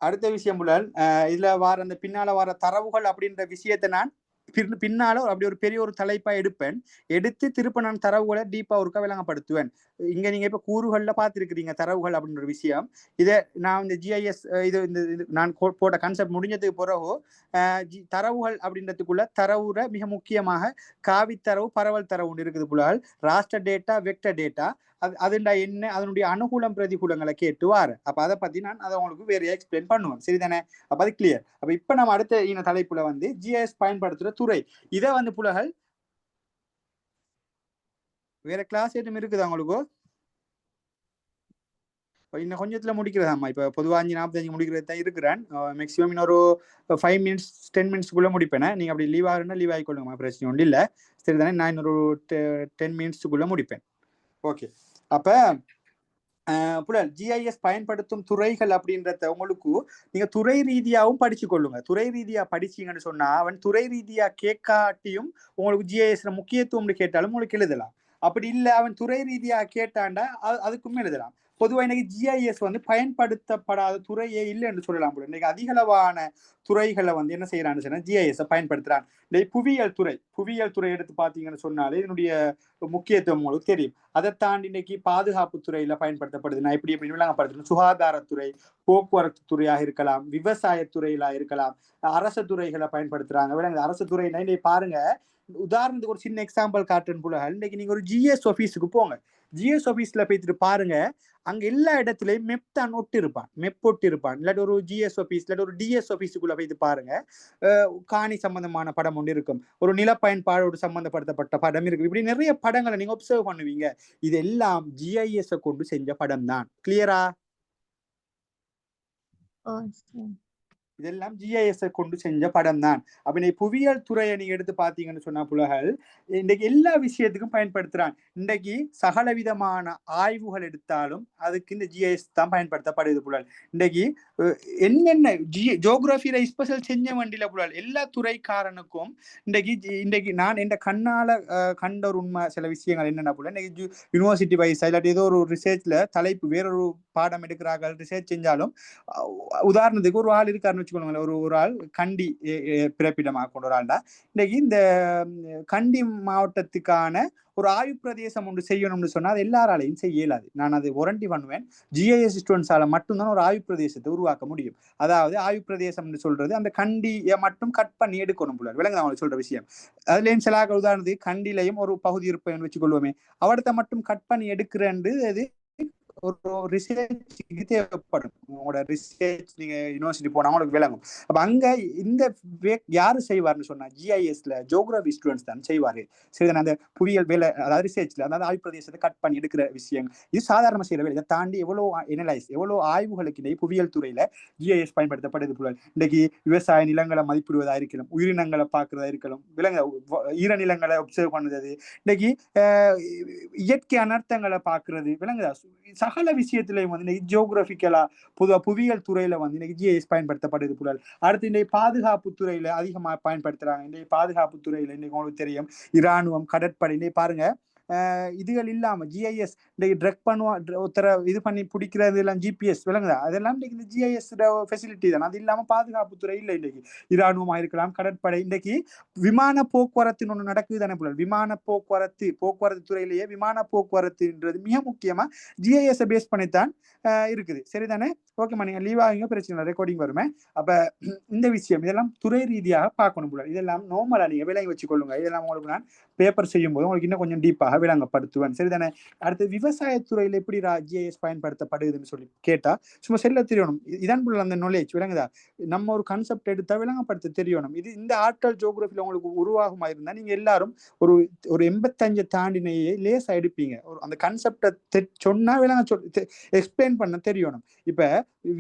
அடுத்த விஷயம் புலல், இதுல வர அந்த பின்னால வர தரவுகள் அப்படின்ற விஷயத்தை நான் பின்னால அப்படி ஒரு பெரிய ஒரு தலைப்பா எடுத்து திருப்ப நான் தரவுகளை டீப்பா ஒருக்கா விளங்கப்படுத்துவேன். இங்க நீங்க இப்ப கூறுகள்ல பார்த்திருக்கிறீங்க தரவுகள் அப்படின்ற ஒரு விஷயம். இதை நான் இந்த ஜிஐஎஸ் இது நான் போட்ட கான்செப்ட் முடிஞ்சதுக்கு பிறகு தரவுகள் அப்படின்றதுக்குள்ள தரவுல மிக முக்கியமாக காவி தரவு, பரவல் தரவு இருக்குது புலல். ராஸ்டர் டேட்டா, வெக்டர் டேட்டா, அதுண்டா என்ன, அதனுடைய அனுகூலம் பிரதிகூலங்களை கேட்டு வாரு. அப்ப அதை பத்தி நான் அதை உங்களுக்கு வேற எக்ஸ்பிளைன் பண்ணுவேன். சரிதானே? அப்ப அது கிளியர். அப்ப இப்ப நம்ம அடுத்த தலைப்புல வந்து ஜிஐஎஸ் பயன்படுத்துற துறை. இதை வந்து புலகள் வேற கிளாஸ் ஏதும் இருக்குதா உங்களுக்கு? இன்னும் கொஞ்சத்துல முடிக்கிறதாம்மா. இப்ப பொதுவா 5:45 முடிக்கிறது தான் இருக்கிறேன். மேக்சிமம் இன்னொரு 5 மினிட்ஸ் 10 மினிட்ஸ்க்குள்ள முடிப்பேன். நீங்க அப்படி லீவ் ஆகுறா லீவ் ஆகிக்கொள்ளுங்க, பிரச்சனை ஒன்றும் இல்லை. சரிதானே? நான் இன்னொரு 10 மினிட்ஸ்க்குள்ள முடிப்பேன். ஓகே. அப்ப புலல் ஜிஐஎஸ் பயன்படுத்தும் துறைகள் அப்படின்றத உங்களுக்கு நீங்க துறை ரீதியாகவும் படிச்சு கொள்ளுங்க. துறை ரீதியா படிச்சீங்கன்னு சொன்னா அவன் துறை ரீதியா கேட்காட்டியும் உங்களுக்கு ஜிஐஎஸ்ல முக்கியத்துவம் கேட்டாலும் உங்களுக்கு எழுதலாம். அப்படி இல்லை அவன் துறை ரீதியா கேட்டாண்டா அதுக்கும் எழுதலாம். பொதுவாக இன்னைக்கு ஜிஐஎஸ் வந்து பயன்படுத்தப்படாத துறையே இல்லை என்று சொல்லலாம். இன்னைக்கு அதிகளவான துறைகளை வந்து என்ன செய்யறான்னு சொன்னா ஜிஐஎஸ் பயன்படுத்துறான். புவியியல் துறை எடுத்து பார்த்தீங்கன்னு சொன்னாலே இதனுடைய முக்கியத்துவம் உங்களுக்கு தெரியும். அதை தாண்டி இன்னைக்கு பாதுகாப்பு துறையில பயன்படுத்தப்படுது. நான் எப்படி விளங்கப்படுத்துறேன். சுகாதாரத்துறை, போக்குவரத்து துறையாக இருக்கலாம், விவசாயத்துறையில இருக்கலாம், அரசு துறைகளை பயன்படுத்துறாங்க. விளங்குது? அரசு துறையில இன்னைக்கு பாருங்க, உதாரணத்துக்கு ஒரு சின்ன எக்ஸாம்பிள் காட்டுன்னு புலகள். இன்னைக்கு நீங்க ஒரு ஜிஎஸ் ஆபீஸுக்கு போங்க. ஜிஎஸ் ஆபீஸ்ல போயிட்டு பாருங்க, அங்க எல்லா இடத்துலயும் மெப் தான் ஒட்டி இருப்பான். இல்லாட்டி ஒரு ஜிஎஸ் ஆபீஸ் இல்லாட்டி ஒரு டிஎஸ் ஆபீஸுக்குள்ள போயிட்டு பாருங்க, காணி சம்பந்தமான படம் ஒன்று இருக்கும், ஒரு நில பயன்பாடோடு சம்பந்தப்படுத்தப்பட்ட படம் இருக்கு. இப்படி நிறைய படங்களை நீங்க ஒப்சர்வ் பண்ணுவீங்க. இதெல்லாம் ஜிஐஎஸ் கொண்டு செஞ்ச படம் தான். கிளியரா? இதெல்லாம் ஜிஐஎஸ் கொண்டு செஞ்ச படம் தான். அப்ப நீ புவியியல் துறையை நீங்க எடுத்து பாத்தீங்கன்னு சொன்னா புலகள் இன்றைக்கு எல்லா விஷயத்துக்கும் பயன்படுத்துறான். இன்றைக்கு சகல விதமான ஆய்வுகள் எடுத்தாலும் அதுக்கு இந்த ஜிஐஎஸ் தான் பயன்படுத்தப்படுது புலல். இன்றைக்கு என்னென்ன ஜியோகிராபியில ஸ்பெஷல் செஞ்ச வண்டியில புலல் எல்லா துறைக்காரனுக்கும் இன்றைக்கு நான் என் கண்ணால கண்ட ஒரு உண்மை சில விஷயங்கள் என்னென்ன புல, இன்னைக்கு யூனிவர்சிட்டி வைஸ் இல்லாட்டி ஏதோ ஒரு ரிசர்ச்ல தலைப்பு வேறொரு பாடம் எடுக்கிறார்கள், ரிசர்ச் செஞ்சாலும் உதாரணத்துக்கு ஒரு ஆள் இருக்காருன்னு வச்சுக்கோங்களேன், ஒரு ஆள் கண்டி பிறப்பிடமாக கொண்ட ஒரு ஆள்டா இன்னைக்கு இந்த கண்டி மாவட்டத்துக்கான ஒரு ஆய்வு பிரதேசம் ஒன்று செய்யணும்னு சொன்னா அது எல்லாராலையும் செய்ய இயலாது. நான் அது வாரண்டி பண்ணுவேன். ஜிஐஎஸ் ஸ்டூடெண்ட்ஸால மட்டும்தான் ஒரு ஆய்வு பிரதேசத்தை உருவாக்க முடியும். அதாவது ஆய்வு பிரதேசம்னு சொல்றது அந்த கண்டியை மட்டும் கட் பண்ணி எடுக்கணும் போல. விளங்குது அவங்களுக்கு சொல்ற விஷயம். அதுலயும் சில உதாரணத்துக்கு கண்டிலையும் ஒரு பகுதி இருப்பேன்னு வச்சுக்கொள்வோமே, அவடத்தை மட்டும் கட் பண்ணி எடுக்கிறேன் அது ஒரு ரிசர்ச்சுக்கு தேவைப்படும். உங்களோட ரிசர்ச் நீங்க யூனிவர்சிட்டி போனா உங்களுக்கு விளங்கும். அப்ப அங்க இந்த யாரு செய்வார்னு சொன்னா ஜிஐஎஸ்ல ஜியோகிராபி ஸ்டூடெண்ட்ஸ் தான் செய்வாரு. சரிதானே? அந்த புவியியல் வேலை, அதாவது ரிசர்ச்ல, அதாவது ஆய்வு பிரதேசத்தை கட் பண்ணி எடுக்கிற விஷயம் இது சாதாரண செய்யற வேலை. இதை தாண்டி எவ்வளவு ஆய்வுகளுக்கு இடையே புவியியல் துறையில ஜிஐஎஸ் பயன்படுத்தப்படுது. இன்னைக்கு விவசாய நிலங்களை மதிப்பிடுவதா இருக்கலாம், உயிரினங்களை பார்க்கறதா இருக்கலாம், ஈரநிலங்களை ஒப்சர்வ் பண்ணுறது, இன்னைக்கு இயற்கை அனர்த்தங்களை பார்க்கறது, விளங்குதா? சகல விஷயத்திலையும் வந்து இன்னைக்கு ஜியோகிராபிக்கலா பொதுவாக புவியியல் துறையில வந்து இன்னைக்கு ஜிஐஎஸ் பயன்படுத்தப்படுது புலல். அடுத்து இன்னைக்கு பாதுகாப்பு துறையில அதிகமா பயன்படுத்துறாங்க. இன்னைக்கு பாதுகாப்பு துறையில இன்னைக்கு உங்களுக்கு தெரியும் இராணுவம், கடற்படை, இன்னைக்கு பாருங்க இதுகள் இல்லாம ஜிஐஎஸ் இன்னைக்கு ட்ரெக் பண்ணுவோம், ஒருத்தர இது பண்ணி பிடிக்கிறது எல்லாம் ஜிபிஎஸ், விளங்குதா? அதெல்லாம் இன்னைக்கு இந்த ஜிஐஎஸ் ஃபெசிலிட்டி தான். அது இல்லாம பாதுகாப்பு துறை இல்லை. இன்னைக்கு இராணுவமா இருக்கலாம், கடற்படை, இன்னைக்கு விமான போக்குவரத்துன்னு ஒண்ணு நடக்குது தானே புலல். விமான போக்குவரத்து துறையிலேயே விமான போக்குவரத்துன்றது மிக முக்கியமா ஜிஐஎஸ் பேஸ் பண்ணித்தான் இருக்குது. சரிதானே? ஓகேம்மா, நீங்க லீவ் ஆகுங்க, பிரச்சனை இல்லை, ரெக்கார்டிங் வருமே. அப்ப இந்த விஷயம் இதெல்லாம் துறை ரீதியாக பார்க்கணும் புலல். இதெல்லாம் நார்மலா நீங்க விளங்கி வச்சுக்கொள்ளுங்க. இதெல்லாம் உங்களுக்கு நான் பேப்பர் செய்யும் போது உங்களுக்கு இன்னும் கொஞ்சம் டீப்பாக விளங்கப்படுத்துவேன். சரிதானே? அடுத்து விவசாயத்துறையில எப்படி ஜிஐஎஸ் பயன்படுத்தப்படுதுன்னு சொல்லி கேட்டா சும்மா செல்ல தெரியணும். இதான் புள்ள அந்த நாலேஜ், விளங்குதா? நம்ம ஒரு கான்செப்ட் எடுத்தா விளங்கப்படுத்த தெரியணும். இது இந்த ஆற்றல் ஜியோகிராஃபில உங்களுக்கு உருவாகுமா இருந்தா நீங்க எல்லாரும் ஒரு 85 தாண்டினையே லேசா எடுப்பீங்க. ஒரு அந்த கான்செப்டை சொன்னா எக்ஸ்பிளைன் பண்ண தெரியணும். இப்ப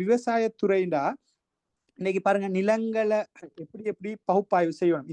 விவசாயத்துறைண்டா இன்னைக்கு பாருங்க நிலங்களை எப்படி பகுப்பாய்வு செய்யணும்.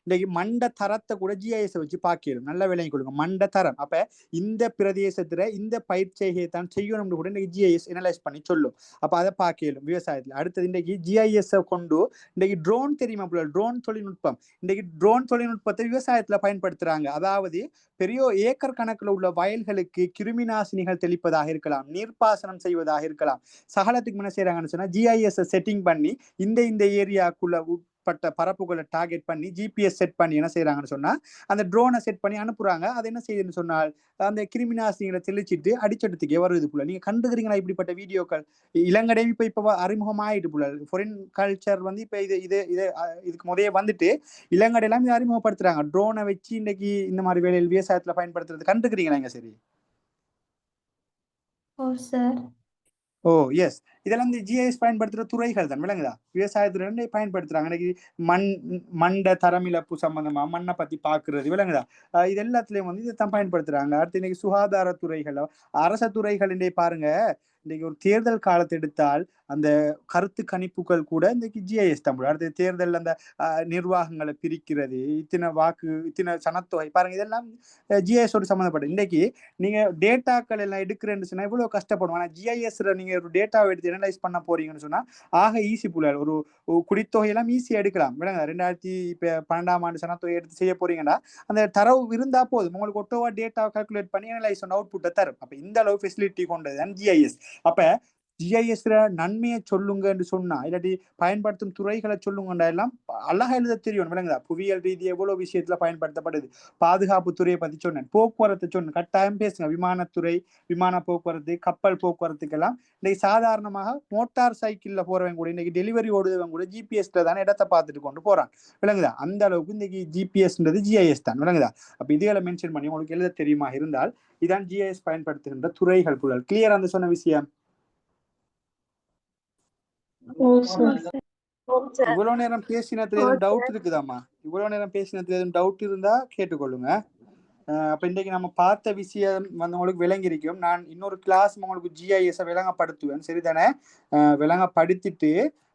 இன்னைக்கு மண்ட தரத்தை கூட ஜிஐஎஸ் வச்சு பார்க்கணும். நல்ல விலையை கொடுங்க, மண்ட தரம். அப்ப இந்த பிரதேசத்துல இந்த பயிர் செய்கையை தான் செய்யணும்னு கூட இன்னைக்கு ஜிஐஎஸ் அனலைஸ் பண்ணி சொல்லும். அப்ப அதை பார்க்கலும் விவசாயத்துல. அடுத்தது இன்னைக்கு ஜிஐஎஸ் கொண்டு இன்னைக்கு ட்ரோன் தெரியுமா? ட்ரோன் தொழில்நுட்பம். இன்னைக்கு ட்ரோன் தொழில்நுட்பத்தை விவசாயத்துல பயன்படுத்துறாங்க. அதாவது பெரிய ஏக்கர் கணக்குல உள்ள வயல்களுக்கு கிருமி நாசினிகள் தெளிப்பதாக இருக்கலாம், நீர்ப்பாசனம் செய்வதாக இருக்கலாம். சகலத்துக்கு என்ன செய்யறாங்கன்னு சொன்னா ஜிஐஎஸ் செட்டிங் பண்ணி இந்த ஏரியாக்குள்ள உட்பட்ட பரப்புகளை டார்கெட் பண்ணி ஜிபிஎஸ் செட் பண்ணி என்ன செய்யறாங்கன்னு சொன்னா அந்த ட்ரோனை செட் பண்ணி அனுப்புறாங்க. அது என்ன செய்யுதுன்னு சொன்னால் அந்த கிருமி நாசினிகளை தெளிச்சிட்டு அடிச்செடுத்துக்கே வருது புள்ள. நீங்க கண்டுக்கிறீங்களா இப்படிப்பட்ட வீடியோக்கள்? இளங்கடை இப்ப அறிமுகமாயிட்டு புள்ள. ஃபாரின் கல்ச்சர் வந்து இப்ப இதுக்கு முதலே வந்துட்டு இளங்கடை எல்லாம் இதை அறிமுகப்படுத்துறாங்க. ட்ரோனை வச்சு இன்னைக்கு இந்த மாதிரி வேலையில் விவசாயத்துல பயன்படுத்துறது கண்டுக்கிறீங்களா? இங்க சரி. ஓ சார். ஓ எஸ், இதெல்லாம் இந்த ஜிஐஎஸ் பயன்படுத்துற துறைகள் தான், விளங்குதா? விவசாயத்துல பயன்படுத்துறாங்க. இன்னைக்கு மண்ட தரமிழப்பு சம்பந்தமா மண்ணை பத்தி பாக்குறது, விளங்குதா? இது எல்லாத்துலயும் வந்து இதைத்தான் பயன்படுத்துறாங்க. அடுத்து இன்னைக்கு சுகாதாரத்துறைகள், அரச துறைகள் பாருங்க. இன்னைக்கு ஒரு தேர்தல் காலத்தை எடுத்தால் அந்த கருத்து கணிப்புகள் கூட இன்னைக்கு ஜிஐஎஸ் தான். அடுத்து தேர்தல் அந்த நிர்வாகங்களை பிரிக்கிறது, இத்தனை சனத்தொகை பாருங்க, இதெல்லாம் ஜிஐஎஸோடு சம்மந்தப்பட்ட. இன்னைக்கு நீங்க டேட்டாக்கள் எல்லாம் எடுக்கிறேன்னு சொன்னா இவ்வளவு கஷ்டப்படும். ஆனா ஜிஐஎஸ்ல நீங்க ஒரு டேட்டாவை எடுத்து அனலைஸ் பண்ண போறீங்கன்னு சொன்னா ஆக ஈஸி புள்ள. ஒரு குடித்தொகையெல்லாம் ஈஸியா எடுக்கலாம். விளங்க 2012ஆம் ஆண்டு சனத்தொகை எடுத்து செய்ய போறீங்கன்னா அந்த தரவு இருந்தா போதும், உங்களுக்கு ஒட்டோவா டேட்டா கால்குலேட் பண்ணி அனலைஸ் பண்ண அவுட்புட்டை தரும். அப்ப இந்த அளவு ஃபெசிலிட்டி கொண்டது ஜிஐஎஸ். அப்ப ஜிஐஎஸ்ல நன்மையை சொல்லுங்கன்னு சொன்னா இல்லாட்டி பயன்படுத்தும் துறைகளை சொல்லுங்கண்டா எல்லாம் அழகா எழுத தெரியும், விளங்குதா? புவியியல் ரீதி எவ்வளவு விஷயத்துல பயன்படுத்தப்படுது. பாதுகாப்பு துறையை பத்தி சொன்னேன், போக்குவரத்து சொன்னேன், கட்டாயம் பேசுங்க. விமானத்துறை, விமான போக்குவரத்து, கப்பல் போக்குவரத்துக்கெல்லாம் இன்னைக்கு சாதாரணமாக மோட்டார் சைக்கிள்ல போறவங்க கூட இன்னைக்கு டெலிவரி ஓடுறவங்க கூட ஜிபிஎஸ்ல தானே இடத்தை பார்த்துட்டு கொண்டு போறான், விளங்குதா? அந்த அளவுக்கு இன்னைக்கு ஜிபிஎஸ்ன்றது ஜிஐஎஸ் தான், விளங்குதா? அப்ப இதுகளை மென்ஷன் பண்ணி உங்களுக்கு எழுத தெரியுமா இருந்தால் இதான் ஜிஐஎஸ் பயன்படுத்துகின்ற துறைகள் புள்ளல். கிளியர் அந்த சொன்ன விஷயம்? இவ்வளவு நேரம் பேசினதுல எதுவும் டவுட் இருக்குதாமா? இவ்வளவு நேரம் பேசினதுல எதுவும் டவுட் இருந்தா கேட்டுக்கொள்ளுங்க. அப்ப இன்றைக்கு நம்ம பார்த்த விஷயம் வந்து உங்களுக்கு விளங்கியிருக்கும். நான் இன்னொரு கிளாஸ் உங்களுக்கு ஜிஐஎஸ் விளங்கப்படுத்துவேன், சரிதானே? விளங்கப்படுத்திட்டு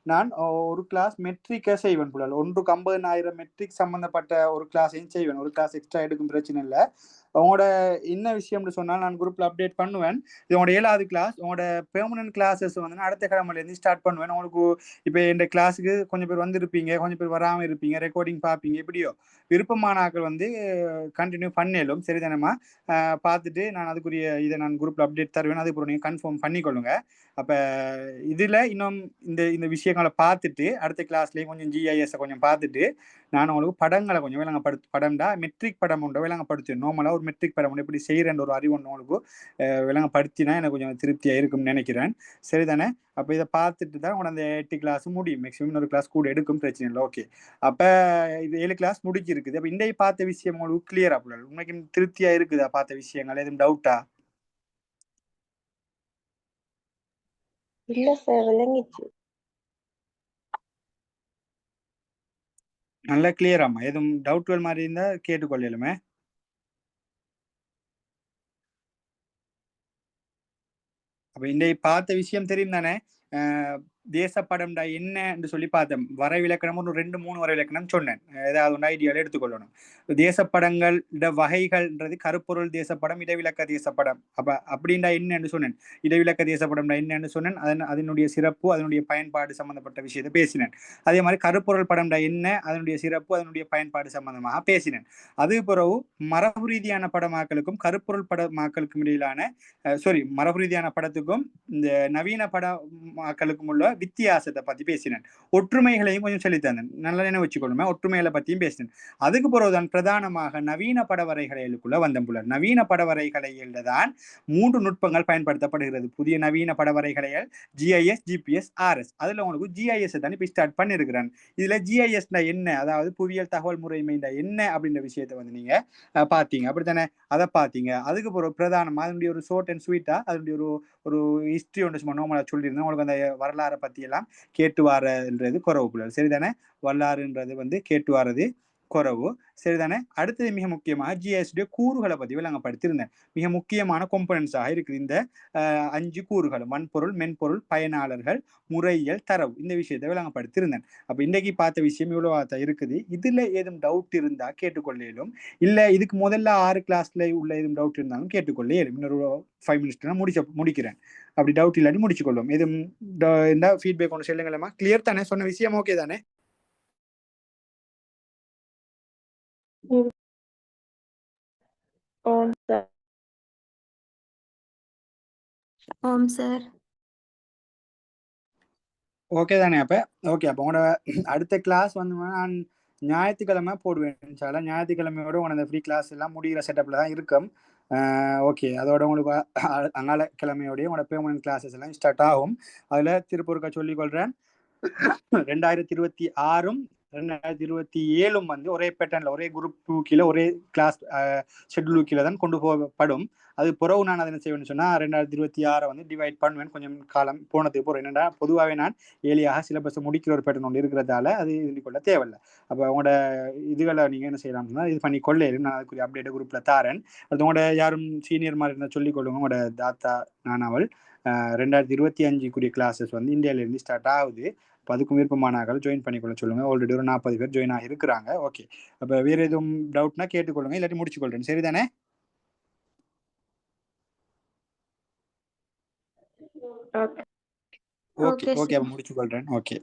நான் ஒரு கிளாஸ் மெட்ரிக்கை செய்வேன் புள்ளல். 150,000 மெட்ரிக் சம்பந்தப்பட்ட ஒரு கிளாஸையும் செய்வேன். ஒரு கிளாஸ் எக்ஸ்ட்ரா எடுக்கும், பிரச்சனை இல்லை. உங்களோட என்ன விஷயம்னு சொன்னால் நான் குரூப்ல அப்டேட் பண்ணுவேன். இது உங்களோட 7வது கிளாஸ். உங்களோட பெர்மனன்ட் கிளாஸஸ் வந்து அடுத்த கிழமையிலேருந்து ஸ்டார்ட் பண்ணுவேன். உங்களுக்கு இப்போ இந்த கிளாஸுக்கு கொஞ்சம் பேர் வந்திருப்பீங்க, கொஞ்சம் பேர் வராமல் இருப்பீங்க, ரெக்கார்டிங் பார்ப்பீங்க. எப்படியோ விருப்பமான ஆக்கள் வந்து கண்டினியூ பண்ணலும், சரிதானமா? பார்த்துட்டு நான் அதுக்குரிய இதை நான் குரூப்ல அப்டேட் தருவேன். அதுக்கப்புறம் நீங்கள் கன்ஃபார்ம் பண்ணிக்கொள்ளுங்க. அப்போ இதில் இன்னும் இந்த விஷயங்களை பார்த்துட்டு அடுத்த கிளாஸ்லேயும் கொஞ்சம் ஜிஐஎஸை கொஞ்சம் பார்த்துட்டு நான் உங்களுக்கு படங்களை கொஞ்சம் படம்டா மெட்ரிக் படம் உண்டோ விளங்கப்படுத்துவேன். நார்மலாக ஒரு மெட்ரிக் படம் ஒன்று எப்படி செய்கிறேன் ஒரு அறிவு ஒன்று உங்களுக்கு விளங்கப்படுத்தினா எனக்கு கொஞ்சம் திருப்தியாக இருக்கும்னு நினைக்கிறேன், சரிதானே? அப்போ இதை பார்த்துட்டு தான் உங்களோட அந்த 8 கிளாஸ் முடியும். மேக்ஸிமம் இன்னொரு கிளாஸ் கூட எடுக்கும், பிரச்சனை இல்லை. ஓகே, அப்போ இது 7 கிளாஸ் முடிச்சிருக்குது. அப்போ இன்றைக்கு பார்த்த விஷயம் உங்களுக்கு கிளியரா புள்ள? உண்மைக்கு திருப்தியாக இருக்குதா? பார்த்த விஷயங்கள் எதுவும் டவுட்டா? இல்ல சார் விளங்கிச்சு. நல்லா கிளியராம்மா, எதுவும் டவுட்கள் மாதிரி இருந்தா கேட்டுக்கொள்ளலுமே. அப்ப இன்றைய பார்த்த விஷயம் தெரியும் தானே? தேசப்படம்டா என்னன்னு சொல்லி பார்த்தேன். வரைவிலக்கணம் ஒரு 2-3 வரைவிலக்கணம் சொன்னேன். ஏதாவது ஒன்று ஐடியாவில் எடுத்துக்கொள்ளணும். தேசப்படங்கள் வகைகள்ன்றது கருப்பொருள் தேசப்படம், இடைவிலக்க தேசப்படம். அப்படின்டா என்னன்னு சொன்னேன். இடைவிலக்க தேசப்படம்டா என்னன்னு சொன்னேன். அதனுடைய சிறப்பு, அதனுடைய பயன்பாடு சம்பந்தப்பட்ட விஷயத்தை பேசினேன். அதே மாதிரி கருப்பொருள் படம்டா என்ன, அதனுடைய சிறப்பு, அதனுடைய பயன்பாடு சம்பந்தமாக பேசினேன். அது பிறகு மரபு ரீதியான படமாக்களுக்கும் கருப்பொருள் படமாக்களுக்கும் இடையிலான மரபு ரீதியான படத்துக்கும் இந்த நவீன படமாக்களுக்கும் உள்ள வித்தியாசத்தை பத்தி பேசினேன். ஒற்றுமைகளையும் கொஞ்சம் சொல்லித்தந்தேன். நல்ல நினைவு வச்சுக்கொள்ளுமே, ஒற்றுமைகளை பத்தியும் பேசினேன். அதுக்கு பிறகுதான் பிரதானமாக நவீன படவரைகளுக்குள்ள வந்த புலர். நவீன படவரைகளையில் தான் 3 நுட்பங்கள் பயன்படுத்தப்படுகிறது. புதிய நவீன படவரைகளைகள் GIS, GPS, RS. அதுல உங்களுக்கு GIS தான் இப்ப ஸ்டார்ட் பண்ணிருக்கிறேன். இதுல GIS என்ன, அதாவது புவியியல் தகவல் முறைமை என்ன அப்படின்ற விஷயத்தை வந்து நீங்க பாத்தீங்க, அப்படித்தானே? அதை பாத்தீங்க. அதுக்கு பிறகு பிரதானமா அதனுடைய ஒரு ஷார்ட் அண்ட் ஸ்வீட்டா அதனுடைய ஒரு ஹிஸ்டரி ஒன்று சும்மா நோமலா சொல்லியிருந்தேன். உங்களுக்கு அந்த வரலாறை பத்தி எல்லாம் கேட்டு வாரன்றது குறவு பிள்ளை, சரிதானே? வரலாறுன்றது வந்து கேட்டு வாரது குறவு, சரிதானே? அடுத்தது மிக முக்கியமாக GIS கூறுகளை பத்தி விளங்கப்படுத்தியிருந்தேன். மிக முக்கியமான கொம்பனன்ஸாக இருக்குது இந்த 5 கூறுகள்: வன்பொருள், மென்பொருள், பயனாளர்கள், முறையியல், தரவு. இந்த விஷயத்தை விளங்கப்படுத்தியிருந்தேன். அப்ப இன்றைக்கு பார்த்த விஷயம் இவ்வளவு இருக்குது. இதுல ஏதும் டவுட் இருந்தா கேட்டுக்கொள்ளும். இல்ல இதுக்கு முதல்ல 6 கிளாஸ்ல உள்ள ஏதும் டவுட் இருந்தாலும் கேட்டுக்கொள்ள இன்னொரு 5 மினிட்ஸ் முடிக்கிறேன். அப்படி டவுட் இல்லாட்டி முடிச்சுக்கொள்ளும். எதுவும் இந்த ஃபீட்பேக் ஒன்று சொல்லுங்களேம்மா. கிளியர் தானே? சொன்ன விஷயம் ஓகே தானே? ஓம் சார். ஓகே தானே? அப்ப உங்களோட அடுத்த கிளாஸ் வந்து நான் ஞாயிற்றுக்கிழமை போடுவேன். ஞாயிற்றுக்கிழமையோட உங்களோட ஃப்ரீ கிளாஸ் எல்லாம் முடிகிற செட்டப்ல தான் இருக்கும். ஓகே, அதோட உங்களுக்கு அங்கால கிழமையோடய உங்களோட பெர்மனன்ட் கிளாஸஸ் எல்லாம் ஸ்டார்ட் ஆகும். அதுல திருப்பூருக்கா சொல்லிக்கொள்றேன், 2026 2027 வந்து ஒரே பேட்டர்ன்ல, ஒரே குரூப் கீழே, ஒரே கிளாஸ் ஷெட்யூல் கீழே தான் கொண்டு போகப்படும். அது பிறகு நான் அதை என்ன செய்வேன்னு சொன்னா 2026 வந்து டிவைட் பண்ணுவேன். கொஞ்சம் காலம் போனதுக்கு போறேன். என்னடா பொதுவாகவே நான் ஏலியாக சிலபஸ் முடிக்கிற ஒரு பேட்டர்ன் ஒன்று இருக்கிறதால அது இது கொள்ள தேவையில்லை. அப்போ உங்களோட இதுகளை நீங்க என்ன செய்யலாம்னா இது பண்ணி கொள்ளையிலும். நான் அதுக்குரிய அப்டேட் குரூப்ல தாரேன். அது உங்களோட யாரும் சீனியர் மாதிரி இருந்தால் சொல்லிக் கொள்ளுங்க. உங்களோட தாத்தா நானாவல் 2025 கிளாஸஸ் வந்து இந்தியாவிலேருந்து ஸ்டார்ட் ஆகுது. இப்போ அதுக்கும் விருப்பமானாக்கள் ஜாயின் பண்ணிக்கொள்ள சொல்லுங்க. ஆல்ரெடி ஒரு 40 பேர் ஜாயின் ஆகி இருக்கிறாங்க. ஓகே, அப்போ வேறு எதுவும் டவுட்னா கேட்டுக்கொள்ளுங்க, இல்லாட்டி முடிச்சுக்கொள்றேன். சரிதானே? ஓகே, அப்போ முடிச்சுக்கொள்றேன். ஓகே.